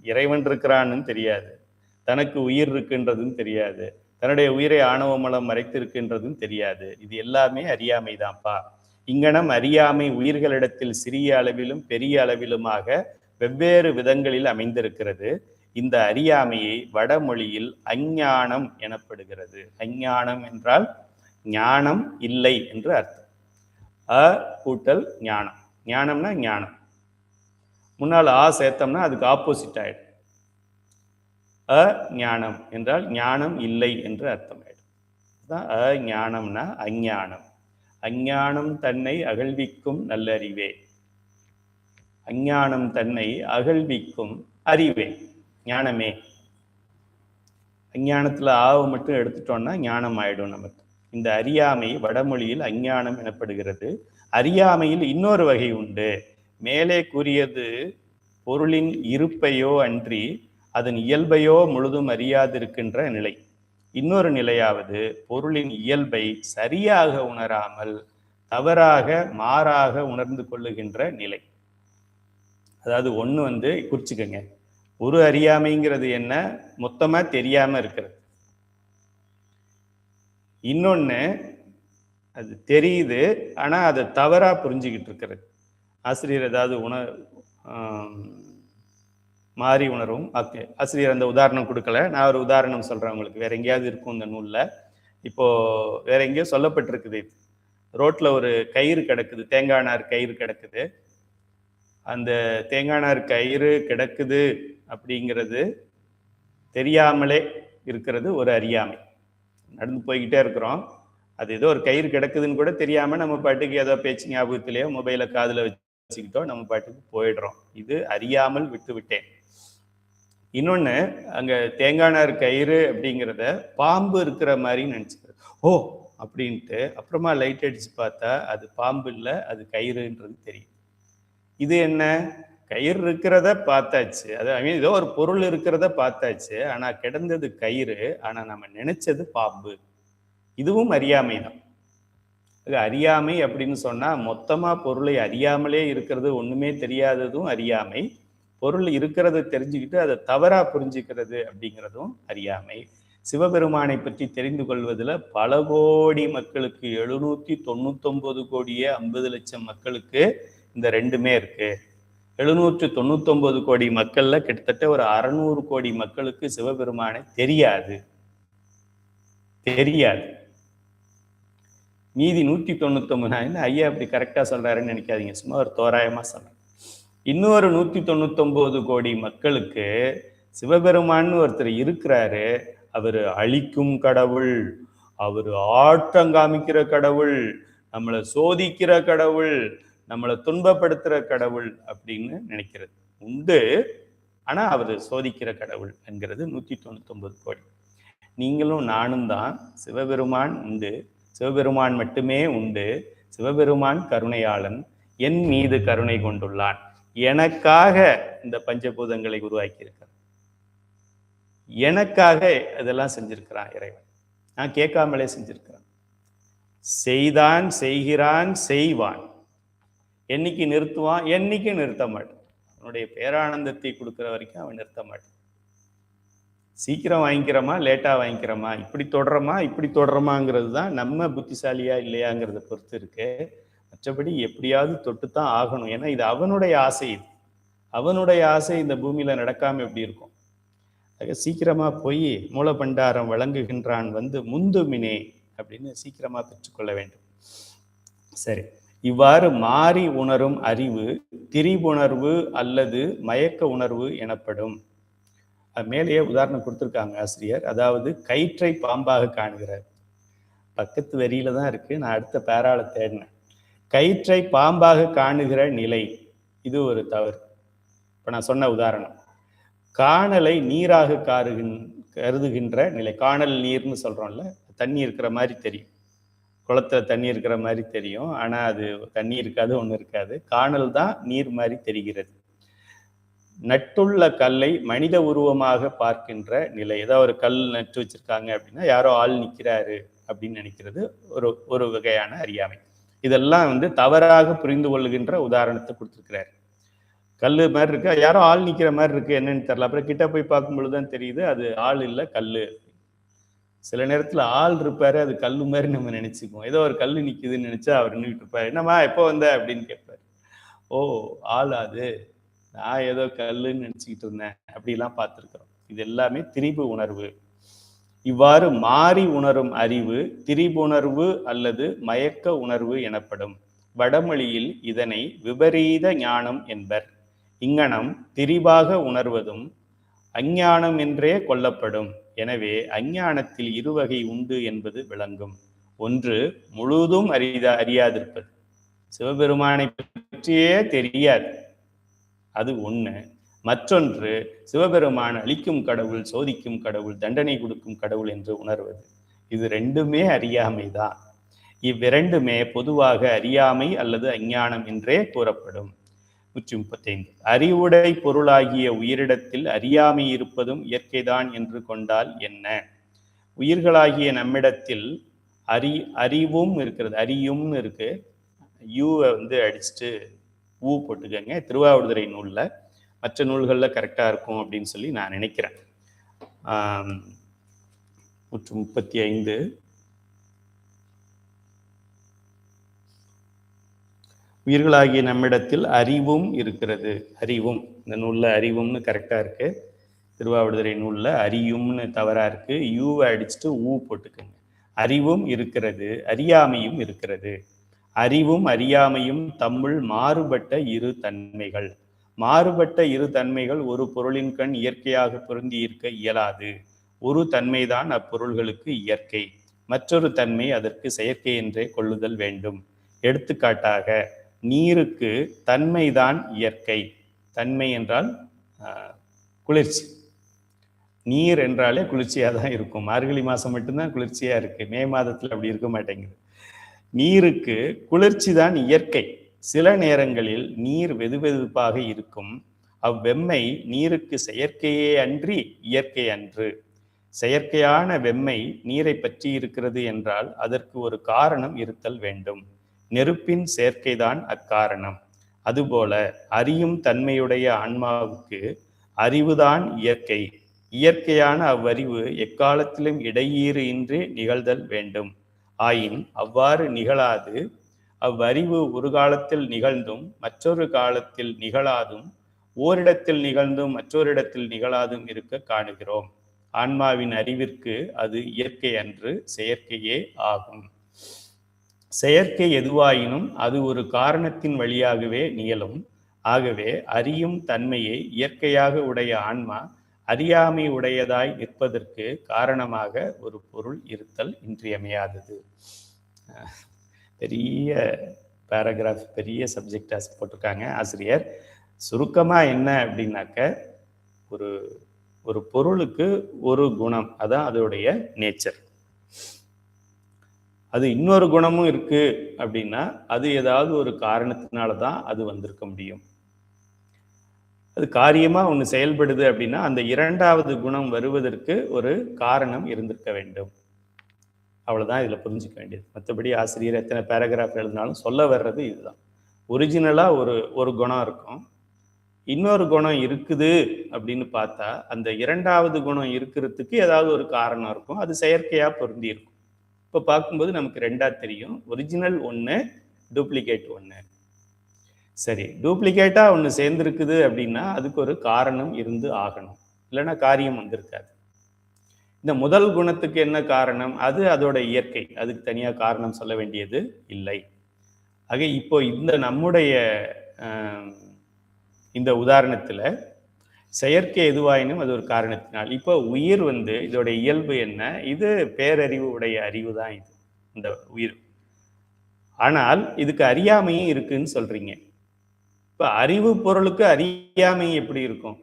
இறைவன் இருக்கிறான்னு தெரியாது, தனக்கு உயிர் இருக்கின்றதுன்னு தெரியாது, தன்னுடைய உயிரை ஆணவ மலம் மறைத்திருக்கின்றதும் தெரியாது. இது எல்லாமே அறியாமை தான்ப்பா. இங்கனம் அறியாமை உயிர்களிடத்தில் சிறிய அளவிலும் பெரிய அளவிலுமாக வெவ்வேறு விதங்களில் அமைந்திருக்கிறது. இந்த அறியாமையை வடமொழியில் அஞ்ஞானம் எனப்படுகிறது. அஞ்ஞானம் என்றால் ஞானம் இல்லை என்று அர்த்தம். அ கூட்டல் ஞானம். ஞானம்னா ஞானம், முன்னால் ஆ சேர்த்தோம்னா அதுக்கு ஆப்போசிட் ஆயிடும். அஞானம் என்றால் ஞானம் இல்லை என்று அர்த்தம் ஆயிடும். அஞானம்னா அஞ்ஞானம். அஞ்ஞானம் தன்னை அகழ்விக்கும் நல்லறிவே. அஞ்ஞானம் தன்னை அகழ்விக்கும் அறிவே, ஞானமே. அஞ்ஞானத்துல ஆவை மட்டும் எடுத்துட்டோம்னா ஞானம் ஆயிடும் நமக்கு. இந்த அறியாமை வடமொழியில் அஞ்ஞானம் எனப்படுகிறது. அறியாமையில் இன்னொரு வகை உண்டு. மேலே கூறியது பொருளின் இருப்பையோ அன்றி அதன் இயல்பையோ முழுதும் அறியாதிருக்கின்ற நிலை. இன்னொரு நிலையாவது பொருளின் இயல்பை சரியாக உணராமல் தவறாக மாறாக உணர்ந்து கொள்ளுகின்ற நிலை. அதாவது ஒண்ணு குறிச்சுக்கங்க, ஒரு அறியாமைங்கிறது என்ன, மொத்தமா தெரியாம இருக்கிறது. இன்னொன்னு அது தெரியுது, ஆனா அதை தவறா புரிஞ்சுக்கிட்டு இருக்கிறது. ஆசிரியர் ஏதாவது மாறி உணர்வும் ஆசிரியர் அந்த உதாரணம் கொடுக்கல, நான் ஒரு உதாரணம் சொல்றேன் உங்களுக்கு. வேற எங்கேயாவது இருக்கும் இந்த நூல்ல. இப்போ வேற எங்கேயோ சொல்லப்பட்டிருக்குது. ரோட்ல ஒரு கயிறு கிடக்குது, தேங்காய் நார் கயிறு கிடக்குது. அந்த தேங்காய் நார் கயிறு கிடக்குது அப்படிங்கிறது தெரியாமலே இருக்கிறது ஒரு அறியாமை. நடந்து போய்கிட்டே இருக்கிறோம், அது ஏதோ ஒரு கயிறு கிடக்குதுன்னு கூட தெரியாம நம்ம பாட்டுக்கு ஏதோ பேச்சு ஞாபகத்திலேயோ மொபைலை காதுல வச்சுக்கிட்டோ நம்ம பாட்டுக்கு போயிடுறோம். இது அறியாமல் விட்டு விட்டேன். இன்னொன்னு, அங்க தேங்காய் நார் கயிறு அப்படிங்கிறத பாம்பு இருக்கிற மாதிரி நினைச்சுக்கிறது. ஓ அப்படின்ட்டு அப்புறமா லைட் அடிச்சு பார்த்தா அது பாம்பு இல்லை, அது கயிறுன்றது தெரியும். இது என்ன, கயிறு இருக்கிறத பார்த்தாச்சு, அது ஏதோ ஒரு பொருள் இருக்கிறத பார்த்தாச்சு, ஆனா கிடந்தது கயிறு, ஆனா நம்ம நினைச்சது பாம்பு. இதுவும் அறியாமை தான். அறியாமை அப்படின்னு சொன்னா மொத்தமா பொருளை அறியாமலே இருக்கிறது, ஒண்ணுமே தெரியாததும் அறியாமை. பொருள் இருக்கிறத தெரிஞ்சுக்கிட்டு அதை தவறா புரிஞ்சுக்கிறது அப்படிங்கிறதும் அறியாமை. சிவபெருமானை பற்றி தெரிந்து கொள்வதில் பல கோடி மக்களுக்கு, 799 கோடியே 50 லட்சம் மக்களுக்கு இந்த ரெண்டுமே இருக்கு. 799 கோடி மக்கள்ல கிட்டத்தட்ட ஒரு 600 கோடி மக்களுக்கு சிவபெருமானை தெரியாது. மீதி 199, ஐயா அப்படி கரெக்டா சொல்றாருன்னு நினைக்காதீங்க, சும்மா ஒரு தோராயமா சொல்றேன். இன்னொரு 199 கோடி மக்களுக்கு சிவபெருமான்னு ஒருத்தர் இருக்கிறாரு. அவரு அழிக்கும் கடவுள், அவரு ஆட்டங்காமிக்கிற கடவுள், நம்மளை சோதிக்கிற கடவுள், நம்மளை துன்பப்படுத்துற கடவுள் அப்படின்னு நினைக்கிறது உண்டு. ஆனா அவரு சோதிக்கிற கடவுள் என்கிறது 199 கோடி. நீங்களும் நானும் தான். சிவபெருமான் உண்டு, சிவபெருமான் மட்டுமே உண்டு. சிவபெருமான் கருணையாளன், என் மீது கருணை கொண்டுள்ளான். எனக்காக இந்த பஞ்சபூதங்களை உருவாக்கி இருக்கிறான், எனக்காக இதெல்லாம் செஞ்சிருக்கிறான் இறைவன். நான் கேட்காமலே செஞ்சிருக்கிறான். செய்தான், செய்கிறான், செய்வான். என்னைக்கு நிறுத்துவான், என்னைக்கு நிறுத்த மாட்டான். அவனுடைய பேரானந்தத்தை கொடுக்குற வரைக்கும் அவன் நிறுத்த மாட்டான். சீக்கிரம் வாங்கிக்கிறோமா, லேட்டா வாங்கிக்கிறோமா, இப்படி தொடரமாங்கிறது தான் நம்ம புத்திசாலியா இல்லையாங்கிறத பொறுத்து இருக்கு. மற்றபடி எப்படியாவது தொட்டுத்தான் ஆகணும். ஏன்னா இது அவனுடைய ஆசை. அவனுடைய ஆசை இந்த பூமியில நடக்காம எப்படி இருக்கும்? சீக்கிரமா போய் மூலபண்டாரம் வழங்குகின்றான் வந்து முந்துமினே அப்படின்னு சீக்கிரமா பெற்றுக்கொள்ள வேண்டும். சரி, இவ்வாறு மாறி உணரும் அறிவு திரிபுணர்வு அல்லது மயக்க உணர்வு எனப்படும். மேலேயே உதாரணம் கொடுத்துருக்காங்க ஆசிரியர். அதாவது கயிற்றை பாம்பாக காண்கிறார். பக்கத்து வரியில தான் இருக்கு, நான் அடுத்த பேரால தேடினேன். கயிற்றை பாம்பாக காணுகிற நிலை, இது ஒரு தவறு. இப்ப நான் சொன்ன உதாரணம், காணலை நீராக கருதுகின்ற நிலை. காணல் நீர்னு சொல்றோம்ல, தண்ணி இருக்கிற மாதிரி தெரியும், குளத்துல தண்ணி இருக்கிற மாதிரி தெரியும், ஆனா அது தண்ணி இருக்காது, ஒண்ணு இருக்காது. காணல் தான் நீர் மாதிரி தெரிகிறது. நட்டுள்ள கல்லை மனித உருவமாக பார்க்கின்ற நிலை. ஏதாவது ஒரு கல் நட்டு வச்சிருக்காங்க அப்படின்னா யாரோ ஆள் நிற்கிறாரு அப்படின்னு நினைக்கிறது ஒரு வகையான அறியாமை. இதெல்லாம் தவறாக புரிந்து கொள்ளுகின்ற உதாரணத்தை கொடுத்துருக்கிறாரு. கல்லு மாதிரி இருக்கு, யாரோ ஆள் நிற்கிற மாதிரி இருக்கு, என்னன்னு தெரியல. அப்புறம் கிட்ட போய் பார்க்கும் பொழுதுதான் தெரியுது அது ஆள் இல்லை, கல்லு. சில நேரத்துல ஆள் இருப்பாரு, அது கல்லு மாதிரி நம்ம நினைச்சுக்குவோம். ஏதோ ஒரு கல்லு நிக்குதுன்னு நினைச்சா அவர் நின்றுட்டு இருப்பாரு. என்னம்மா எப்போ வந்த அப்படின்னு கேட்பாரு. ஓ ஆள், அது நான் ஏதோ கல்லுன்னு நினைச்சுக்கிட்டு இருந்தேன் அப்படிலாம் பார்த்துருக்கிறோம். இது எல்லாமே திரிபு உணர்வு. இவ்வாறு மாறி உணரும் அறிவு திரிபுணர்வு அல்லது மயக்க உணர்வு எனப்படும். வடமொழியில் இதனை விபரீத ஞானம் என்பர். இங்ஙனம் திரிபாக உணர்வதும் அஞ்ஞானம் என்றே கொள்ளப்படும். எனவே அஞ்ஞானத்தில் இருவகை உண்டு என்பது விளங்கும். ஒன்று, முழுதும் அறியாதிருப்பது, சிவபெருமானை பற்றியே தெரியாது, அது ஒண்ணு. மற்றொன்று சிவபெருமான் அழிக்கும் கடவுள், சோதிக்கும் கடவுள், தண்டனை கொடுக்கும் கடவுள் என்று உணர்வது. இது ரெண்டுமே அறியாமை தான். இவ்விரண்டுமே பொதுவாக அறியாமை அல்லது அஞ்ஞானம் என்றே கூறப்படும். 135. அறிவுடை பொருளாகிய உயிரிடத்தில் அறியாமை இருப்பதும் இயற்கைதான் என்று கொண்டால் என்ன? உயிர்களாகிய நம்மிடத்தில் அறிவும் இருக்கிறது, அறியும்னு இருக்கு. யூவை அடிச்சுட்டு ஊ போட்டுக்கங்க. திருவாவடுதுறை நூலில், மற்ற நூல்களில் கரெக்டாக இருக்கும் அப்படின்னு சொல்லி நான் நினைக்கிறேன். 135. உயிர்களாகிய நம்மிடத்தில் அறிவும் இருக்கிறது. அறிவும், இந்த நூலில் அறிவும்னு கரெக்டாக இருக்கு. திருவாவடுதுறை நூலில் அறியும்னு தவறாக இருக்கு. யூவை அடிச்சுட்டு ஊ போட்டுக்கோங்க. அறிவும் இருக்கிறது, அறியாமையும் இருக்கிறது. அறிவும் அறியாமையும் தம்முள் மாறுபட்ட இரு தன்மைகள். மாறுபட்ட இரு தன்மைகள் ஒரு பொருளின் கண் இயற்கையாக பொருந்தி இருக்க இயலாது. ஒரு தன்மைதான் அப்பொருள்களுக்கு இயற்கை, மற்றொரு தன்மை அதற்கு செயற்கை என்றே கொள்ளுதல் வேண்டும். எடுத்துக்காட்டாக, நீருக்கு தன்மைதான் இயற்கை. தன்மை என்றால் குளிர்ச்சி. நீர் என்றாலே குளிர்ச்சியாக தான் இருக்கும். மார்கழி மாதம் மட்டும்தான் குளிர்ச்சியாக இருக்குது, மே மாதத்தில் அப்படி இருக்க மாட்டேங்குது. நீருக்கு குளிர்ச்சி தான் இயற்கை. சில நேரங்களில் நீர் வெதுவெதுப்பாக இருக்கும். அவ்வெம்மை நீருக்கு செயற்கையே அன்றி இயற்கை அன்று. செயற்கையான வெம்மை நீரை பற்றி இருக்கிறது என்றால் அதற்கு ஒரு காரணம் இருத்தல் வேண்டும். நெருப்பின் சேர்க்கைதான் அக்காரணம். அதுபோல அறியும் தன்மையுடைய ஆன்மாவுக்கு அறிவுதான் இயற்கை. இயற்கையான அவ்வறிவு எக்காலத்திலும் இடையீறு இன்றி நிகழ்தல் வேண்டும். ஆயின் அவ்வாறு நிகழாது அவ்வறிவு ஒரு காலத்தில் நிகழ்ந்தும் மற்றொரு காலத்தில் நிகழாதும், ஓரிடத்தில் நிகழ்ந்தும் மற்றொரிடத்தில் நிகழாதும் இருக்க காணுகிறோம். ஆன்மாவின் அறிவிற்கு அது இயற்கை அன்று, செயற்கையே ஆகும். செயற்கை எதுவாயினும் அது ஒரு காரணத்தின் வழியாகவே நிகழும். ஆகவே அறியும் தன்மையை இயற்கையாக உடைய ஆன்மா அறியாமை உடையதாய் நிற்பதற்கு காரணமாக ஒரு பொருள் இருத்தல் இன்றியமையாதது. பெரிய பேராகிராஃப், பெரிய சப்ஜெக்ட் போட்டிருக்காங்க ஆசிரியர். சுருக்கமா என்ன அப்படின்னாக்க, ஒரு பொருளுக்கு ஒரு குணம், அதான் அதோடைய நேச்சர். அது இன்னொரு குணமும் இருக்கு அப்படின்னா அது ஏதாவது ஒரு காரணத்தினால தான் அது வந்திருக்க முடியும். அது காரியமா ஒன்று செயல்படுது அப்படின்னா அந்த இரண்டாவது குணம் வருவதற்கு ஒரு காரணம் இருந்திருக்க வேண்டும். அவ்வளவுதான் இதுல புரிஞ்சுக்க வேண்டியது. மற்றபடி ஆசிரியர் எத்தனை பேராகிராஃப் எழுதினாலும் சொல்ல வர்றது இதுதான். ஒரிஜினலா ஒரு குணம் இருக்கும், இன்னொரு குணம் இருக்குது அப்படின்னு பார்த்தா அந்த இரண்டாவது குணம் இருக்கிறதுக்கு ஏதாவது ஒரு காரணம் இருக்கும், அது செயற்கையா பொருந்தி இருக்கும். இப்போ பார்க்கும்போது நமக்கு ரெண்டா தெரியும், ஒரிஜினல் ஒன்று, டூப்ளிகேட் ஒன்று. சரி, டூப்ளிகேட்டா ஒன்று சேர்ந்துருக்குது அப்படின்னா அதுக்கு ஒரு காரணம் இருந்து ஆகணும், இல்லைன்னா காரியம் வந்திருக்காது. இந்த முதல் குணத்துக்கு என்ன காரணம்? அது அதோட இயற்கை, அதுக்கு தனியாக காரணம் சொல்ல வேண்டியது இல்லை. ஆக இப்போ இந்த நம்முடைய இந்த உதாரணத்துல செயற்கை எதுவாயினும் அது ஒரு காரணத்தினால். இப்போ உயிர் இதோட இயல்பு என்ன? இது பேரறிவு உடைய அறிவு தான் இது, இந்த உயிர். ஆனால் இதுக்கு அறியாமையும் இருக்குன்னு சொல்றீங்க. இப்ப அறிவு பொருளுக்கு அறியாமை எப்படி இருக்கும்?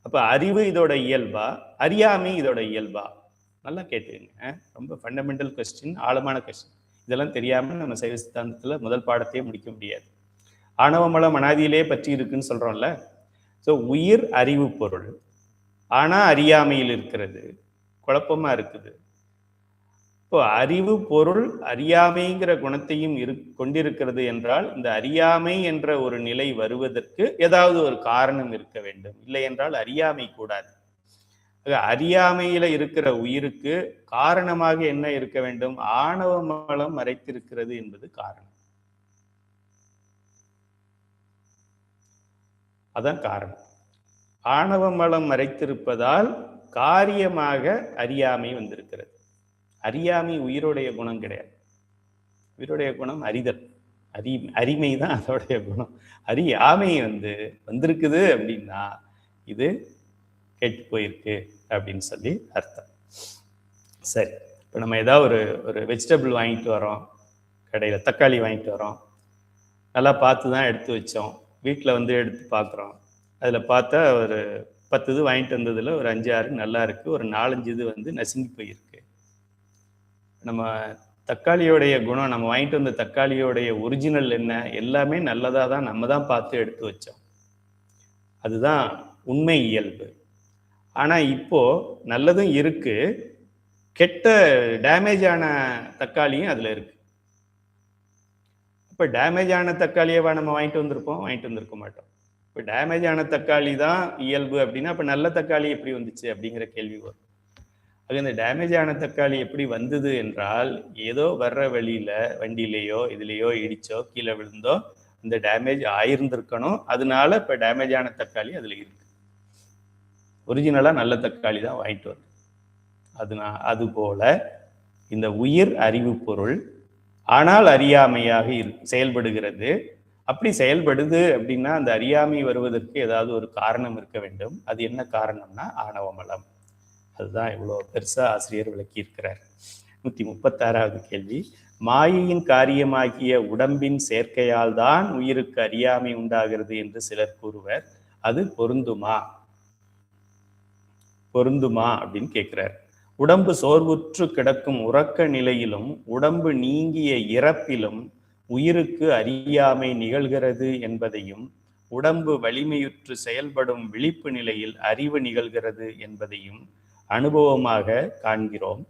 அப்ப அறிவு இதோட இயல்பா, அறியாமை இதோட இயல்பா? நல்லா கேட்டுக்கங்க, ரொம்ப ஃபண்டமெண்டல் கொஸ்டின், ஆழமான கொஸ்டின். இதெல்லாம் தெரியாம நம்ம சைவ சித்தாந்தத்துல முதல் பாடத்தையே முடிக்க முடியாது. ஆணவமலம் அனாதியிலே பற்றி இருக்குன்னு சொல்றோம்ல. ஸோ உயிர் அறிவு பொருள், ஆனா அறியாமையில் இருக்கிறது, குழப்பமா இருக்குது. இப்போ அறிவு பொருள் அறியாமைங்கிற குணத்தையும் கொண்டிருக்கிறது என்றால் இந்த அறியாமை என்ற ஒரு நிலை வருவதற்கு ஏதாவது ஒரு காரணம் இருக்க வேண்டும், இல்லை என்றால் அறியாமை கூடாது. அறியாமையில இருக்கிற உயிருக்கு காரணமாக என்ன இருக்க வேண்டும்? ஆணவ மலம் மறைத்திருக்கிறது என்பது காரணம், அதான் காரணம். ஆணவ மலம் மறைத்திருப்பதால் காரியமாக அறியாமை வந்திருக்கிறது. அறியாமை உயிருடைய குணம் கிடையாது. உயிருடைய குணம் அறிதல், அறிமை தான் அதோடைய குணம். அறியாமை வந்திருக்குது அப்படின்னா இது கெட்டு போயிருக்கு அப்படின்னு சொல்லி அர்த்தம். சரி, இப்போ நம்ம ஏதாவது ஒரு வெஜிடபிள் வாங்கிட்டு வரோம், கடையில் தக்காளி வாங்கிட்டு வரோம், நல்லா பார்த்து தான் எடுத்து வச்சோம். வீட்டில் எடுத்து பார்க்குறோம், அதில் பார்த்தா ஒரு 10 இது வாங்கிட்டு வந்ததில் ஒரு 5, 6 நல்லா இருக்குது, ஒரு 4, 5 இது வந்து நசுங்கி போயிருக்கு. நம்ம தக்காளியோடைய குணம், நம்ம வாங்கிட்டு வந்த தக்காளியோடைய ஒரிஜினல் என்ன, எல்லாமே நல்லதாக தான் நம்ம தான் பார்த்து எடுத்து வச்சோம். அதுதான் உண்மை இயல்பு. ஆனால் இப்போ நல்லதும் இருக்கு, கெட்ட டேமேஜ் ஆன தக்காளியும் அதில் இருக்கு. இப்போ டேமேஜ் ஆன தக்காளியவா நம்ம வாங்கிட்டு வந்திருக்க மாட்டோம். இப்போ டேமேஜ் ஆன தக்காளி தான் இயல்பு அப்படின்னா, அப்போ நல்ல தக்காளி எப்படி வந்துச்சு அப்படிங்கிற கேள்வி வரும். அது இந்த டேமேஜ் ஆன தக்காளி எப்படி வந்தது என்றால், ஏதோ வர்ற வழியில வண்டியிலேயோ இதுலேயோ இடிச்சோ கீழே விழுந்தோ இந்த டேமேஜ் ஆயிருந்திருக்கணும். அதனால இப்போ டேமேஜ் ஆன தக்காளி அதில் இருக்கு. ஒரிஜினலாக நல்ல தக்காளி தான் வாங்கிட்டு வரும். அதுபோல இந்த உயிர் அறிவு பொருள் ஆனால் அறியாமையாக செயல்படுகிறது. அப்படி செயல்படுது அப்படின்னா அந்த அறியாமை வருவதற்கு ஏதாவது ஒரு காரணம் இருக்க வேண்டும். அது என்ன காரணம்னா ஆணவமலம். அதுதான் இவ்வளோ பெருசா ஆசிரியர் விளக்கியிருக்கிறார். 136வது கேள்வி. மாயையின் காரியமாகிய உடம்பின் சேர்க்கையால் தான் உயிருக்கு அறியாமை உண்டாகிறது என்று சிலர் கூறுவர். அது பொருந்துமா அப்படின்னு கேட்கிறார். உடம்பு சோர்வுற்று கிடக்கும் உறக்க நிலையிலும் உடம்பு நீங்கிய இறப்பிலும் உயிருக்கு அறியாமை நிகழ்கிறது என்பதையும், உடம்பு வலிமையுற்று செயல்படும் விழிப்பு நிலையில் அறிவு நிகழ்கிறது என்பதையும் அனுபவமாக காண்கிறோம்.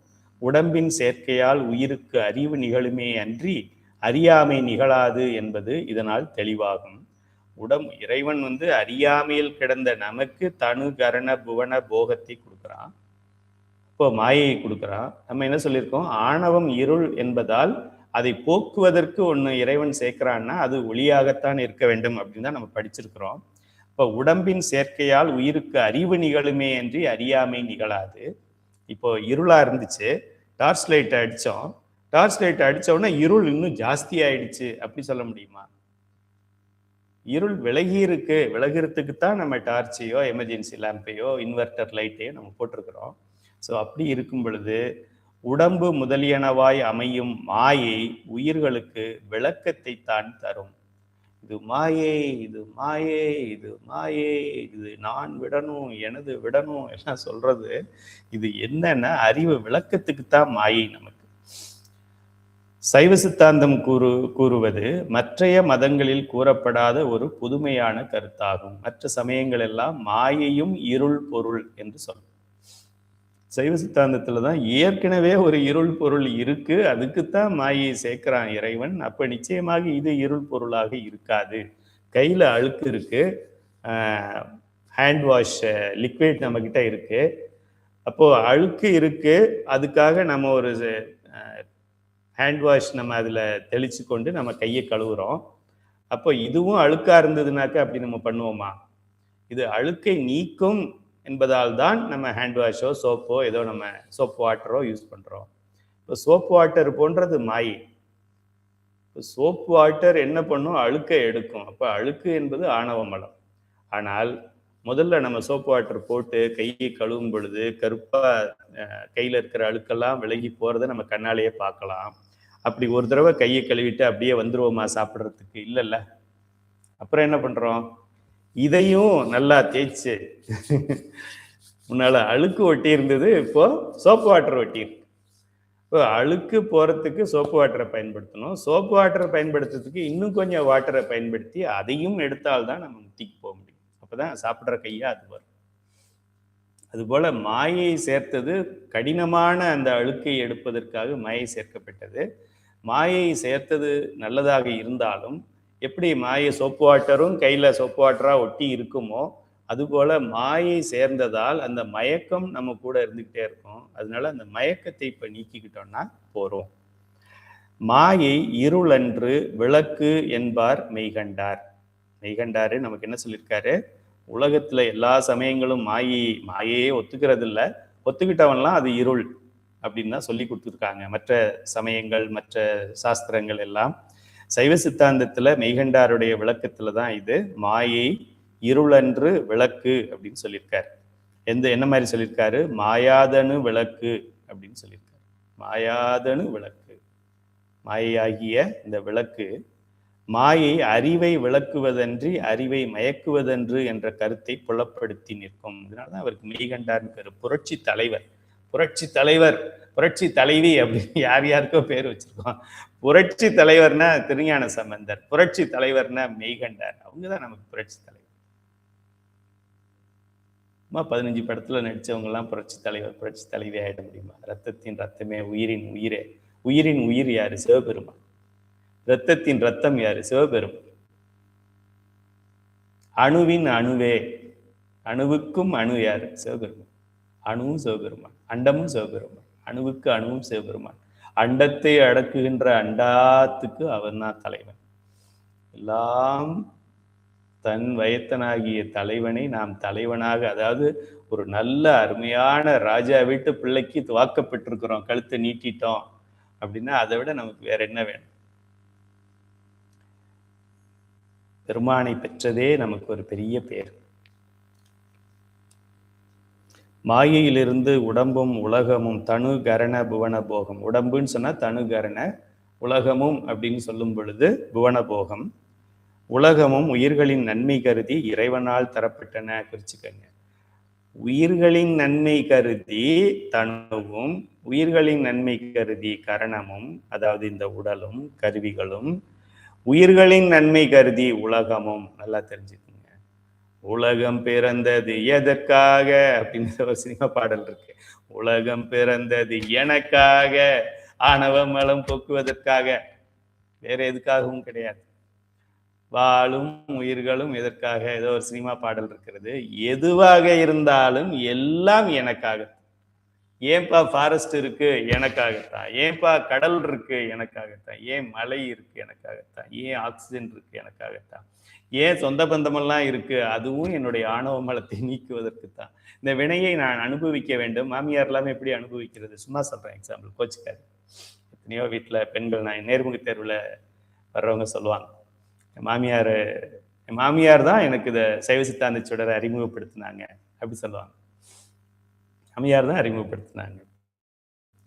உடம்பின் சேர்க்கையால் உயிருக்கு அறிவு நிகழுமே அன்றி அறியாமை நிகழாது என்பது இதனால் தெளிவாகும். இறைவன் வந்து அறியாமையில் கிடந்த நமக்கு தனு கரண புவன போகத்தை கொடுக்குறான். இப்போ மாயையை கொடுக்குறான். நம்ம என்ன சொல்லியிருக்கோம்? ஆணவம் இருள் என்பதால் அதை போக்குவதற்கு ஒன்று இறைவன் சேர்க்கிறான்னா அது ஒளியாகத்தான் இருக்க வேண்டும் அப்படின்னு தான் நம்ம படிச்சிருக்கிறோம். இப்போ உடம்பின் சேர்க்கையால் உயிருக்கு அறிவு நிகழுமே அன்றி அறியாமை நிகழாது. இப்போ இருளா இருந்துச்சு, டார்ச் லைட் அடித்தோம். டார்ச் லைட் அடித்த உடனே இருள் இன்னும் ஜாஸ்தி ஆயிடுச்சு அப்படி சொல்ல முடியுமா? இருள் விலகிறதுக்கு தான் நம்ம டார்ச்சையோ எமர்ஜென்சி லேம்பையோ இன்வெர்டர் லைட்டையோ நம்ம போட்டிருக்கிறோம். ஸோ அப்படி இருக்கும் பொழுது உடம்பு முதலியனவாய் அமையும் மாயை உயிர்களுக்கு விளக்கத்தை தான் தரும். இது மாயே, இது மாயே, இது மாயே, இது நான் விடணும், எனது விடணும் எல்லாம் சொல்றது இது என்னன்னா அறிவு விளக்கத்துக்கு தான் மாயை நமக்கு. சைவ சித்தாந்தம் கூறுவது மற்றைய மதங்களில் கூறப்படாத ஒரு புதுமையான கருத்தாகும். மற்ற சமயங்கள் எல்லாம் மாயையும் இருள் பொருள் என்று சொல்லும். சைவ சித்தாந்தத்துல தான் ஏற்கனவே ஒரு இருள் பொருள் இருக்கு, அதுக்குத்தான் மாயை சேர்க்கிறான் இறைவன். அப்ப நிச்சயமாக இது இருள் பொருளாக இருக்காது. கையில அழுக்கு இருக்கு, ஹேண்ட் வாஷ் லிக்விட் நம்ம கிட்ட இருக்கு. அப்போ அழுக்கு இருக்கு, அதுக்காக நம்ம ஒரு ஹேண்ட் வாஷ் நம்ம அதுல தெளிச்சு கொண்டு நம்ம கையை கழுவுறோம். அப்போ இதுவும் அழுக்கா இருந்ததுனாக்க அப்படி நம்ம பண்ணுவோமா? இது அழுக்கை நீக்கும் என்பதால் தான் நம்ம ஹேண்ட் வாஷோ சோப்போ ஏதோ நம்ம சோப் வாட்டரோ யூஸ் பண்றோம். இப்போ சோப் வாட்டர் போன்றது மாயை. இப்போ சோப் வாட்டர் என்ன பண்ணும்? அழுக்கை எடுக்கும். அப்போ அழுக்கு என்பது ஆணவ மலம். ஆனால் முதல்ல நம்ம சோப் வாட்டர் போட்டு கையை கழுவும் பொழுது கருப்பா கையில இருக்கிற அழுக்கெல்லாம் விலகி போறதை நம்ம கண்ணாலேயே பார்க்கலாம். அப்படி ஒரு தடவை கையை கழுவிட்டு அப்படியே வந்துருவோமா சாப்பிட்றதுக்கு? இல்லைல்ல. அப்புறம் என்ன பண்றோம்? இதையும் நல்லா தேய்ச்சு முன்னால அழுக்கு ஒட்டி இருந்தது, இப்போ சோப்பு வாட்டர் ஒட்டி இருக்கு. இப்போ அழுக்கு போறதுக்கு சோப்பு வாட்டரை பயன்படுத்தணும். சோப்பு வாட்டரை பயன்படுத்துறதுக்கு இன்னும் கொஞ்சம் வாட்டரை பயன்படுத்தி அதையும் எடுத்தால்தான் நம்ம முத்திக்கு போக முடியும். அப்பதான் சாப்பிட்ற கையா அது வரும். அதுபோல மாயை சேர்த்தது கடினமான அந்த அழுக்கை எடுப்பதற்காக மாயை சேர்க்கப்பட்டது. மாயை சேர்த்தது நல்லதாக இருந்தாலும் எப்படி மாயை சோப்பு வாட்டரும் கையில சோப்பு வாட்டரா ஒட்டி இருக்குமோ அதுபோல மாயை சேர்ந்ததால் அந்த மயக்கம் நம்ம கூட இருந்துகிட்டே இருக்கும். அதனால அந்த மயக்கத்தை இப்ப நீக்கிக்கிட்டோம்னா போறோம். மாயை இருளன்று விளக்கு என்பார் மெய்கண்டார். மெய்கண்டாரு நமக்கு என்ன சொல்லியிருக்காரு? உலகத்துல எல்லா சமயங்களும் மாயையே ஒத்துக்கிறது இல்லை, ஒத்துக்கிட்டவன்லாம் அது இருள் அப்படின்னு தான் சொல்லி கொடுத்துருக்காங்க மற்ற சமயங்கள் மற்ற சாஸ்திரங்கள் எல்லாம். சைவ சித்தாந்தத்துல மெய்கண்டாருடைய விளக்கத்துல தான் இது மாயை இருளன்று விளக்கு அப்படின்னு சொல்லியிருக்காரு. என்ன மாதிரி சொல்லியிருக்காரு? மாயாதனு விளக்கு அப்படின்னு சொல்லியிருக்காரு. மாயாதனு விளக்கு, மாயையாகிய இந்த விளக்கு மாயை அறிவை விளக்குவதன்றி அறிவை மயக்குவதன்று என்ற கருத்தை புலப்படுத்தி நிற்கும். இதனாலதான் அவருக்கு மெய்கண்டார்னு பேரு. புரட்சி தலைவர், புரட்சி தலைவர், புரட்சி தலைவி அப்படின்னு யார் யாருக்கோ பேர் வச்சிருக்கோம். புரட்சி தலைவர்னா திருஞான சம்பந்தர், புரட்சி தலைவர்னா மெய்கண்டார். அவங்கதான் நமக்கு புரட்சி தலைவர். 15 படத்துல நடிச்சவங்க எல்லாம் புரட்சி தலைவர், புரட்சி தலைவி ஆயிட முடியுமா? ரத்தத்தின் ரத்தமே உயிரின் உயிரே. உயிரின் உயிர் யாரு? சிவபெருமான். ரத்தத்தின் ரத்தம் யாரு? சிவபெருமான். அணுவின் அணுவே, அணுவுக்கும் அணு யாரு? சிவபெருமான். அணுவும் சிவபெருமான், அண்டமும் சிவபெருமான். அணுவுக்கு அணுவும் சிவபெருமான். அண்டத்தை அடக்குகின்ற அண்டாத்துக்கு அவன் தான் தலைவன். எல்லாம் தன் வயத்தனாகிய தலைவனை நாம் தலைவனாக, அதாவது ஒரு நல்ல அருமையான ராஜா வீட்டு பிள்ளைக்கு வாக்கப்பட்டிருக்கிறோம், கழுத்தை நீட்டிட்டோம் அப்படின்னா அதை விட நமக்கு வேற என்ன வேணும்? பெருமானை பெற்றதே நமக்கு ஒரு பெரிய பேர். மாயையிலிருந்து உடம்பும் உலகமும் தனு கரண புவன போகம். உடம்புன்னு சொன்னா தனு கரண, உலகமும் அப்படின்னு சொல்லும் பொழுது புவன போகம். உலகமும் உயிர்களின் நன்மை கருதி இறைவனால் தரப்பட்டன. குறிச்சுக்கங்க, உயிர்களின் நன்மை கருதி தனுவும், உயிர்களின் நன்மை கருதி கரணமும், அதாவது இந்த உடலும் கருவிகளும், உயிர்களின் நன்மை கருதி உலகமும். நல்லா தெரிஞ்சுக்கோங்க. உலகம் பிறந்தது எதற்காக அப்படின்னு ஒரு சினிமா பாடல் இருக்கு. உலகம் பிறந்தது எனக்காக, ஆணவ மலம் போக்குவதற்காக, வேற எதுக்காகவும் கிடையாது. வாழும் உயிர்களும் எதற்காக, ஏதோ ஒரு சினிமா பாடல் இருக்கிறது. எதுவாக இருந்தாலும் எல்லாம் எனக்காக. ஏன்பா ஃபாரஸ்ட் இருக்கு? எனக்காகத்தான். ஏன்பா கடல் இருக்கு? எனக்காகத்தான். ஏன் மலை இருக்கு? எனக்காகத்தான். ஏன் ஆக்சிஜன் இருக்கு? எனக்காகத்தான். ஏன் சொந்த பந்தமெல்லாம் இருக்கு? அதுவும் என்னுடைய ஆணவ மலத்தை நீக்குவதற்குத்தான். இந்த வினையை நான் அனுபவிக்க வேண்டும். மாமியார் எல்லாமே எப்படி அனுபவிக்கிறது? சும்மா சொல்றேன், எக்ஸாம்பிள், கோச்சுக்காரு. எத்தனையோ வீட்டுல பெண்கள், நான் நேர்முக தேர்வுல வர்றவங்க சொல்லுவாங்க, மாமியார் தான் எனக்கு இதை சைவ சித்தாந்த சுடரை அறிமுகப்படுத்தினாங்க அப்படி சொல்லுவாங்க. மாமியார் தான் அறிமுகப்படுத்தினாங்க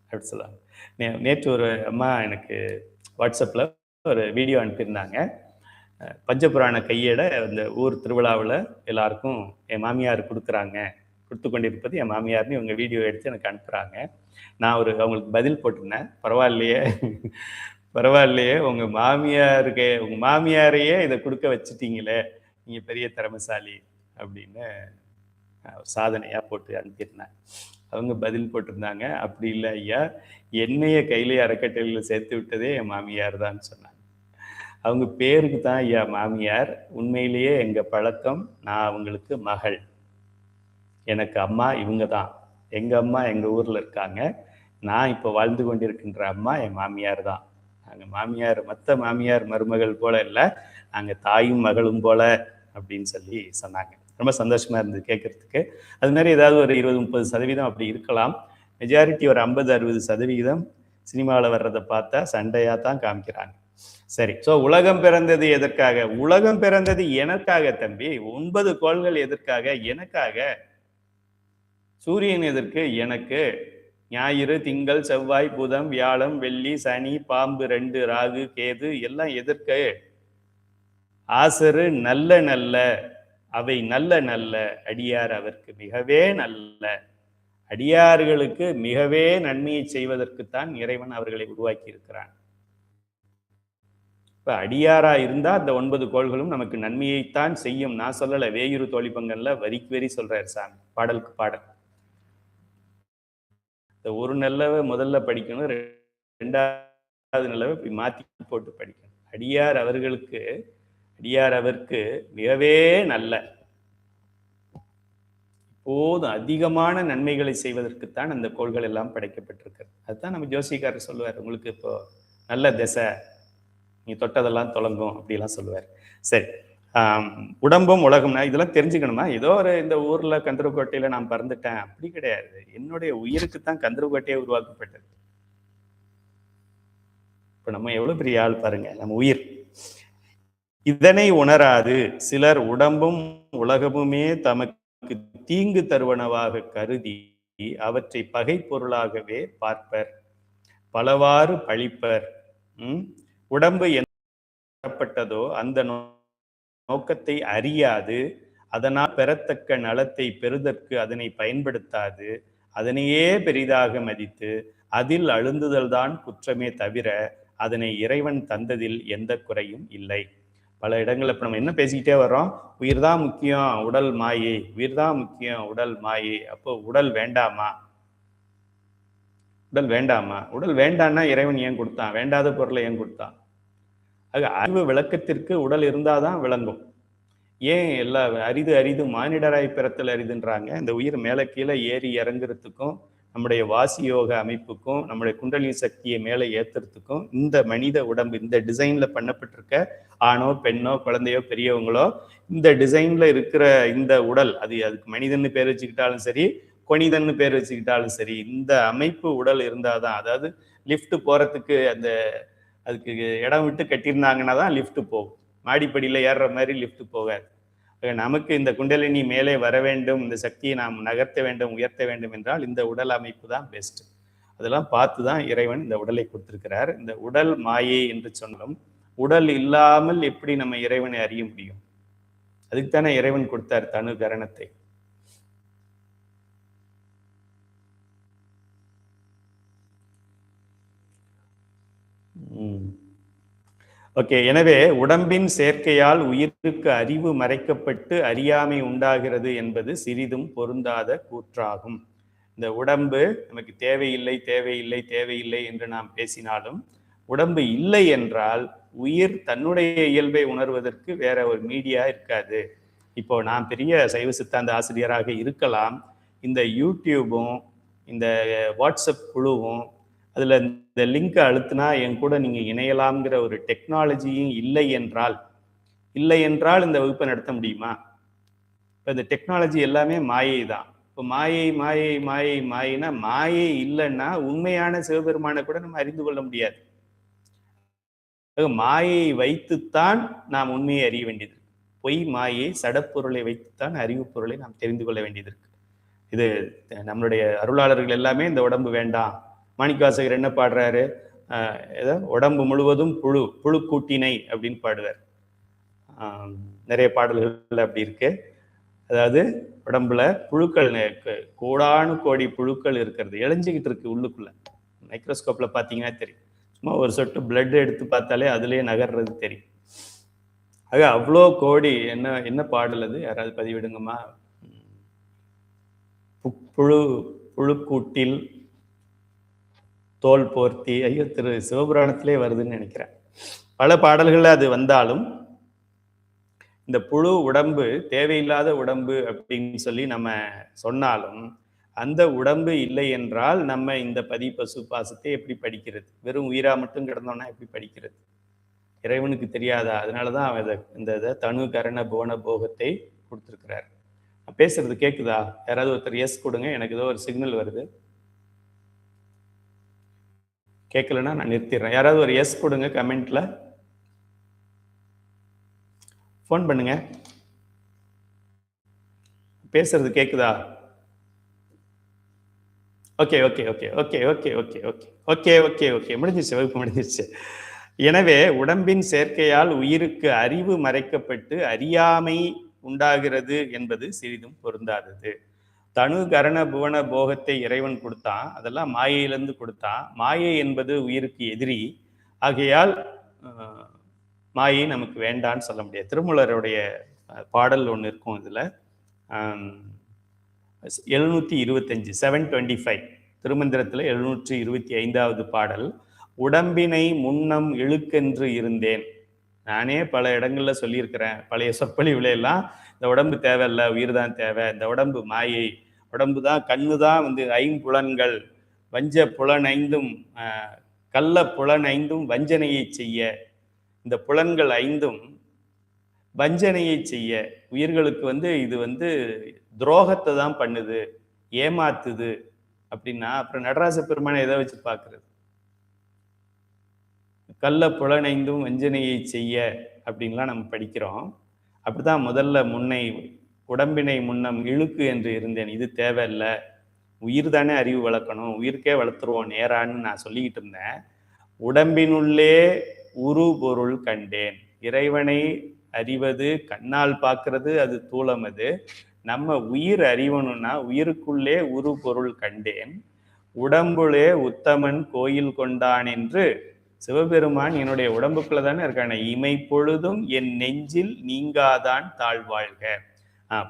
அப்படி சொல்லுவாங்க. நேற்று ஒரு அம்மா எனக்கு வாட்ஸ்அப்ல ஒரு வீடியோ அனுப்பியிருந்தாங்க. பஞ்சபுராண கையேட அந்த ஊர் திருவிழாவில் எல்லாருக்கும் என் மாமியார் கொடுத்து கொண்டிருப்பது என் மாமியார்னு இவங்க வீடியோ எடுத்து எனக்கு அனுப்புகிறாங்க. நான் அவங்களுக்கு பதில் போட்டிருந்தேன், பரவாயில்லையே உங்க மாமியாரையே இதை கொடுக்க வச்சுட்டீங்களே, நீங்க பெரிய திறமைசாலி அப்படின்னு சாதனையா போட்டு அனுப்பியிருந்தேன். அவங்க பதில் போட்டிருந்தாங்க, அப்படி இல்லை ஐயா, என்னைய கையிலே அறக்கட்டளையில் சேர்த்து விட்டதே என் மாமியார் தான் சொன்னாங்க. அவங்க பேருக்கு தான் ஐயா மாமியார், உண்மையிலேயே எங்க பழக்கம், நான் அவங்களுக்கு மகள், எனக்கு அம்மா இவங்க தான். எங்க அம்மா எங்க ஊர்ல இருக்காங்க, நான் இப்போ வாழ்ந்து கொண்டிருக்கின்ற அம்மா என் மாமியார் தான். நாங்கள் மாமியார் மற்ற மாமியார் மருமகள் போல இல்லை, நாங்கள் தாயும் மகளும் போல அப்படின்னு சொல்லி சொன்னாங்க. ரொம்ப சந்தோஷமா இருந்தது கேட்கறதுக்கு. அது மாதிரி ஏதாவது ஒரு 20-30% அப்படி இருக்கலாம். மெஜாரிட்டி ஒரு 50-60% சினிமாவில் வர்றதை பார்த்தா சண்டையாக தான் காமிக்கிறாங்க. சரி, ஸோ உலகம் பிறந்தது எதற்காக? உலகம் பிறந்தது எனக்காக தம்பி. 9 கோள்கள் எதற்காக? எனக்காக. சூரியன் எதற்கு? எனக்கு. ஞாயிறு, திங்கள், செவ்வாய், புதன், வியாழம், வெள்ளி, சனி, பாம்பு 2, ராகு, கேது எல்லாம் எதற்கு? ஆசரு நல்ல நல்ல, அவை நல்ல நல்ல, அடியார் அவருக்கு மிகவே நல்ல. அடியார்களுக்கு மிகவே நன்மையை செய்வதற்குத்தான் இறைவன் அவர்களை உருவாக்கி இருக்கிறான். இப்ப அடியாரா இருந்தா அந்த 9 கோள்களும் நமக்கு நன்மையைத்தான் செய்யும். நான் சொல்லல, வேயுறு தோழிப்பங்கல்ல வரிக்கு வரி சொல்றாரு சாமி, பாடலுக்கு பாடல். ஒரு நல்லவை முதல்ல படிக்கணும், 2வது நல்லவை இப்படி மாத்தி போட்டு படிக்கணும். அடியார் அவருக்கு மிகவே நல்ல, போதும் அதிகமான நன்மைகளை செய்வதற்குத்தான் அந்த கோள்கள் எல்லாம் படைக்கப்பட்டிருக்கு. அதுதான் நம்ம ஜோசிக்காரர் சொல்லுவார், உங்களுக்கு இப்போ நல்ல திசை, நீ தொட்டதெல்லாம் தொடங்கும் அப்படிலாம் சொல்லுவார். சரி, உடம்பும் உலகம்னா இதெல்லாம் தெரிஞ்சுக்கணுமா? ஏதோ ஒரு இந்த ஊர்ல கந்தர்வக்கோட்டையில நான் பறந்துட்டேன் அப்படி கிடையாது. என்னுடைய உயிருக்கு தான் கந்தர்வக்கோட்டையே உருவாக்கப்பட்டது. இப்ப நம்ம எவ்வளவு பெரிய ஆள் பாருங்க, நம்ம உயிர். இதனை உணராது சிலர் உடம்பும் உலகமுமே தமக்கு தீங்கு தருவனவாக கருதி அவற்றை பகை பொருளாகவே பார்ப்பர், பலவாறு பழிப்பர். உடம்பு தரப்பட்டதோ அந்த நோக்கத்தை அறியாது, அதனால் பெறத்தக்க நலத்தை பெறுதற்கு அதனை பயன்படுத்தாது, அதனையே பெரிதாக மதித்து அதில் அழுந்துதல் தான் குற்றமே தவிர அதனை இறைவன் தந்ததில் எந்த குறையும் இல்லை. பல இடங்கள்ல இப்ப நம்ம என்ன பேசிக்கிட்டே வர்றோம், உயிர் தான் முக்கியம், உடல் மாயை, உயிர் தான் முக்கியம், உடல் மாயை. அப்போ உடல் வேண்டாமா? உடல் வேண்டாமா? உடல் வேண்டான்னா இறைவன் ஏன் கொடுத்தான்? வேண்டாத பொருளை ஏன் கொடுத்தான்? ஆக அறிவு விளக்கத்திற்கு உடல் இருந்தாதான் விளங்கும். ஏன் எல்லா அரிது அரிது மானிடராய் பிறத்தல் அரிதுன்றாங்க. இந்த உயிர் மேலே கீழே ஏறி இறங்குறதுக்கும், நம்முடைய வாசி யோக அமைப்புக்கும், நம்முடைய குண்டலினி சக்தியை மேலே ஏத்துறதுக்கும் இந்த மனித உடம்பு இந்த டிசைன்ல பண்ணப்பட்டிருக்க ஆணோ பெண்ணோ குழந்தையோ பெரியவங்களோ இந்த டிசைன்ல இருக்கிற இந்த உடல், அதுக்கு மனிதன்னு பேர் வச்சுக்கிட்டாலும் சரி, கொனிதன்னு பேர் வச்சுக்கிட்டாலும் சரி, இந்த அமைப்பு உடல் இருந்தாதான், அதாவது லிஃப்ட் போறதுக்கு அதுக்கு இடம் விட்டு கட்டியிருந்தாங்கன்னா தான் லிஃப்ட் போகும். மாடிப்படியில் ஏறுற மாதிரி லிஃப்ட் போகாது. நமக்கு இந்த குண்டலினி மேலே வர வேண்டும், இந்த சக்தியை நாம் நகர்த்த வேண்டும், உயர்த்த வேண்டும் என்றால் இந்த உடல் அமைப்பு தான் பெஸ்ட். அதெல்லாம் பார்த்து தான் இறைவன் இந்த உடலை கொடுத்திருக்கிறார். இந்த உடல் மாயை என்று சொன்னாலும் உடல் இல்லாமல் எப்படி நம்ம இறைவனை அறிய முடியும்? அதுக்கு தானே இறைவன் கொடுத்தார் தனு கரணத்தை. ஓகே. எனவே உடம்பின் சேர்க்கையால் உயிருக்கு அறிவு மறைக்கப்பட்டு அறியாமை உண்டாகிறது என்பது சிறிதும் பொருந்தாத கூற்றாகும். இந்த உடம்பு நமக்கு தேவையில்லை தேவையில்லை தேவையில்லை என்று நாம் பேசினாலும், உடம்பு இல்லை என்றால் உயிர் தன்னுடைய இயல்பை உணர்வதற்கு வேற ஒரு மீடியா இருக்காது. இப்போ நான் பெரிய சைவ சித்தாந்த ஆசிரியராக இருக்கலாம், இந்த யூடியூபும் இந்த வாட்ஸ்அப் குழுவும் அதில் இந்த லிங்கை அழுத்தினா என் கூட நீங்கள் இணையலாம்ங்கிற ஒரு டெக்னாலஜியும் இல்லை என்றால் இந்த வகுப்பை நடத்த முடியுமா? இப்போ இந்த டெக்னாலஜி எல்லாமே மாயை தான். இப்போ மாயை மாயை மாயை மாயினா மாயை இல்லைன்னா உண்மையான சிவபெருமானை கூட நம்ம அறிந்து கொள்ள முடியாது. மாயை வைத்துத்தான் நாம் உண்மையை அறிய வேண்டியது இருக்கு. பொய் மாயை சடப்பொருளை வைத்துத்தான் அறிவு பொருளை நாம் தெரிந்து கொள்ள வேண்டியது இருக்கு. இது நம்மளுடைய அருளாளர்கள் எல்லாமே இந்த உடம்பு வேண்டாம். மாணிக்கவாசகர் என்ன பாடுறாரு? ஏதோ உடம்பு முழுவதும் புழு கூட்டினை அப்படின்னு பாடுவார். நிறைய பாடல்கள் அப்படி இருக்கு. அதாவது உடம்புல புழுக்கள், கோடானு கோடி புழுக்கள் இருக்கிறது, இழைஞ்சிக்கிட்டு இருக்கு உள்ளுக்குள்ள. மைக்ரோஸ்கோப்ல பார்த்தீங்கன்னா தெரியும். சும்மா ஒரு சொட்டு பிளட் எடுத்து பார்த்தாலே அதுலேயே நகர்றது தெரியும். ஆக அவ்வளோ கோடி. என்ன பாடல் அது? யாராவது பதிவிடுங்கம்மா. புழுக்கூட்டில் தோல் போர்த்தி. ஐயோ, திரு சிவபுராணத்திலே வருதுன்னு நினைக்கிறேன். பல பாடல்கள் அது வந்தாலும் இந்த புழு உடம்பு தேவையில்லாத உடம்பு அப்படின்னு சொல்லி நம்ம சொன்னாலும், அந்த உடம்பு இல்லை என்றால் நம்ம இந்த பதி பசு பாசத்தை எப்படி படிக்கிறது? வெறும் உயிரா மட்டும் கிடந்தோம்னா எப்படி படிக்கிறது? இறைவனுக்கு தெரியாதா? அதனாலதான் அவன் இந்த தனு கரண புவன போகத்தை கொடுத்துருக்கிறார். பேசுறது கேக்குதா? யாராவது ஒருத்தர் எஸ் கொடுங்க. எனக்கு ஏதோ ஒரு சிக்னல் வருது. கேட்கலன்னா நான் நிறுத்திடுறேன். யாராவது ஒரு எஸ் கொடுங்க கமெண்ட்ல. ஃபோன் பண்ணுங்க. பேசுறது கேக்குதா? Okay okay okay okay okay okay okay okay okay okay முடிஞ்சிருச்சு, வகுப்பு முடிஞ்சிருச்சு. எனவே உடம்பின் சேர்க்கையால் உயிருக்கு அறிவு மறைக்கப்பட்டு அறியாமை உண்டாகிறது என்பது சிறிதும் பொருந்தாதது. தனு கரண புவன போகத்தை இறைவன் கொடுத்தான், அதெல்லாம் மாயையிலிருந்து கொடுத்தான். மாயை என்பது உயிருக்கு எதிரி. ஆகையால் மாயை நமக்கு வேண்டான்னு சொல்ல முடியாது. திருமூலருடைய பாடல் ஒன்று இருக்கும். இதுல 725 725 திருமந்திரத்துல 725வது பாடல். உடம்பினை முன்னம் இழுக்கென்று இருந்தேன். நானே பல இடங்கள்ல சொல்லியிருக்கிறேன். பழைய சொற்பொழிவுல எல்லாம் இந்த உடம்பு தேவையில்லை, உயிர் தான் தேவை, இந்த உடம்பு மாயை, உடம்பு தான், கண்ணு தான் ஐம்புலன்கள், வஞ்ச புலன் 5 கள்ள புலன் 5 வஞ்சனையை செய்ய, இந்த புலன்கள் 5 வஞ்சனையை செய்ய, உயிர்களுக்கு இது துரோகத்தை தான் பண்ணுது, ஏமாத்துது அப்படின்னா அப்புறம் நடராச பெருமானை எதை வச்சு பார்க்கறது? கள்ள புலன் 5 வஞ்சனையை செய்ய அப்படின்லாம் நம்ம படிக்கிறோம். அப்படிதான் முதல்ல உடம்பினை முன்னம் இழுக்கு என்று இருந்தேன். இது தேவையில்லை, உயிர் தானே அறிவு வளர்க்கணும், உயிருக்கே வளர்த்துருவோம் நேரான்னு நான் சொல்லிக்கிட்டு இருந்தேன். உடம்பினுள்ளே உரு பொருள் கண்டேன். இறைவனை அறிவது கண்ணால் பார்க்கறது அது தூலம். அது நம்ம உயிர் அறிவணும்னா உயிருக்குள்ளே உரு பொருள் கண்டேன், உடம்புலே உத்தமன் கோயில் கொண்டான் என்று சிவபெருமான் என்னுடைய உடம்புக்குள்ள தானே இருக்கான. இமை பொழுதும் என் நெஞ்சில் நீங்காதான் தாழ்வாழ்க.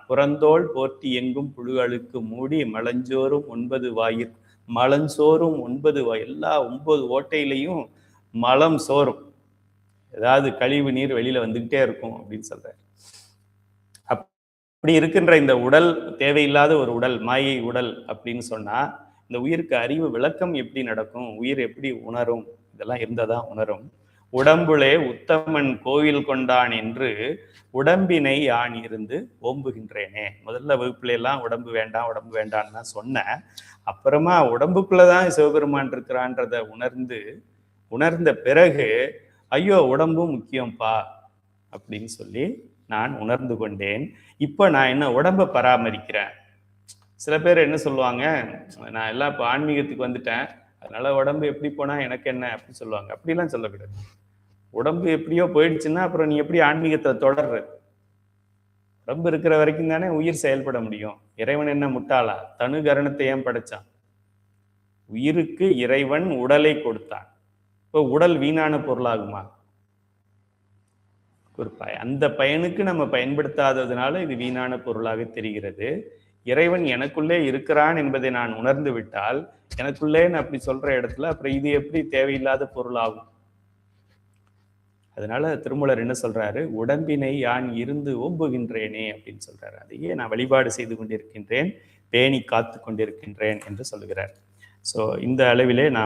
புறந்தோல் போர்த்தி எங்கும் புழுகளுக்கு மூடி மலஞ்சோறும் 9 வாயிற் மலஞ்சோறும் 9 எல்லா 9 ஓட்டையிலையும் மலம் சோறும், ஏதாவது கழிவு நீர் வெளியில வந்துகிட்டே இருக்கும் அப்படின்னு சொல்றாரு. அப்படி இருக்கின்ற இந்த உடல் தேவையில்லாத ஒரு உடல், மாயை உடல் அப்படின்னு சொன்னா இந்த உயிருக்கு அறிவு விளக்கம் எப்படி நடக்கும், உயிர் எப்படி உணரும், இதெல்லாம் இருந்ததான் உணரும். உடம்புலே உத்தமன் கோவில் கொண்டான் என்று உடம்பினை யான் இருந்து ஓம்புகின்றேனே. முதல்ல வகுப்புல எல்லாம் உடம்பு வேண்டாம் உடம்பு வேண்டான்னு தான் சொன்னேன். அப்புறமா உடம்புக்குள்ளதான் சிவபெருமான் இருக்கிறான்றத உணர்ந்த பிறகு ஐயோ உடம்பும் முக்கியம்பா அப்படின்னு சொல்லி நான் உணர்ந்து கொண்டேன். இப்ப நான் என்ன உடம்பை பராமரிக்கிறேன். சில பேர் என்ன சொல்லுவாங்க, நான் எல்லாம் இப்போ ஆன்மீகத்துக்கு வந்துட்டேன் அதனால உடம்பு எப்படி போனா எனக்கு என்ன அப்படின்னு சொல்லுவாங்க. அப்படிலாம் சொல்லக்கூடாது. உடம்பு எப்படியோ போயிடுச்சுன்னா அப்புறம் நீ எப்படி ஆன்மீகத்தை தொடர்ற? உடம்பு இருக்கிற வரைக்கும் தானே உயிர் செயல்பட முடியும். இறைவன் என்ன முட்டாளா? தனு கரணத்தை ஏன் படைச்சான்? உயிருக்கு இறைவன் உடலை கொடுத்தான். இப்போ உடல் வீணான பொருளாகுமா? ஒரு அந்த பயனுக்கு நம்ம பயன்படுத்தாததுனால இது வீணான பொருளாக தெரிகிறது. இறைவன் எனக்குள்ளே இருக்கிறான் என்பதை நான் உணர்ந்து விட்டால் எனக்குள்ளேன்னு அப்படி சொல்ற இடத்துல அப்புறம் இது எப்படி தேவையில்லாத பொருளாகும்? அதனால திருமூலர் என்ன சொல்றாரு, உடம்பினை யான் இருந்து ஓம்புகின்றேனே அப்படின்னு சொல்றாரு. அதையே நான் வழிபாடு செய்து கொண்டிருக்கின்றேன், பேணி காத்து கொண்டிருக்கின்றேன் என்று சொல்லுகிறார். ஸோ இந்த அளவிலே நாம்